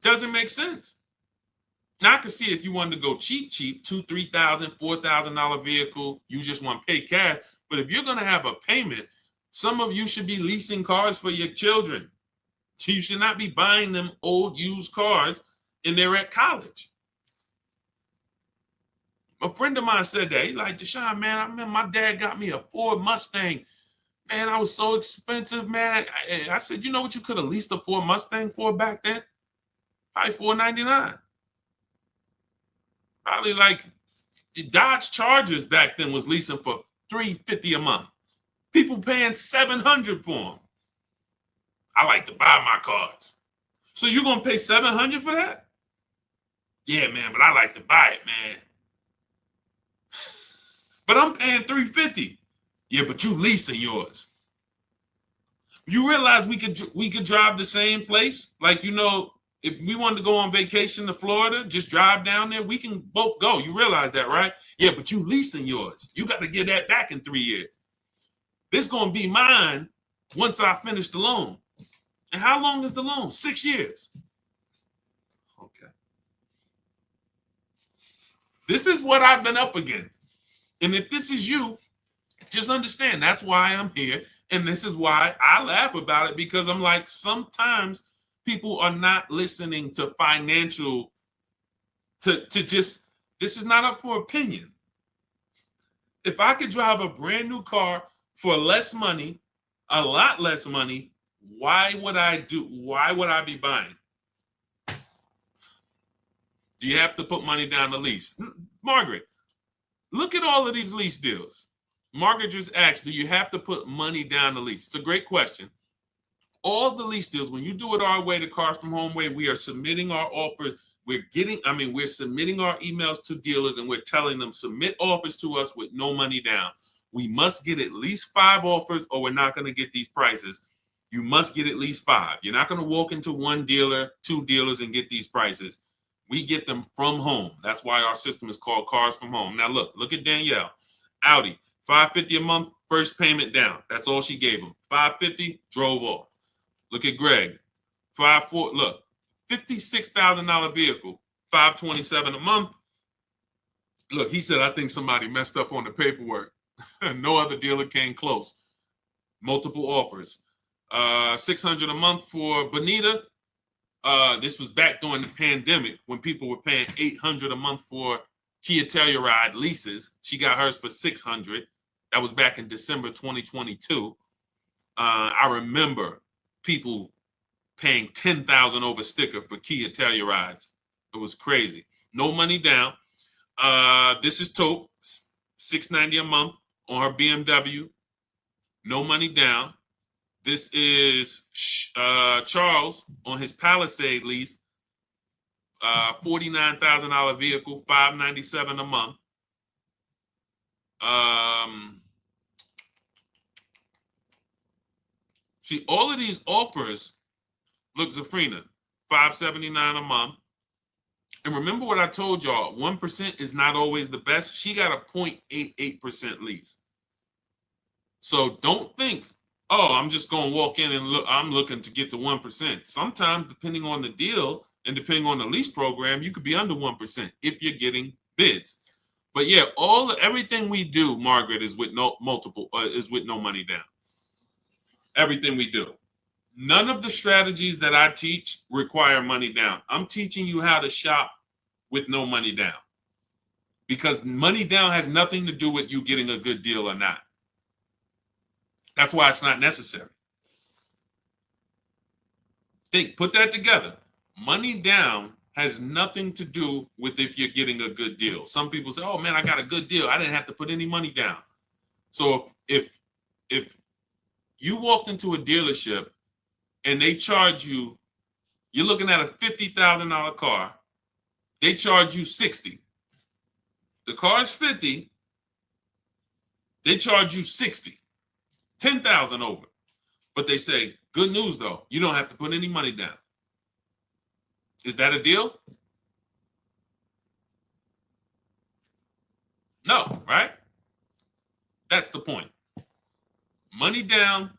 Doesn't make sense. Now I can see if you wanted to go cheap, $2,000, $3,000, $4,000 vehicle, you just want to pay cash. But if you're going to have a payment, some of you should be leasing cars for your children. You should not be buying them old used cars and they're at college. A friend of mine said that. He's like, Deshaun, man, I remember my dad got me a Ford Mustang. Man, I was so expensive, man. I said, you know what you could have leased a Ford Mustang for back then? Probably $499. Probably like the Dodge Chargers back then was leasing for $350 a month. People paying $700 for them. I like to buy my cars. So you're gonna pay $700 for that? Yeah, man, but I like to buy it, man. But I'm paying $350. Yeah, but you leasing yours. You realize we could drive the same place? Like, If we wanted to go on vacation to Florida, just drive down there, we can both go. You realize that, right? Yeah, but you leasing yours. You got to get that back in 3 years. This is going to be mine once I finish the loan. And how long is the loan? 6 years. Okay. This is what I've been up against. And if this is you, just understand that's why I'm here. And this is why I laugh about it, because I'm like, sometimes people are not listening to financial, to just, this is not up for opinion. If I could drive a brand new car for less money, a lot less money, why would I be buying? Do you have to put money down the lease? Margaret, look at all of these lease deals. Margaret just asked, do you have to put money down the lease? It's a great question. All the lease deals, when you do it our way, the Cars from Home way, we are submitting our offers. We're submitting our emails to dealers, and we're telling them, submit offers to us with no money down. We must get at least 5 offers, or we're not going to get these prices. You must get at least 5. You're not going to walk into one dealer, 2 dealers, and get these prices. We get them from home. That's why our system is called Cars from Home. Now look at Danielle. Audi, $550 a month, first payment down. That's all she gave him. $550, drove off. Look at Greg. Look, $56,000 vehicle, $527 a month. Look, he said, I think somebody messed up on the paperwork. No other dealer came close. Multiple offers. $600 a month for Bonita. This was back during the pandemic when people were paying $800 a month for Kia Telluride leases. She got hers for $600. That was back in December 2022. I remember people paying $10,000 over sticker for Kia Tellurides. It was crazy. No money down. This is Taupe, $690 a month on her BMW. No money down. This is Charles on his Palisade lease, $49,000 vehicle, $597 a month. See, all of these offers, look, Zafrina, $579 a month. And remember what I told y'all, 1% is not always the best. She got a 0.88% lease. So don't think, oh, I'm just going to walk in and look, I'm looking to get the 1%. Sometimes, depending on the deal and depending on the lease program, you could be under 1% if you're getting bids. But yeah, everything we do, Margaret, is with no money down. Everything we do. None of the strategies that I teach require money down. I'm teaching you how to shop with no money down, because money down has nothing to do with you getting a good deal or not. That's why it's not necessary. Put that together. Money down has nothing to do with if you're getting a good deal. Some people say, oh man, I got a good deal. I didn't have to put any money down. So if you walked into a dealership and they charge you, you're looking at a $50,000 car, they charge you $60,000. The car's $50,000, they charge you $60,000, $10,000 over. But they say, good news though, you don't have to put any money down. Is that a deal? No, right? That's the point. Money down,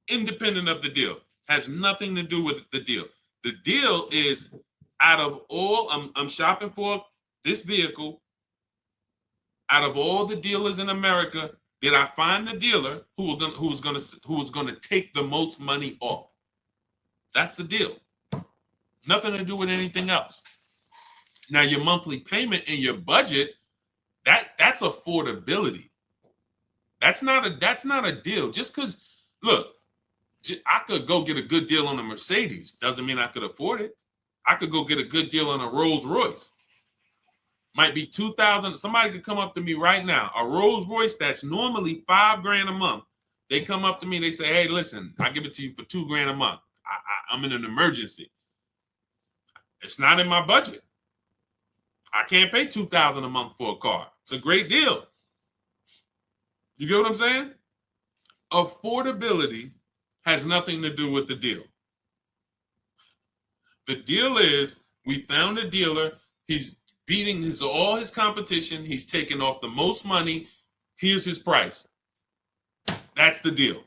independent of the deal, has nothing to do with the deal. The deal is, out of all, I'm shopping for this vehicle. Out of all the dealers in America, did I find the dealer who was going to take the most money off? That's the deal. Nothing to do with anything else. Now, your monthly payment and your budget, that's affordability. That's not a deal. Just because, look, I could go get a good deal on a Mercedes. Doesn't mean I could afford it. I could go get a good deal on a Rolls Royce. Might be $2,000. Somebody could come up to me right now. A Rolls Royce that's normally $5,000 a month. They come up to me and they say, hey, listen, I give it to you for $2,000 a month. I'm in an emergency. It's not in my budget. I can't pay $2,000 a month for a car. It's a great deal. You get what I'm saying? Affordability has nothing to do with the deal. The deal is we found a dealer. He's beating all his competition. He's taking off the most money. Here's his price. That's the deal.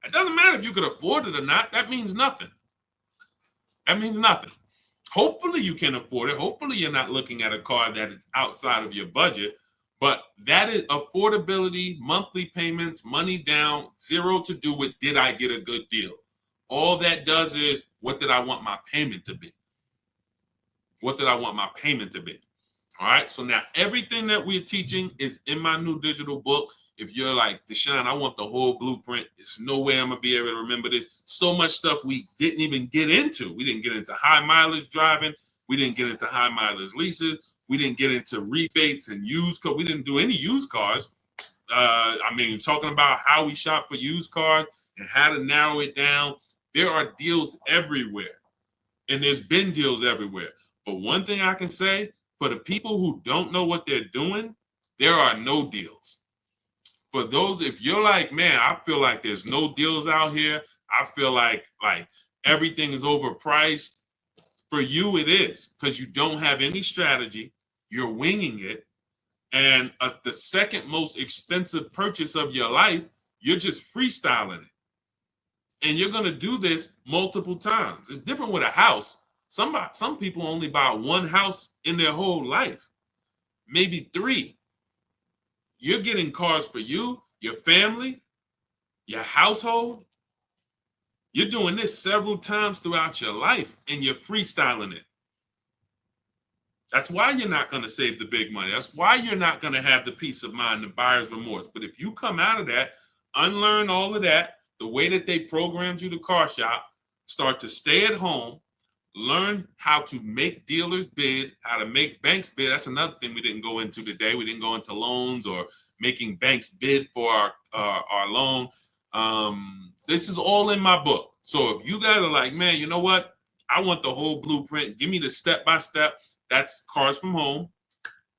It doesn't matter if you could afford it or not. That means nothing. That means nothing. Hopefully you can afford it. Hopefully you're not looking at a car that is outside of your budget. But that is affordability, monthly payments, money down, zero to do with did I get a good deal. All that does is what did I want my payment to be? What did I want my payment to be? All right. So now everything that we're teaching is in my new digital book. If you're like, Deshaun, I want the whole blueprint. There's no way I'm going to be able to remember this. So much stuff we didn't even get into. We didn't get into high mileage driving. We didn't get into high mileage leases. We didn't get into rebates and used cars. We didn't do any used cars. Talking about how we shop for used cars and how to narrow it down. There are deals everywhere. And there's been deals everywhere. But one thing I can say, for the people who don't know what they're doing, there are no deals. For those, if you're like, man, I feel like there's no deals out here. I feel like everything is overpriced. For you, it is, because you don't have any strategy. You're winging it. And the second most expensive purchase of your life, you're just freestyling it. And you're going to do this multiple times. It's different with a house. Some people only buy one house in their whole life, maybe 3. You're getting cars for you, your family, your household. You're doing this several times throughout your life, and you're freestyling it. That's why you're not going to save the big money. That's why you're not going to have the peace of mind, the buyer's remorse. But if you come out of that, unlearn all of that, the way that they programmed you to car shop, start to stay at home, learn how to make dealers bid, how to make banks bid. That's another thing we didn't go into today. We didn't go into loans or making banks bid for our loan. This is all in my book. So if you guys are like, man, you know what? I want the whole blueprint. Give me the step-by-step. That's Cars from Home.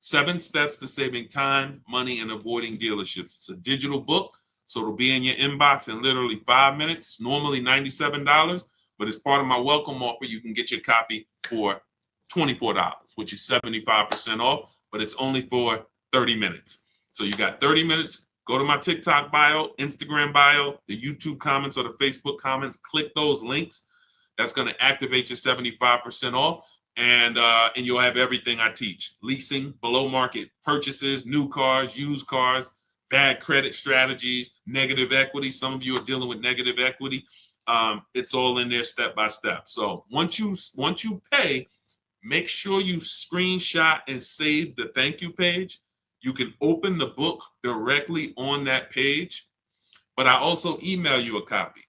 7 steps to saving time, money, and avoiding dealerships. It's a digital book, so it'll be in your inbox in literally 5 minutes, normally $97. But as part of my welcome offer, you can get your copy for $24, which is 75% off, but it's only for 30 minutes. So you got 30 minutes. Go to my TikTok bio, Instagram bio, the YouTube comments or the Facebook comments. Click those links. That's going to activate your 75% off. And you'll have everything I teach. Leasing, below market purchases, new cars, used cars, bad credit strategies, negative equity. Some of you are dealing with negative equity. It's all in there step by step. So once you pay, make sure you screenshot and save the thank you page. You can open the book directly on that page, but I also email you a copy.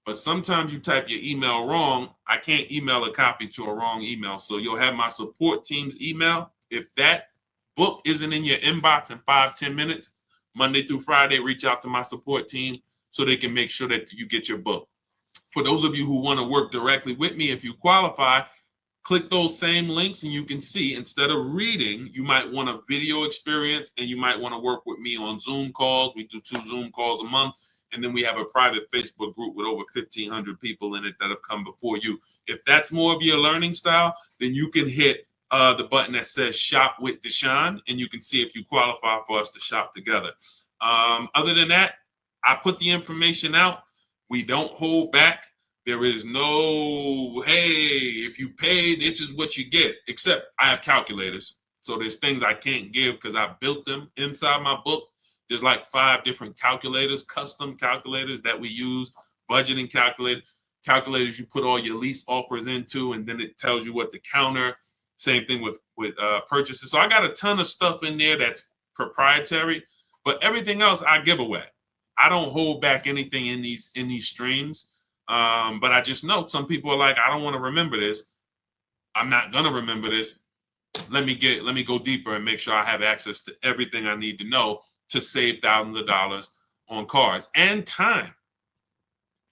But sometimes you type your email wrong. I can't email a copy to a wrong email. So you'll have my support team's email. If that book isn't in your inbox in 5-10 minutes, Monday through Friday, reach out to my support team so they can make sure that you get your book. For those of you who want to work directly with me, if you qualify, click those same links and you can see, instead of reading, you might want a video experience and you might want to work with me on Zoom calls. We do 2 Zoom calls a month. And then we have a private Facebook group with over 1,500 people in it that have come before you. If that's more of your learning style, then you can hit the button that says Shop with Deshaun, and you can see if you qualify for us to shop together. Other than that, I put the information out. We don't hold back. There is no, hey, if you pay, this is what you get, except I have calculators. So there's things I can't give because I built them inside my book. There's like 5 different calculators, custom calculators that we use, budgeting calculators you put all your lease offers into, and then it tells you what to counter. Same thing with purchases. So I got a ton of stuff in there that's proprietary, but everything else I give away. I don't hold back anything in these streams. But I just know some people are like, I don't want to remember this. I'm not gonna remember this. Let me go deeper and make sure I have access to everything I need to know to save thousands of dollars on cars and time.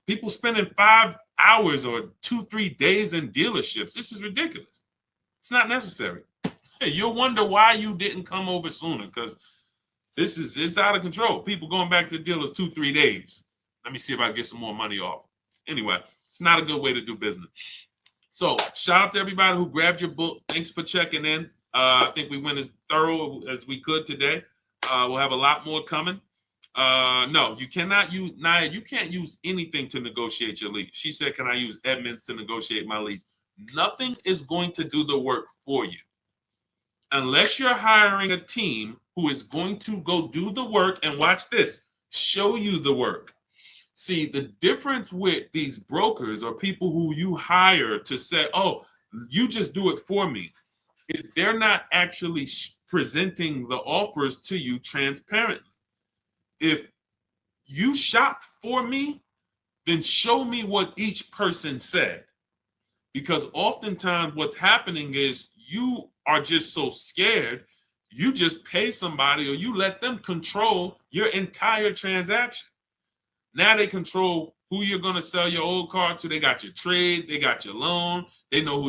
People spending 5 hours or 2-3 days in dealerships. This is ridiculous. It's not necessary. Hey, you'll wonder why you didn't come over sooner, because it's out of control. People going back to the dealers 2-3 days. Let me see if I can get some more money off. Anyway, it's not a good way to do business. So shout out to everybody who grabbed your book. Thanks for checking in. I think we went as thorough as we could today. We'll have a lot more coming. No, you cannot use Naya. You can't use anything to negotiate your lease. She said, "Can I use Edmunds to negotiate my lease?" Nothing is going to do the work for you unless you're hiring a team who is going to go do the work and watch this, show you the work. See, the difference with these brokers or people who you hire to say, "Oh, you just do it for me," is they're not actually presenting the offers to you transparently. If you shopped for me, then show me what each person said. Because oftentimes what's happening is you are just so scared, you just pay somebody or you let them control your entire transaction. Now they control who you're going to sell your old car to. They got your trade, they got your loan, they know who